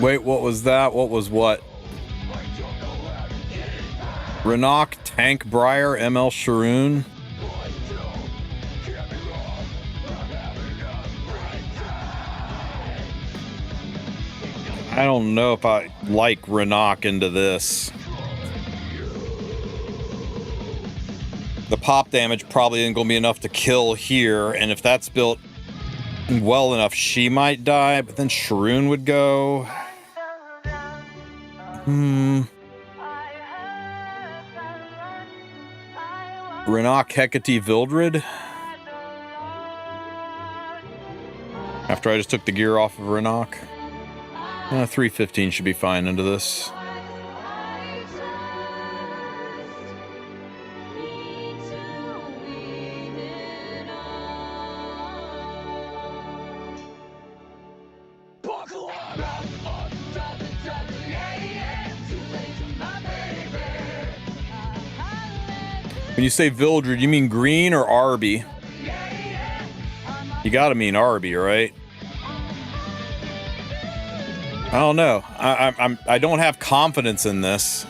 Wait, what was that? What was what? Renok, Tank Briar, ML Sharoon. I don't know if I like Renok into this. The pop damage probably isn't going to be enough to kill here, and if that's built well enough, she might die, but then Sharoon would go. Renok, Hecate, Vildred. After I just took the gear off of Renok. 315 should be fine into this. When you say Vildred, you mean green or Arby? You gotta mean Arby, right? I don't know. I don't have confidence in this.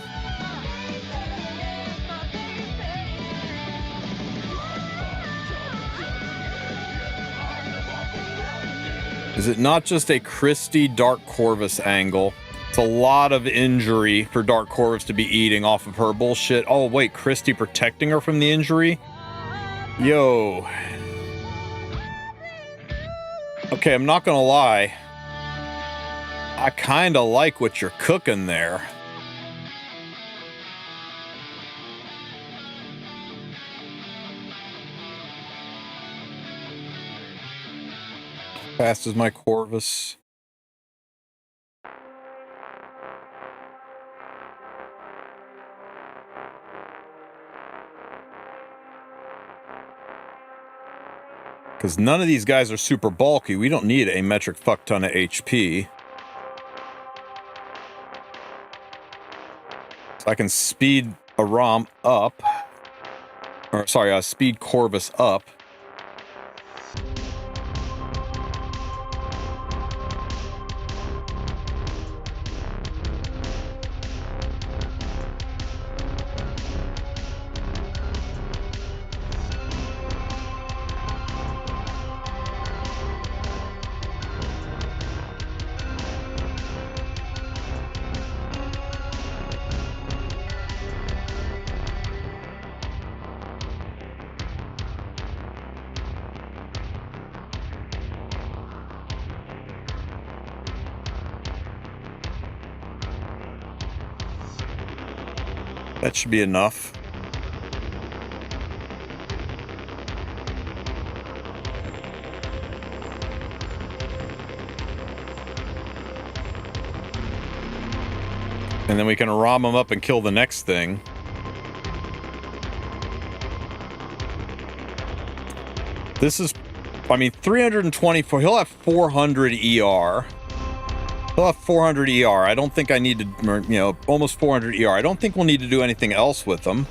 Is it not just a Christie Dark Corvus angle? It's a lot of injury for Dark Corvus to be eating off of her bullshit. Oh wait, Christie protecting her from the injury? Yo. Okay, I'm not gonna lie. I kinda like what you're cooking there. Fast as my Corvus. Because none of these guys are super bulky. We don't need a metric fuck ton of HP. So I can speed a ROM up. Or sorry, speed Corvus up. That should be enough. And then we can ROM them up and kill the next thing. This is, I mean, 324. He'll have 400 ER. He'll have 400 ER. I don't think I need to, you know, almost 400 ER. I don't think we'll need to do anything else with them.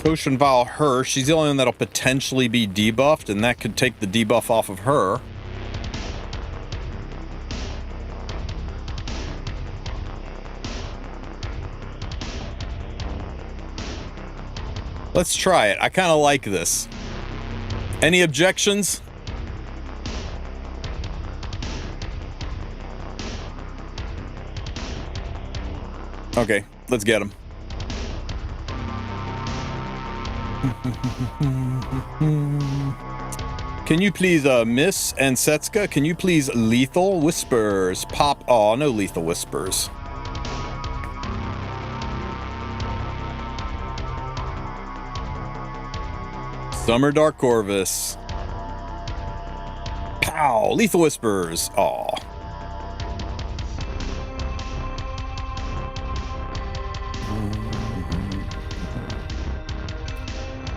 Potion Vial her. She's the only one that'll potentially be debuffed, and that could take the debuff off of her. Let's try it. I kind of like this. Any objections? Okay, let's get him. Can you please, Miss and Setska, can you please Lethal Whispers? Pop. Oh, no Lethal Whispers. Summer Dark Corvus. Pow! Lethal Whispers. Aw.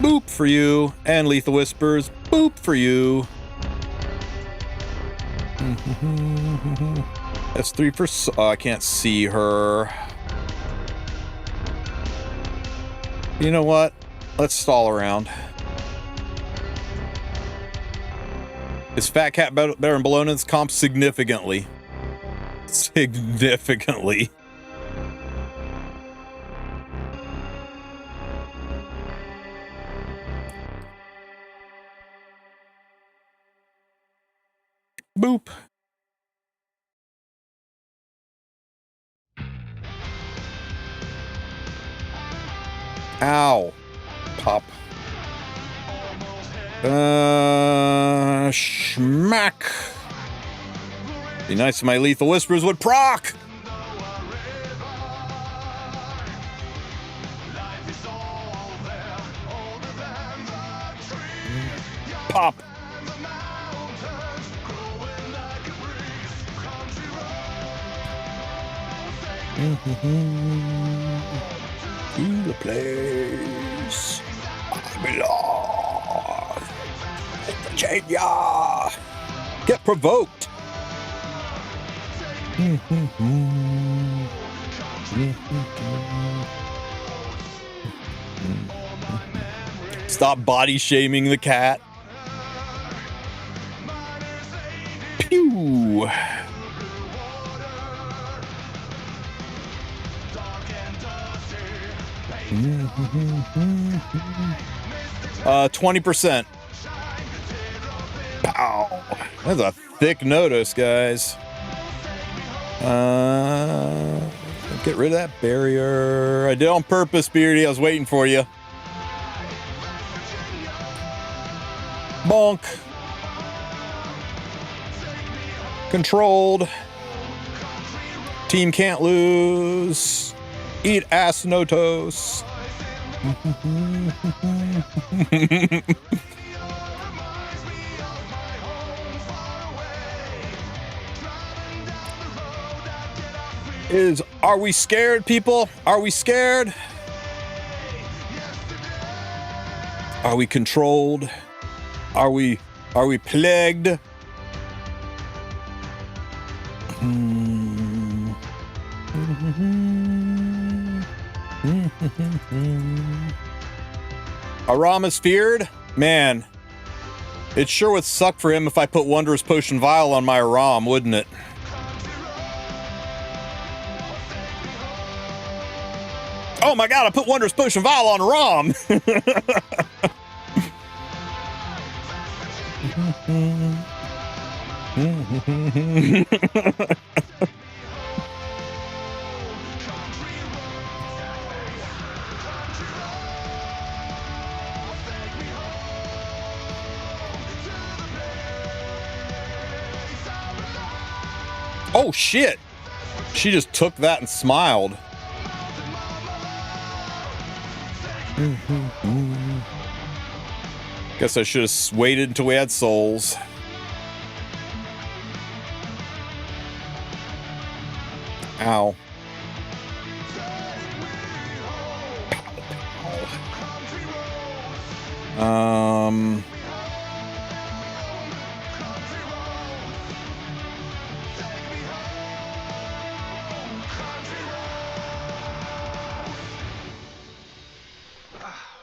Boop for you. And Lethal Whispers. Boop for you. That's 3 for... I can't see her. You know what? Let's stall around. Is Fat Cat better than Bologna's comp? Significantly. Significantly. Boop. Ow. Pop. Schmack. Be nice if my Lethal Whispers would proc. Pop. To the place I belong. Virginia. Get provoked. Stop body shaming the cat. Pew. 20%. Pow. That's a thick notice, guys. Get rid of that barrier. I did on purpose, Beardy. I was waiting for you. Bonk. Controlled. Team can't lose. Eat ass no toast. Are we scared, people? Are we scared? Are we controlled? Are we plagued? Aram is feared? Man, it sure would suck for him if I put Wondrous Potion Vial on my Aram, wouldn't it? Oh my god, I put Wondrous Potion Vial on Aram! Oh shit! She just took that and smiled. Guess I should have waited until we had souls. Ow.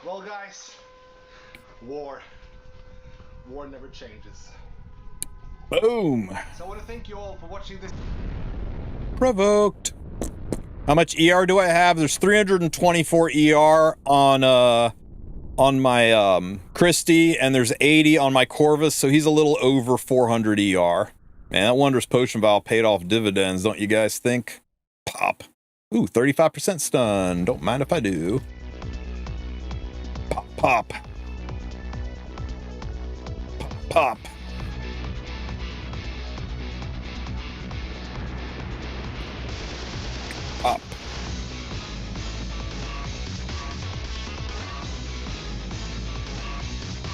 Well, guys, war never changes. Boom. So I want to thank you all for watching this. Provoked. How much ER do I have? There's 324 ER on my Christie, and there's 80 on my Corvus, so he's a little over 400 ER. Man, that Wondrous Potion Vial paid off dividends, don't you guys think? Pop. Ooh, 35% stun. Don't mind if I do. Pop, pop. Pop, pop. Pop.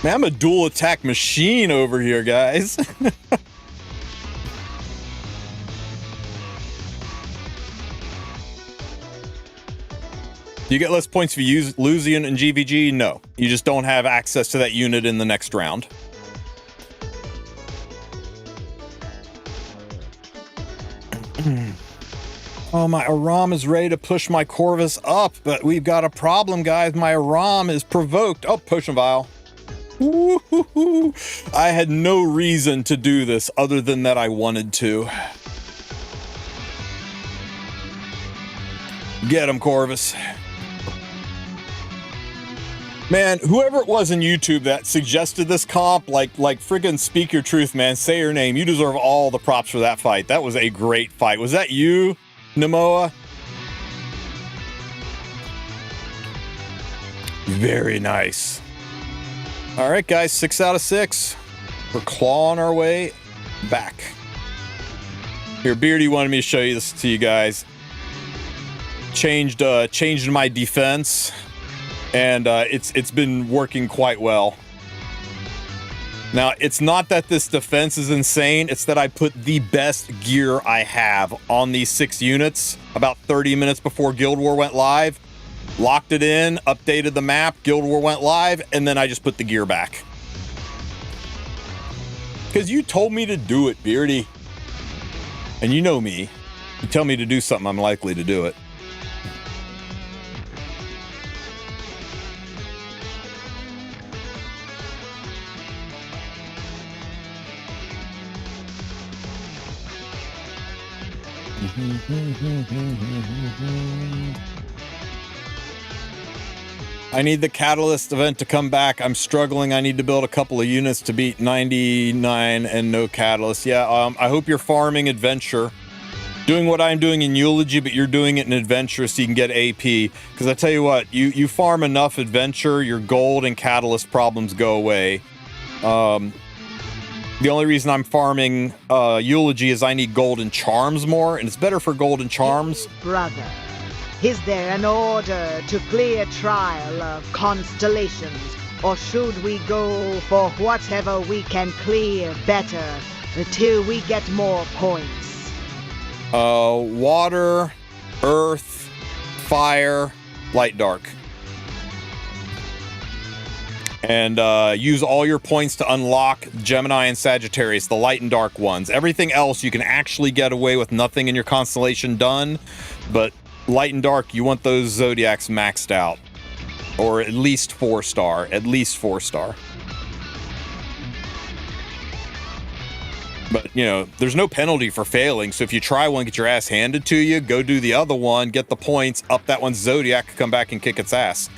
Man, I'm a dual attack machine over here, guys. Do you get less points if you use Lucian and GVG? No. You just don't have access to that unit in the next round. Oh, my Aram is ready to push my Corvus up, but we've got a problem, guys. My Aram is provoked. Oh, Potion Vial. Woo-hoo-hoo. I had no reason to do this other than that I wanted to. Get him, Corvus. Man, whoever it was in YouTube that suggested this comp, like friggin' speak your truth, man. Say your name. You deserve all the props for that fight. That was a great fight. Was that you, Namoa? Very nice. All right, guys, 6 out of 6. We're clawing our way back. Here, Beardy wanted me to show you this to you guys. Changed my defense, and it's been working quite well. Now, it's not that this defense is insane, it's that I put the best gear I have on these 6 units about 30 minutes before Guild War went live. Locked it in, updated the map, Guild War went live, and then I just put the gear back. Because you told me to do it, Beardy. And you know me. You tell me to do something, I'm likely to do it. I need the Catalyst event to come back. I'm struggling. I need to build a couple of units to beat 99 and no Catalyst. Yeah, I hope you're farming Adventure. Doing what I'm doing in Eulogy, but you're doing it in Adventure so you can get AP. Because I tell you what, you farm enough Adventure, your gold and Catalyst problems go away. The only reason I'm farming Eulogy is I need gold and charms more, and it's better for gold and charms. Brother, is there an order to clear trial of constellations, or should we go for whatever we can clear better until we get more points? Water, earth, fire, light, dark. And use all your points to unlock Gemini and Sagittarius, the light and dark ones. Everything else you can actually get away with nothing in your constellation done, but light and dark, you want those zodiacs maxed out, or at least 4-star, at least 4-star. But, you know, there's no penalty for failing, so if you try one, get your ass handed to you, go do the other one, get the points, up that one's zodiac, come back and kick its ass.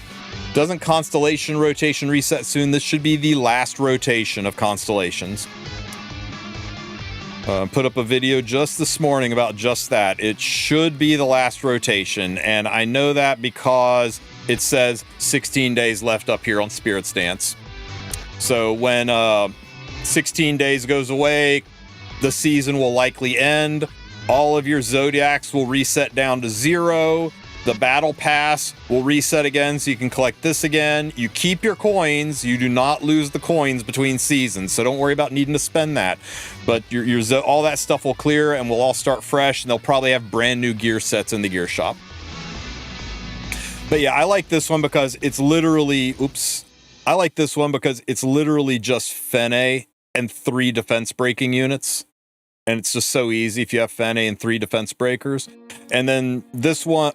Doesn't Constellation rotation reset soon? This should be the last rotation of Constellations. Put up a video just this morning about just that. It should be the last rotation, and I know that because it says 16 days left up here on Spirit's Dance. So when 16 days goes away, the season will likely end. All of your zodiacs will reset down to 0. The battle pass will reset again, so you can collect this again. You keep your coins. You do not lose the coins between seasons, so don't worry about needing to spend that. But all that stuff will clear, and we'll all start fresh, and they'll probably have brand new gear sets in the gear shop. But yeah, I like this one because it's literally... Oops. I like this one because it's literally just Fene and 3 defense breaking units. And it's just so easy if you have Fene and 3 defense breakers. And then this one,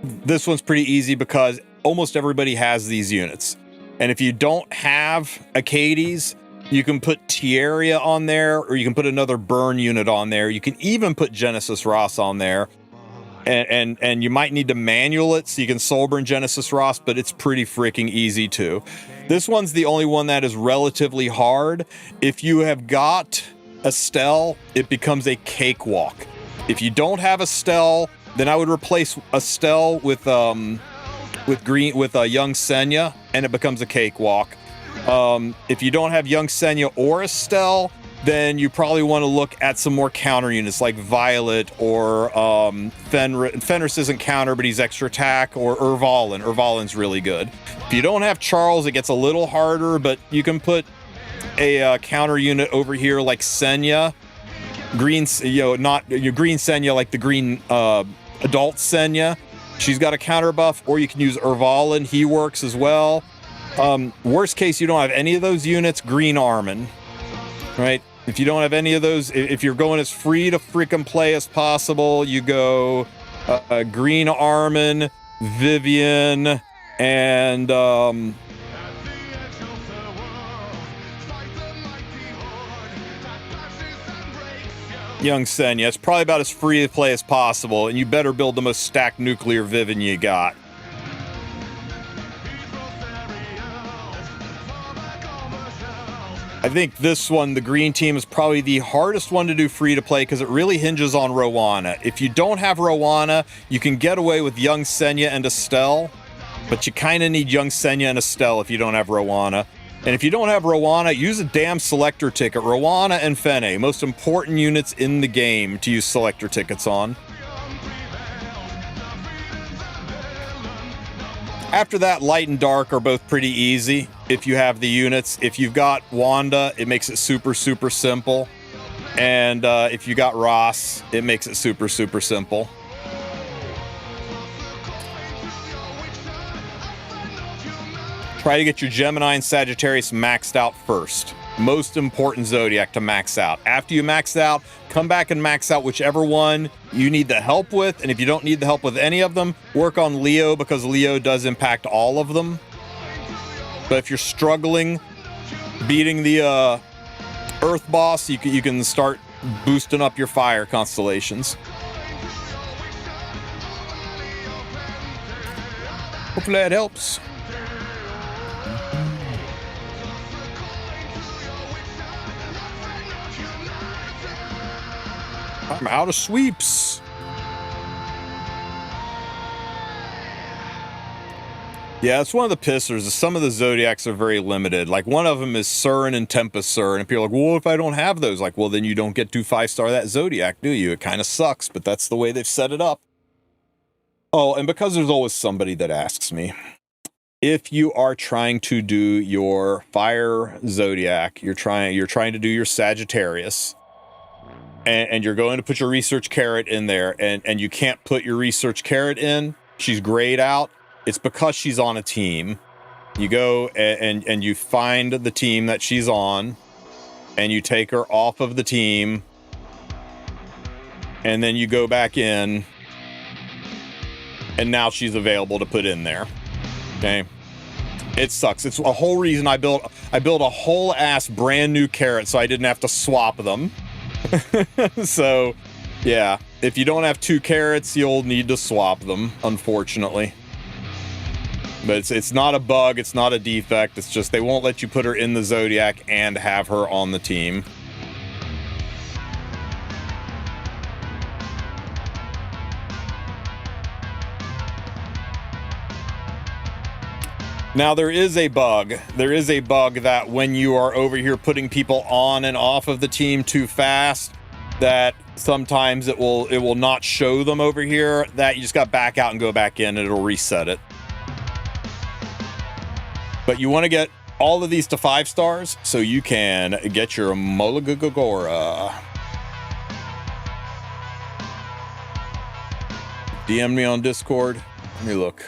this one's pretty easy because almost everybody has these units. And if you don't have Acades, you can put Tieria on there, or you can put another burn unit on there. You can even put Genesis Ross on there. And you might need to manual it so you can soul burn Genesis Ross, but it's pretty freaking easy too. This one's the only one that is relatively hard. If you have got Estelle, it becomes a cakewalk. If you don't have Estelle, then I would replace Estelle with young Senya, and it becomes a cakewalk. If you don't have young Senya or Estelle, then you probably want to look at some more counter units like Violet or Fenris isn't counter, but he's extra attack, or Urvalin. Urvalin's really good. If you don't have Charles, it gets a little harder, but you can put a counter unit over here like Senya, green, not your green Senya, like the green adult Senya, She's got a counter buff, or you can use Ervalin. He works as well. Worst case, you don't have any of those units, Green Armin, right? If you don't have any of those, if you're going as free to freaking play as possible, you go Green Armin, Vivian, and Young Senya. It's probably about as free to play as possible, and you better build the most stacked nuclear Vivian you got. I think this one, the green team, is probably the hardest one to do free to play because it really hinges on Rowana. If you don't have Rowana, you can get away with Young Senya and Estelle, but you kind of need Young Senya and Estelle if you don't have Rowana. And if you don't have Rowana, use a damn selector ticket. Rowana and Fene, most important units in the game to use selector tickets on. After that, Light and Dark are both pretty easy if you have the units. If you've got Wanda, it makes it super, super simple. And if you got Ross, it makes it super, super simple. Try to get your Gemini and Sagittarius maxed out first. Most important zodiac to max out. After you max out, come back and max out whichever one you need the help with. And if you don't need the help with any of them, work on Leo, because Leo does impact all of them. But if you're struggling beating the Earth boss, you can start boosting up your fire constellations. Hopefully that helps. I'm out of sweeps. Yeah, it's one of the pissers. Some of the zodiacs are very limited. Like, one of them is Cern and Tempest Cern, and people are like, well, if I don't have those, like, well, then you don't get to 5-star that zodiac, do you? It kind of sucks, but that's the way they've set it up. Oh, and because there's always somebody that asks me, if you are trying to do your fire zodiac, you're trying to do your Sagittarius, and you're going to put your research carrot in there, and you can't put your research carrot in, she's grayed out, it's because she's on a team. You go and you find the team that she's on, and you take her off of the team, and then you go back in, and now she's available to put in there. Okay? It sucks. It's a whole reason I built a whole ass brand new carrot so I didn't have to swap them. So, yeah, if you don't have 2 carrots, you'll need to swap them, unfortunately. But it's not a bug, it's not a defect, it's just they won't let you put her in the Zodiac and have her on the team. Now, there is a bug. There is a bug that when you are over here putting people on and off of the team too fast, that sometimes it will not show them over here. That you just got to back out and go back in, and it'll reset it. But you want to get all of these to 5 stars so you can get your Mola DM me on Discord. Let me look.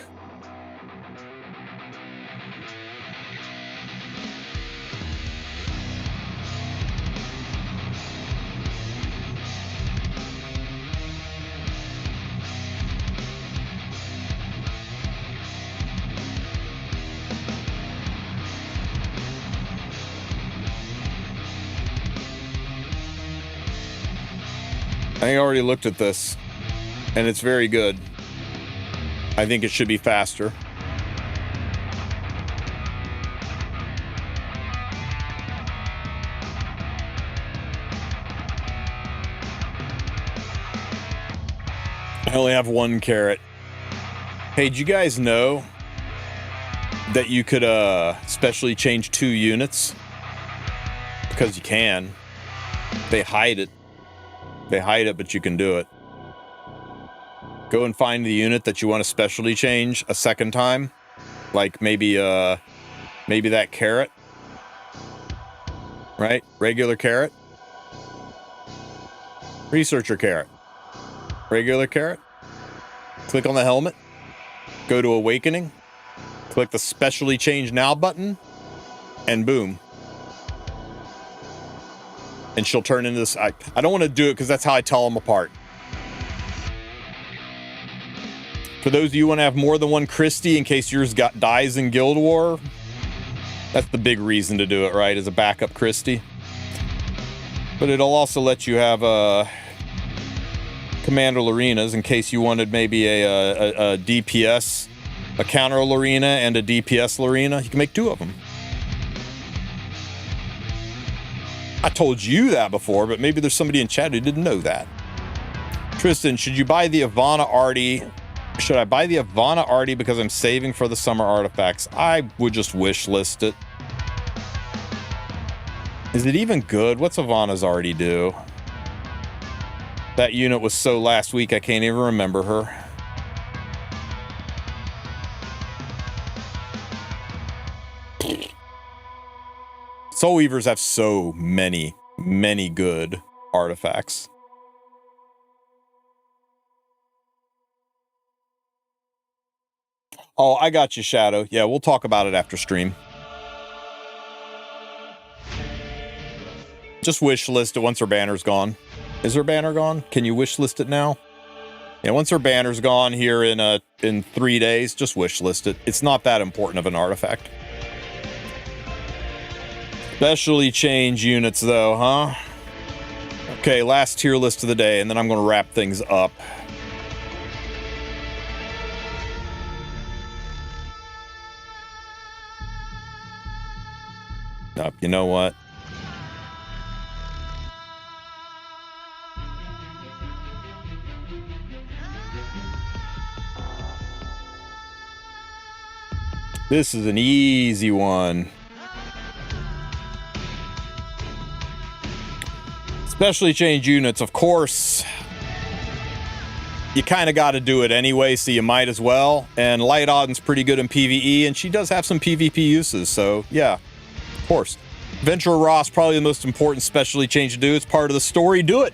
I already looked at this, and it's very good. I think it should be faster. I only have 1 carrot. Hey, did you guys know that you could specially change 2 units? Because you can. They hide it. They hide it, but you can do it. Go and find the unit that you want to specially change a second time. Like maybe that carrot. Right? Regular carrot. Researcher carrot. Regular carrot. Click on the helmet. go to Awakening, click the Specially Change Now button, and boom. And she'll turn into this. I don't want to do it because that's how I tell them apart. For those of you who want to have more than one Christie in case yours dies in Guild War, that's the big reason to do it, right? As a backup Christie. But it'll also let you have Commander Lorenas in case you wanted maybe a DPS, a counter Lorena and a DPS Lorena. You can make 2 of them. I told you that before, but maybe there's somebody in chat who didn't know that. Tristen, should you buy the Ivana Artie? Should I buy the Ivana Artie because I'm saving for the summer artifacts? I would just wish list it. Is it even good? What's Ivana's Artie do? That unit was so last week, I can't even remember her. Soul Weavers have so many good artifacts. Oh, I got you, Shadow. Yeah, we'll talk about it after stream. Just wish list it once her banner's gone. Is her banner gone? Can you wish list it now? Yeah, once her banner's gone here in 3 days, just wish list it. It's not that important of an artifact. Specially change units though, huh? Okay, last tier list of the day, and then I'm going to wrap things up. You know what? This is an easy one. Specially change units, of course. You kind of got to do it anyway, so you might as well. And Light Auden's pretty good in PvE, and she does have some PvP uses, so yeah, of course. Venturer Ross, probably the most important specially change to do. It's part of the story. Do it.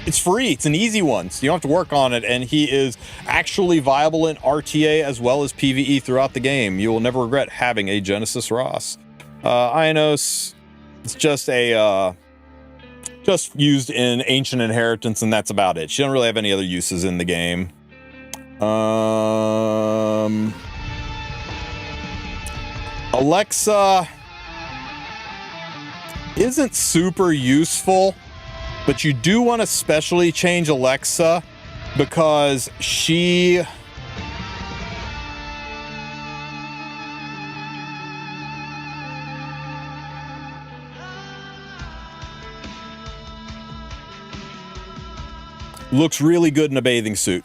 It's free. It's an easy one, so you don't have to work on it, and he is actually viable in RTA as well as PvE throughout the game. You will never regret having a Genesis Ross. Ionos, it's just a... just used in Ancient Inheritance, and that's about it. She doesn't really have any other uses in the game. Alexa isn't super useful, but you do want to specially change Alexa because she... looks really good in a bathing suit.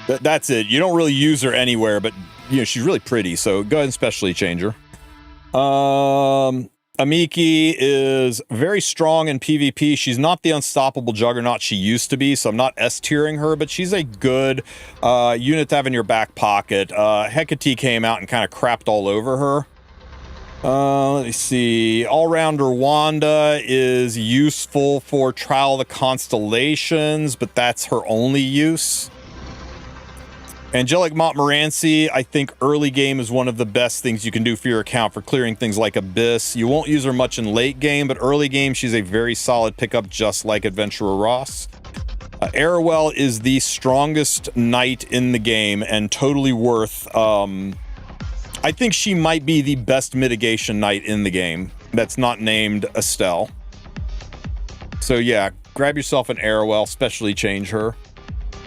That's it. You don't really use her anywhere, but you know she's really pretty, so go ahead and specially change her. Amiki is very strong in PvP. She's not the unstoppable juggernaut she used to be, so I'm not S-tiering her, but she's a good unit to have in your back pocket. Hecate came out and kind of crapped all over her. Let me see. All-rounder Wanda is useful for Trial of the Constellations, but that's her only use. Angelic Montmorency, I think early game is one of the best things you can do for your account for clearing things like Abyss. You won't use her much in late game, but early game she's a very solid pickup, just like Adventurer Ross. Arrowell is the strongest knight in the game and totally worth... I think she might be the best mitigation knight in the game that's not named Estelle. So yeah, grab yourself an Arrowell, specially change her.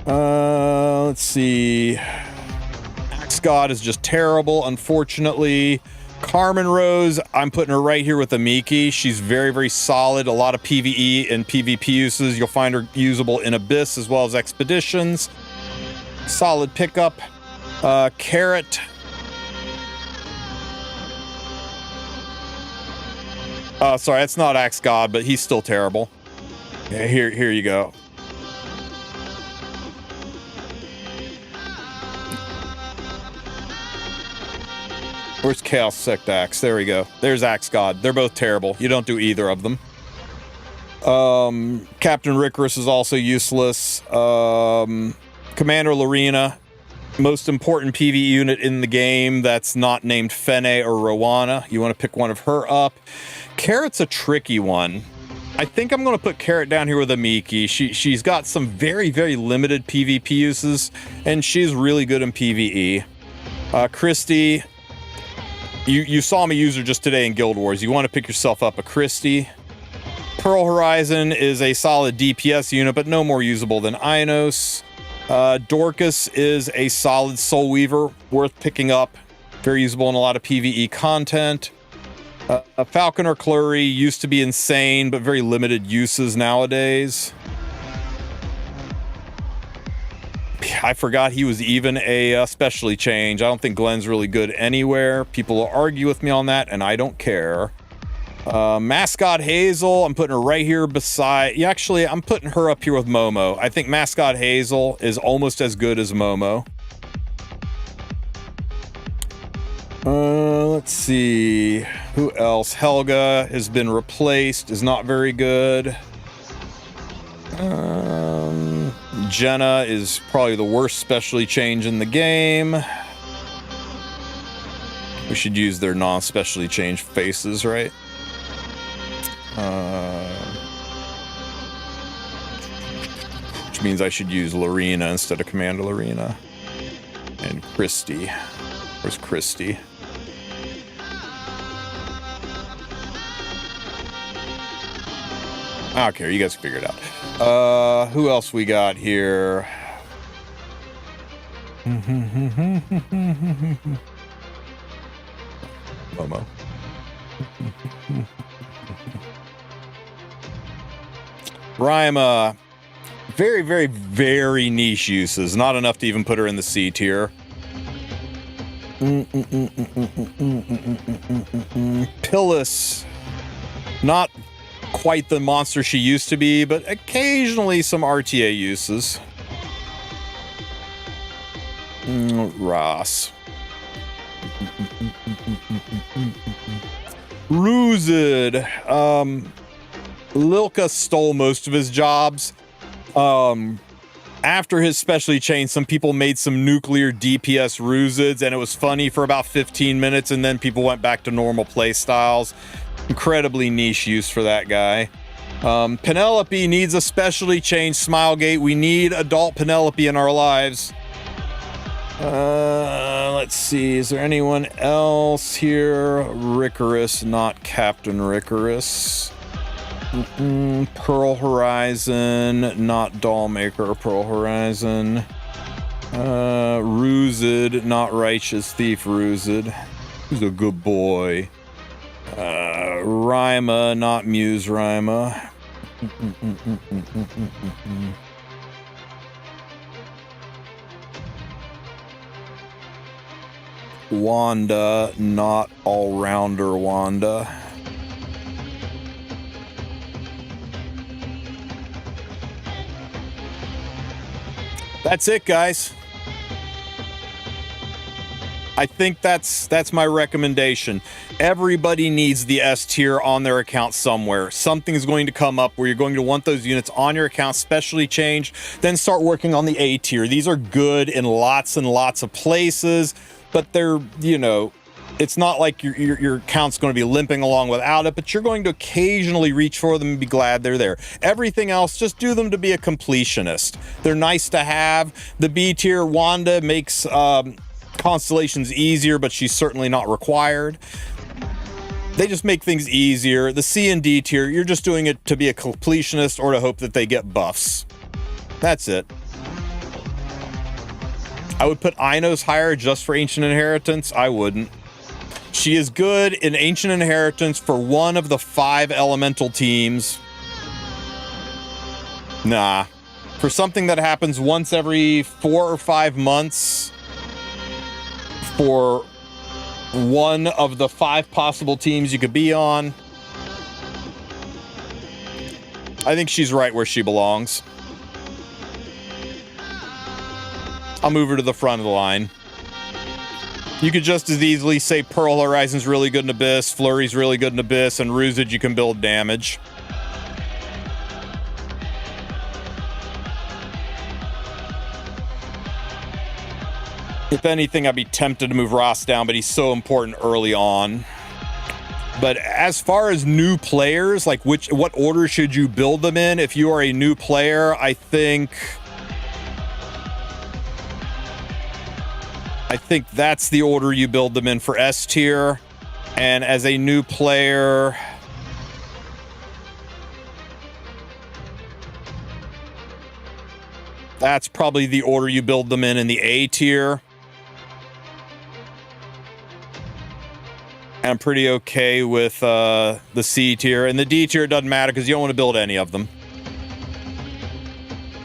Let's see. Axe God is just terrible, unfortunately. Carmen Rose, I'm putting her right here with Amiki. She's very, very solid. A lot of PvE and PvP uses. You'll find her usable in Abyss as well as Expeditions. Solid pickup. Carrot. Sorry, that's not Axe God, but he's still terrible. Yeah, here you go. Where's Chaos Sect Axe? There we go. There's Axe God. They're both terrible. You don't do either of them. Captain Ricorous is also useless. Commander Lorena, most important PvE unit in the game that's not named Fene or Rowana. You want to pick one of her up. Carrot's a tricky one. I think I'm going to put Carrot down here with Amiki. She's got some very, very limited PvP uses, and she's really good in PvE. Christy, you saw me use her just today in Guild Wars. You want to pick yourself up a Christy. Pearl Horizon is a solid DPS unit, but no more usable than Inos. Dorcas is a solid Soul Weaver, worth picking up. Very usable in a lot of PvE content. Falcon or Clury used to be insane, but very limited uses nowadays. I forgot he was even a specialty change. I don't think Glenn's really good anywhere. People will argue with me on that, and I don't care. Mascot Hazel, I'm putting her right here beside... Yeah, actually, I'm putting her up here with Momo. I think Mascot Hazel is almost as good as Momo. Let's see. Who else? Helga has been replaced, is not very good. Jenna is probably the worst specialty change in the game. We should use their non-specialty change faces, right? Which means I should use Lorena instead of Commander Lorena. And Christy. Where's Christy? I don't care, you guys figure it out. Who else we got here? Momo. Rima. Very, very, very niche uses. Not enough to even put her in the C tier. Pillis. Not quite the monster she used to be, but occasionally some RTA uses. Ross. Ruzid. Lilka stole most of his jobs. After his specialty change, some people made some nuclear DPS Ruzids, and it was funny for about 15 minutes, and then people went back to normal play styles. Incredibly niche use for that guy. Penelope needs a specialty change, Smilegate. We need adult Penelope in our lives. Let's see. Is there anyone else here? Ricorous, not Captain Ricorous. Pearl Horizon, not Dollmaker. Pearl Horizon. Ruzid, not Righteous Thief Ruzid. He's a good boy. Rima, not Muse Rima. Wanda, not all-rounder Wanda. That's it, guys. I think that's my recommendation. Everybody needs the S tier on their account somewhere. Something's going to come up where you're going to want those units on your account, specially changed. Then start working on the A tier. These are good in lots and lots of places, but they're, you know, it's not like your account's going to be limping along without it, but you're going to occasionally reach for them and be glad they're there. Everything else, just do them to be a completionist. They're nice to have. The B tier, Wanda makes constellations easier, but she's certainly not required. They just make things easier. The C and D tier, you're just doing it to be a completionist or to hope that they get buffs. That's it. I would put Inos higher just for Ancient Inheritance. I wouldn't. She is good in Ancient Inheritance for one of the 5 elemental teams. Nah. For something that happens once every 4 or 5 months, for one of the 5 possible teams you could be on, I think she's right where she belongs. I'll move her to the front of the line. You could just as easily say Pearl Horizon's really good in Abyss, Flurry's really good in Abyss, and Ruzid you can build damage. If anything, I'd be tempted to move Ross down, but he's so important early on. But as far as new players, like what order should you build them in? If you are a new player, I think that's the order you build them in for S tier. And as a new player, that's probably the order you build them in the A tier. I'm pretty okay with the C tier. And the D tier doesn't matter because you don't want to build any of them.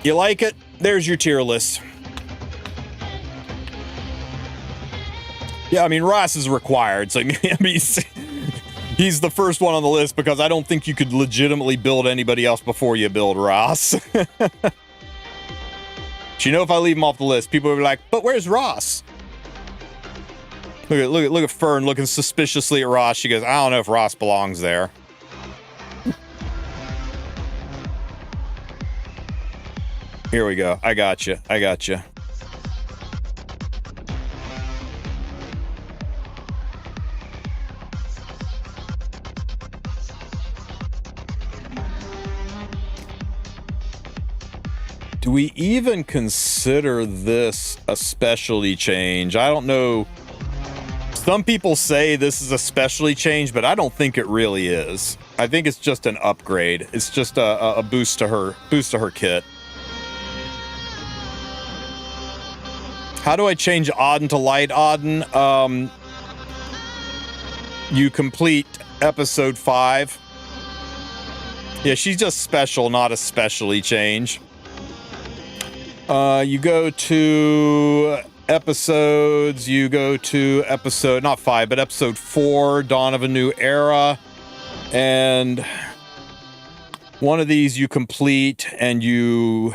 You like it? There's your tier list. Yeah, I mean, Ross is required. So, I mean, he's the first one on the list because I don't think you could legitimately build anybody else before you build Ross. But you know, if I leave him off the list, people will be like, but where's Ross? Look at Fern looking suspiciously at Ross. She goes, I don't know if Ross belongs there. Here we go. I got you. I got you. Do we even consider this a specialty change? I don't know. Some people say this is a specialty change, but I don't think it really is. I think it's just an upgrade. It's just a boost to her kit. How do I change Auden to light Auden? You complete episode 5. Yeah, she's just special, not a specialty change. You go to episodes, you go to episode, not 5, but episode 4, Dawn of a New Era. And one of these you complete and you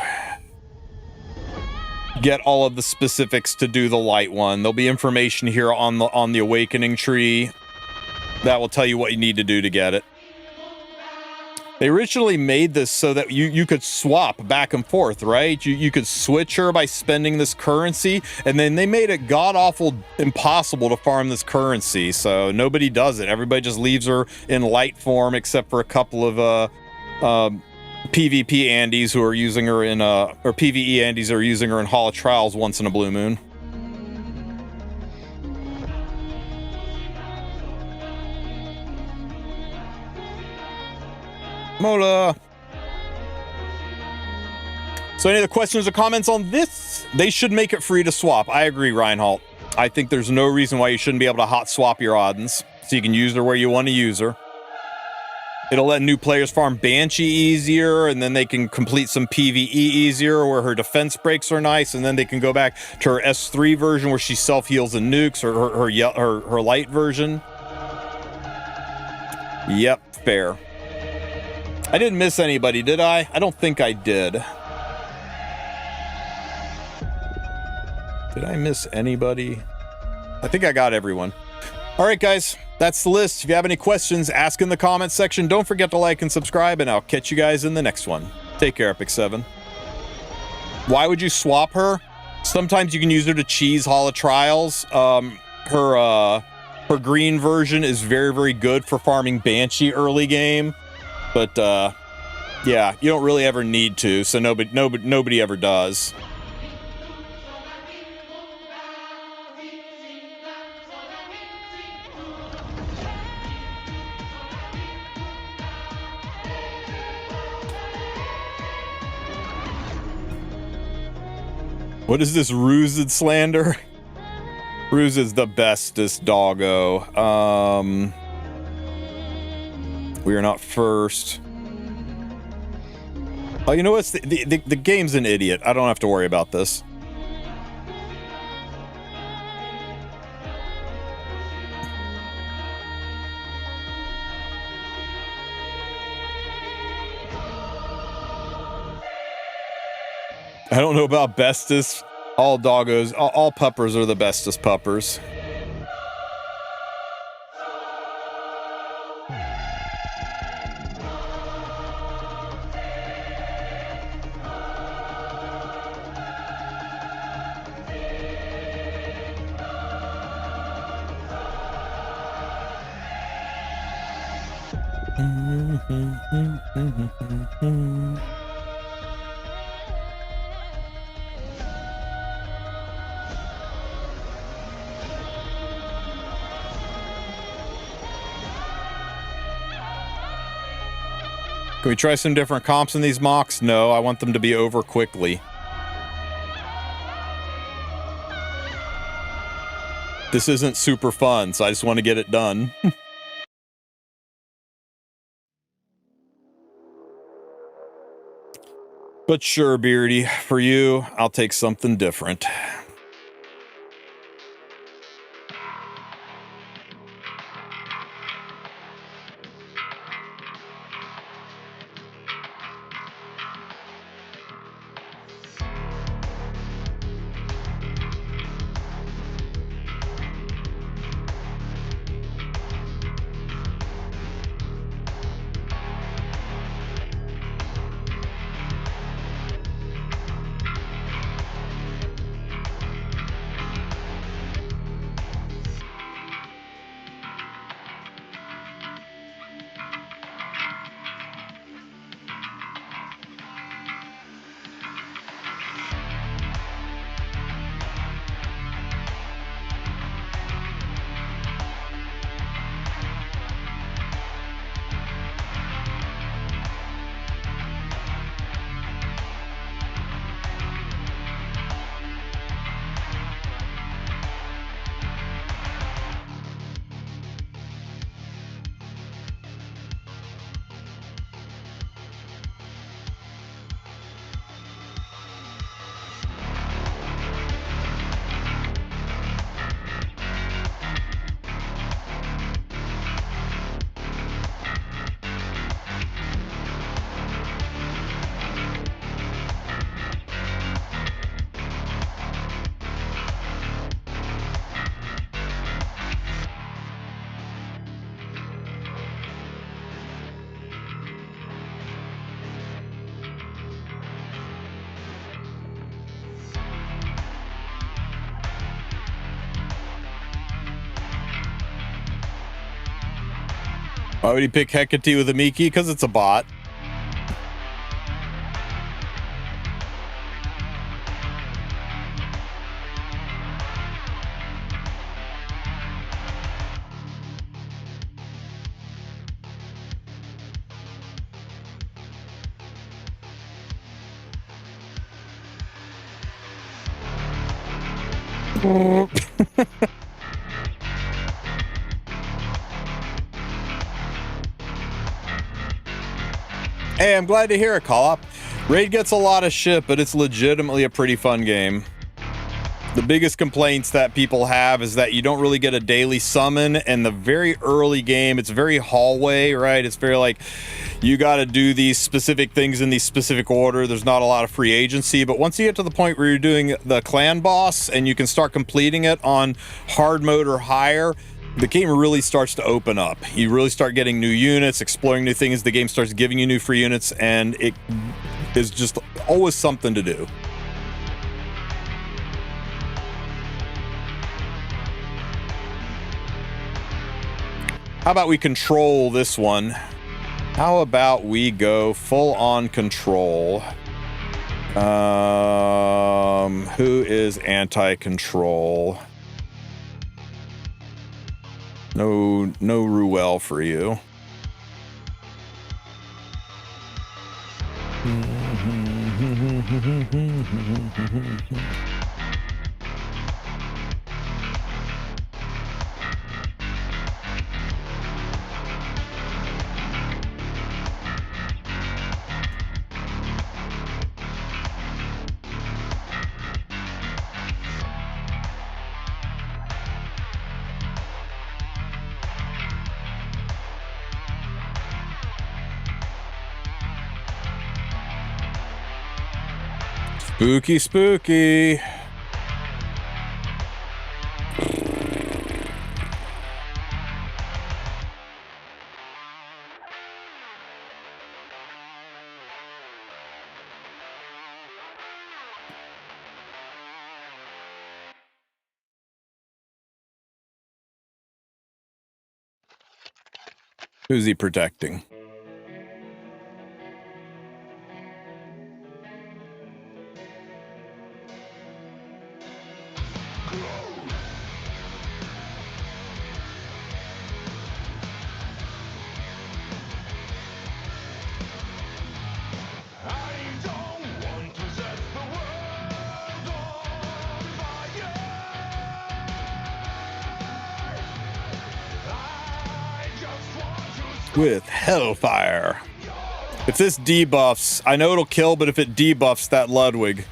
get all of the specifics to do the light one. There'll be information here on the awakening tree that will tell you what you need to do to get it. They originally made this so that you could swap back and forth, right? You could switch her by spending this currency, and then they made it god-awful impossible to farm this currency, so nobody does it. Everybody just leaves her in light form, except for a couple of PvP Andes who are using her in, or PvE Andes who are using her in Hall of Trials once in a blue moon. Mola. So any other questions or comments on this? They should make it free to swap. I agree, Reinhold. I think there's no reason why you shouldn't be able to hot swap your Audens, so you can use her where you want to use her. It'll let new players farm Banshee easier, and then they can complete some PvE easier, where her defense breaks are nice, and then they can go back to her S3 version where she self-heals and nukes, or her light version. Yep, fair. I didn't miss anybody, did I? I don't think I did. Did I miss anybody? I think I got everyone. All right, guys, that's the list. If you have any questions, ask in the comments section. Don't forget to like and subscribe, and I'll catch you guys in the next one. Take care, Epic Seven. Why would you swap her? Sometimes you can use her to cheese Hall of Trials. Her green version is very, very good for farming Banshee early game. But, yeah, you don't really ever need to, so nobody ever does. What is this Rused slander? Ruse is the bestest doggo. We are not first. Oh, you know what? The game's an idiot. I don't have to worry about this. I don't know about bestest. All doggos, all puppers are the bestest puppers. Can we try some different comps in these mocks? No, I want them to be over quickly. This isn't super fun, so I just want to get it done. But sure, Beardy, for you, I'll take something different. Why would he pick Hecate with a Miki? Because it's a bot. Hey, I'm glad to hear it, Co-op. Raid gets a lot of shit, but it's legitimately a pretty fun game. The biggest complaints that people have is that you don't really get a daily summon, and the very early game, it's very hallway, right? It's very like, you got to do these specific things in these specific order. There's not a lot of free agency, but once you get to the point where you're doing the clan boss and you can start completing it on hard mode or higher, the game really starts to open up. You really start getting new units, exploring new things. The game starts giving you new free units, and it is just always something to do. How about we control this one? How about we go full on control? Who is anti-control? No Ruel for you. Spooky, spooky. Who's he protecting? With Hellfire. If this debuffs, I know it'll kill, but if it debuffs that Ludwig.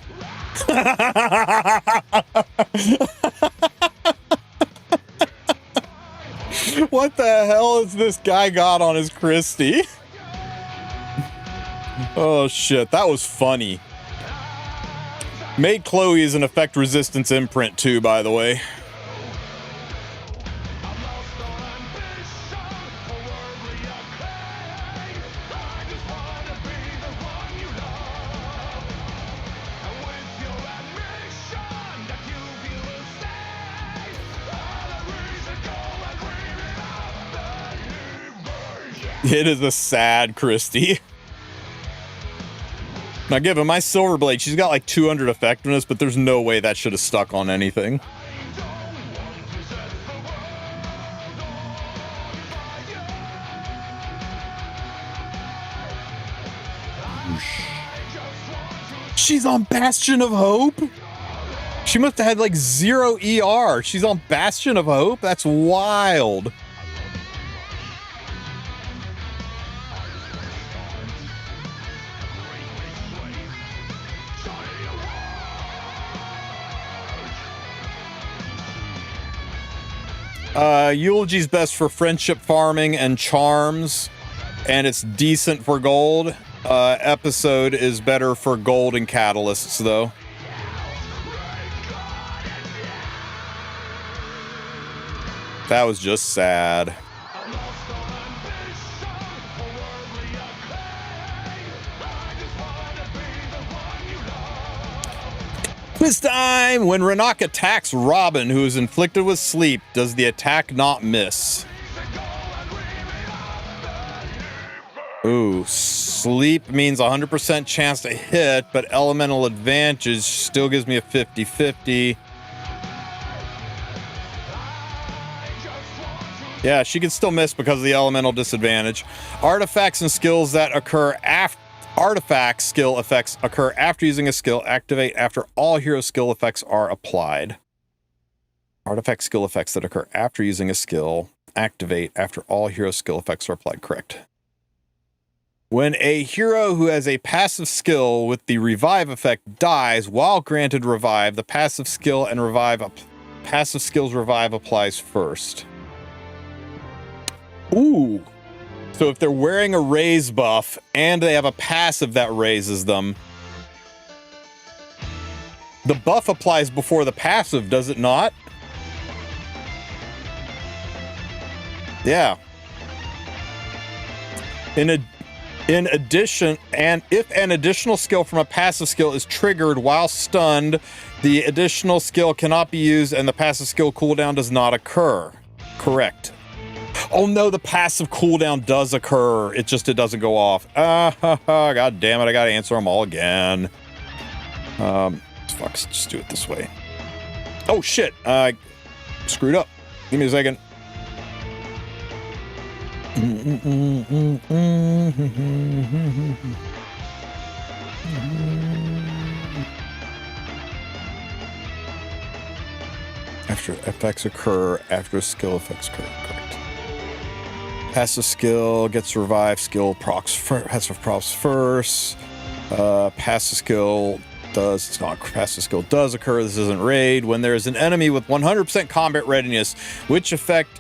What the hell has this guy got on his Christie? Oh shit, that was funny. Made Chloe is an effect resistance imprint too, by the way. It is a sad Christie. Now, given my Silverblade, she's got like 200 effectiveness, but there's no way that should have stuck on anything. She's on Bastion of Hope? She must have had like 0 ER. She's on Bastion of Hope? That's wild. Eulogy's best for friendship farming and charms, and it's decent for gold. Episode is better for gold and catalysts, though. That was just sad. Quiz time! When Renak attacks Robin, who is inflicted with sleep, does the attack not miss? Ooh, sleep means 100% chance to hit, but elemental advantage still gives me a 50-50. Yeah, she can still miss because of the elemental disadvantage. Artifacts and skills that occur after Artifact skill effects occur after using a skill. Activate after all hero skill effects are applied. Artifact skill effects that occur after using a skill. Activate after all hero skill effects are applied. Correct. When a hero who has a passive skill with the revive effect dies while granted revive, the passive skill and passive skills revive applies first. Ooh. So if they're wearing a raise buff and they have a passive that raises them, the buff applies before the passive, does it not? Yeah. In addition, and if an additional skill from a passive skill is triggered while stunned, the additional skill cannot be used and the passive skill cooldown does not occur. Correct. Oh no, the passive cooldown does occur. It doesn't go off. God damn it, I gotta answer them all again. Fuck, just do it this way. Oh shit, screwed up. Give me a second. After effects occur, after skill effects occur. Correct. Passive skill gets revived. Skill procs first. Passive skill does. It's not passive skill does occur. This isn't raid. When there is an enemy with 100% combat readiness, which effect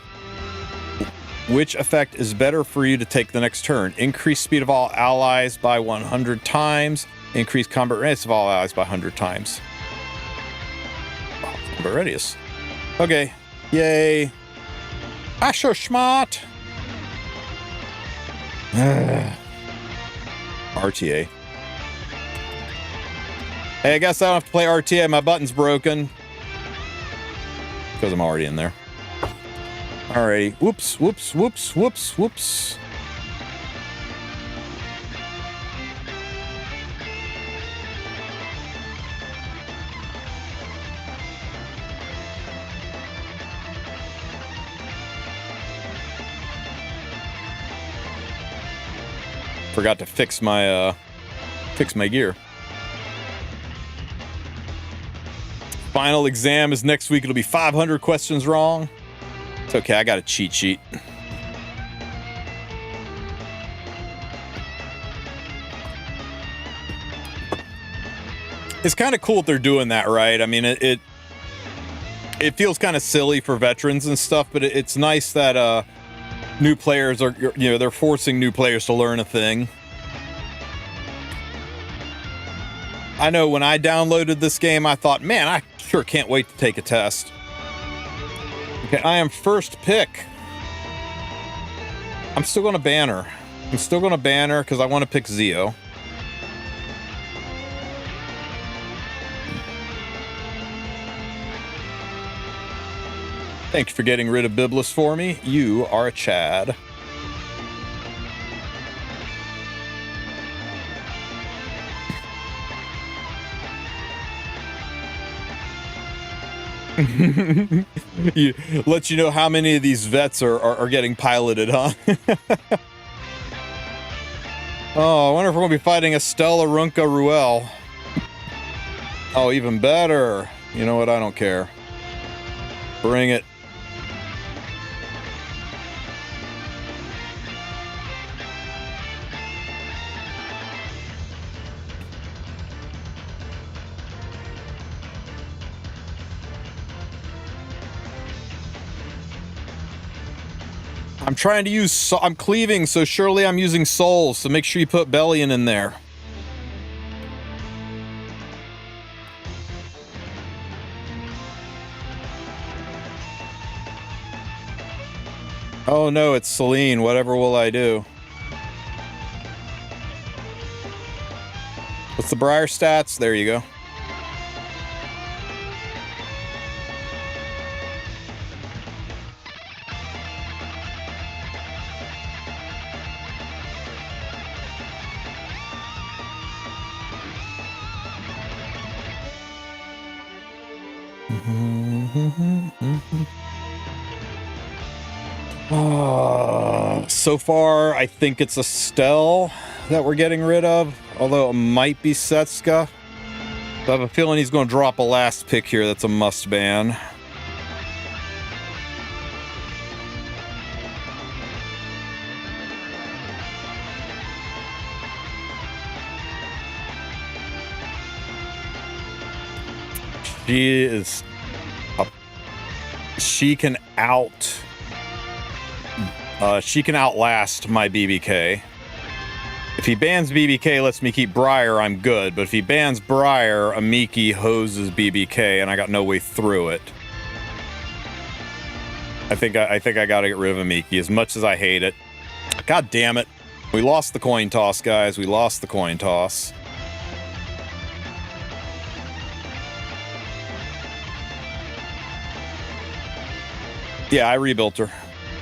is better for you to take the next turn? Increase speed of all allies by 100 times. Increase combat readiness of all allies by 100 times. Oh, combat readiness. Okay. Yay. Asher Schmart. RTA. Hey, I guess I don't have to play RTA. My button's broken. Because I'm already in there. Alrighty. Whoops, whoops, whoops, whoops, whoops. Forgot to fix my gear. Final exam is next week. It'll be 500 questions wrong. It's okay, I got a cheat sheet. It's kind of cool that they're doing that, right? I mean, it feels kind of silly for veterans and stuff, but it's nice that new players are, you know, they're forcing new players to learn a thing. I know when I downloaded this game, I thought, man, I sure can't wait to take a test. Okay, I am first pick. I'm still going to ban her. I'm still going to ban her because I want to pick Zio. Thank you for getting rid of Biblis for me. You are a Chad. Let you know how many of these vets are getting piloted, huh? Oh, I wonder if we're going to be fighting Estella Runca Ruel. Oh, even better. You know what? I don't care. Bring it. I'm trying to use, I'm cleaving, so surely I'm using souls, so make sure you put Bellion in there. Oh no, it's Celine, whatever will I do? What's the Briar stats? There you go. So far, I think it's Estelle that we're getting rid of, although it might be Setska. I have a feeling he's going to drop a last pick here that's a must ban. She is... She can outlast my BBK. If he bans BBK, lets me keep Briar, I'm good. But if he bans Briar, Amiki hoses BBK, and I got no way through it. I think I gotta get rid of Amiki, as much as I hate it. God damn it. We lost the coin toss, guys. We lost the coin toss. Yeah, I rebuilt her.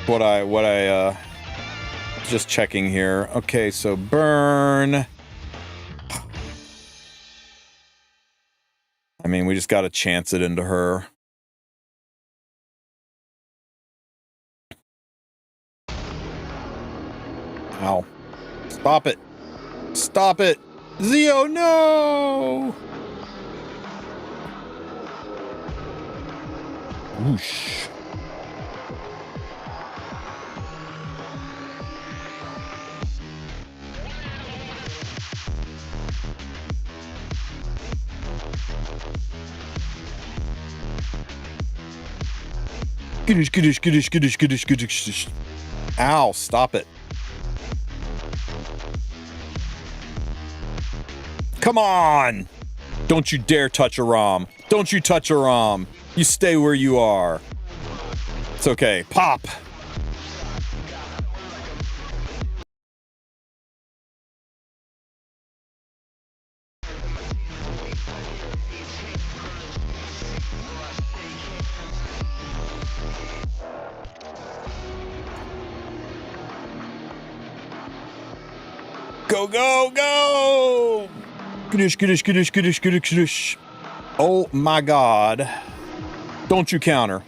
What I just checking here. Okay, so burn. I mean, we just got to chance it into her. Ow. Stop it. Stop it. Zio, no! Whoosh. Ow, stop it. Come on! Don't you dare touch a ROM. Don't you touch a ROM. You stay where you are. It's okay. Pop! Go, go, go! Skadoosh, skadoosh, skadoosh, skadoosh, skadoosh, skadoosh. Oh my God. Don't you counter.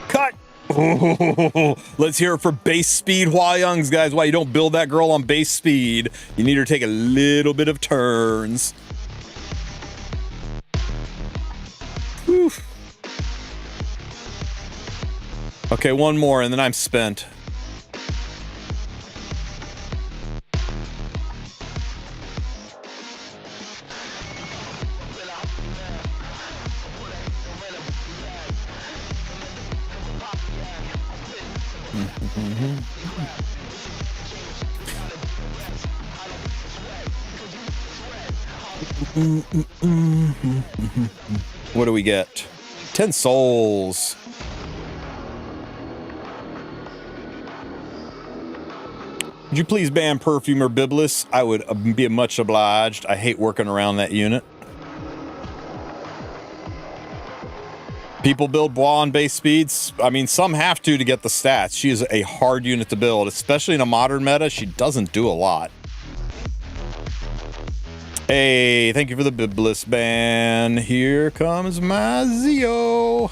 Cut! Oh, let's hear it for base speed Hua-Youngs, guys. Why you don't build that girl on base speed. You need her to take a little bit of turns. Whew. Okay, one more and then I'm spent. What do we get? 10 souls. Would you please ban Perfumer Biblis? I would be much obliged. I hate working around that unit. People build Bois on base speeds. I mean, some have to get the stats. She is a hard unit to build, especially in a modern meta. She doesn't do a lot. Hey, thank you for the Biblis ban. Here comes my Zio.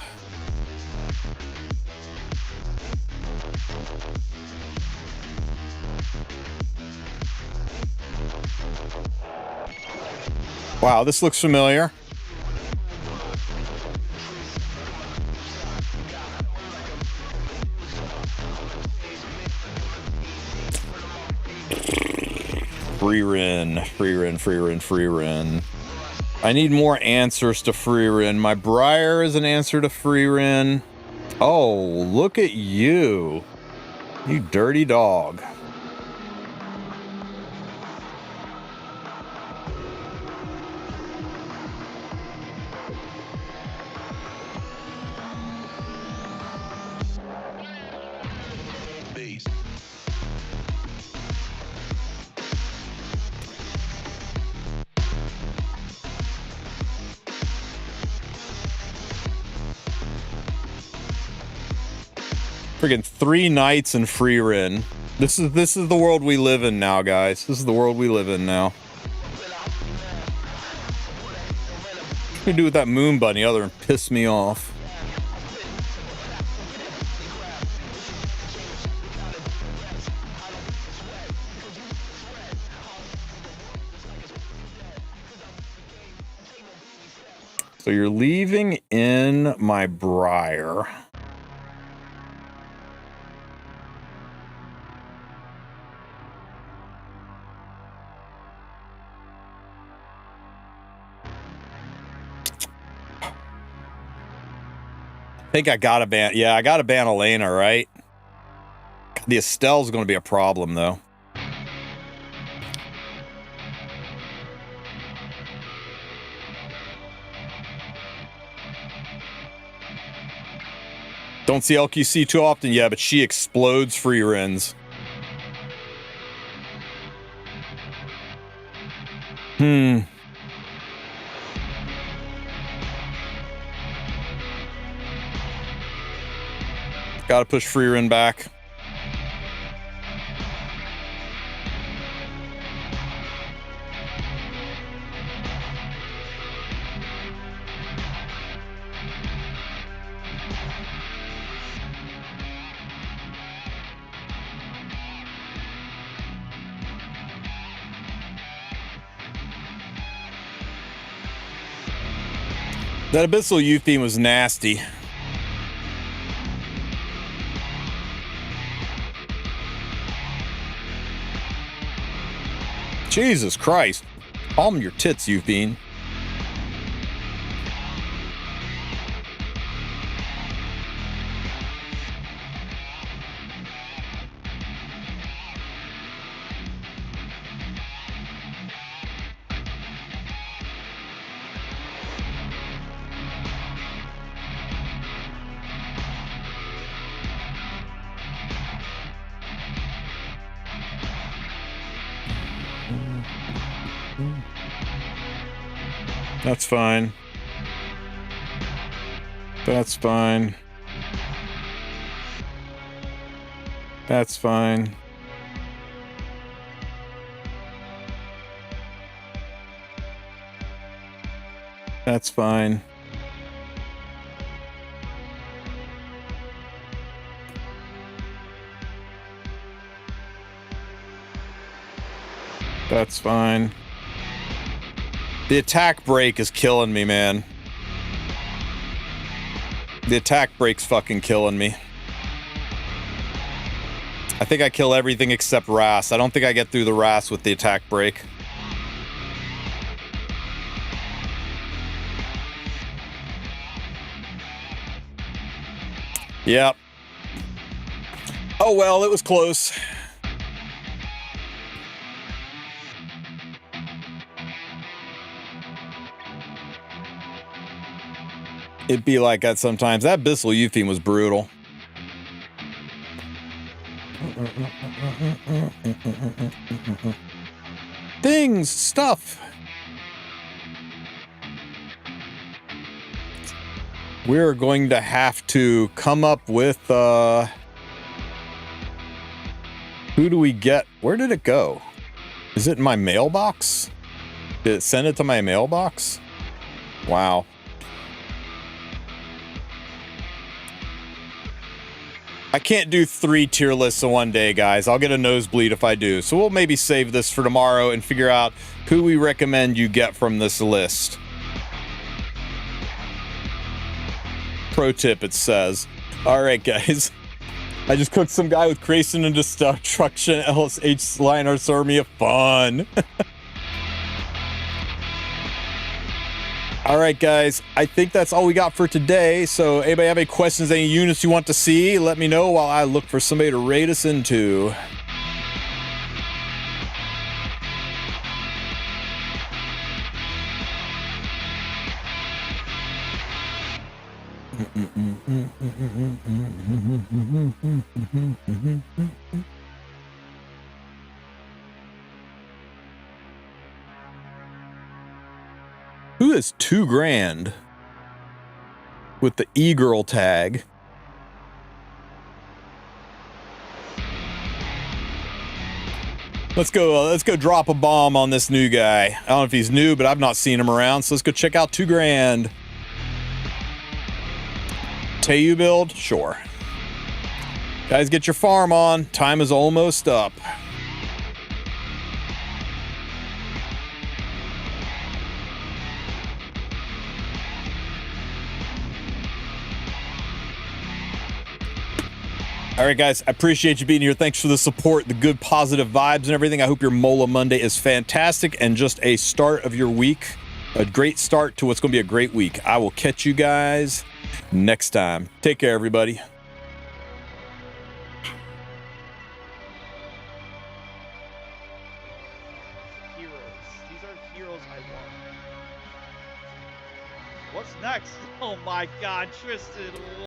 Wow, this looks familiar. Free Rin. I need more answers to Free Rin. My Briar is an answer to Free Rin. Oh, look at you. You dirty dog. Friggin' 3 knights and Free Rin. This is the world we live in now, guys. This is the world we live in now. What do you do with that moon bunny other than piss me off? So you're leaving in my Briar. I think I gotta ban. Yeah, I gotta ban Elena, right? The Estelle's gonna be a problem, though. Don't see LQC too often, yeah, but she explodes Free Rins. Gotta push Free Rin back. That Abyssal Youth theme was nasty. Jesus Christ. Calm your tits, Youth Bean. That's fine. That's fine. That's fine. That's fine. That's fine. The attack break is killing me, man. The attack break's fucking killing me. I think I kill everything except Wrath. I don't think I get through the Wrath with the attack break. Yep. Oh well, it was close. It'd be like that sometimes. That Abyssal Eutheme was brutal. Things, stuff. We're going to have to come up with, who do we get? Where did it go? Is it in my mailbox? Did it send it to my mailbox? Wow. I can't do 3 tier lists in one day, guys. I'll get a nosebleed if I do. So we'll maybe save this for tomorrow and figure out who we recommend you get from this list. Pro tip, it says. All right, guys. I just cooked some guy with Tristen and Destruction LSH Lionheart's Army of Fun. All right, guys, I think that's all we got for today. So anybody have any questions, any units you want to see, let me know while I look for somebody to raid us into. Who is 2 grand with the e-girl tag? Let's go drop a bomb on this new guy. I don't know if he's new, but I've not seen him around, so let's go check out 2 grand. Teu build? Sure. Guys, get your farm on. Time is almost up. All right, guys, I appreciate you being here. Thanks for the support, the good positive vibes and everything. I hope your Mola Monday is fantastic and just a start of your week. A great start to what's going to be a great week. I will catch you guys next time. Take care, everybody. Heroes. These are heroes I want. What's next? Oh my god, Tristen.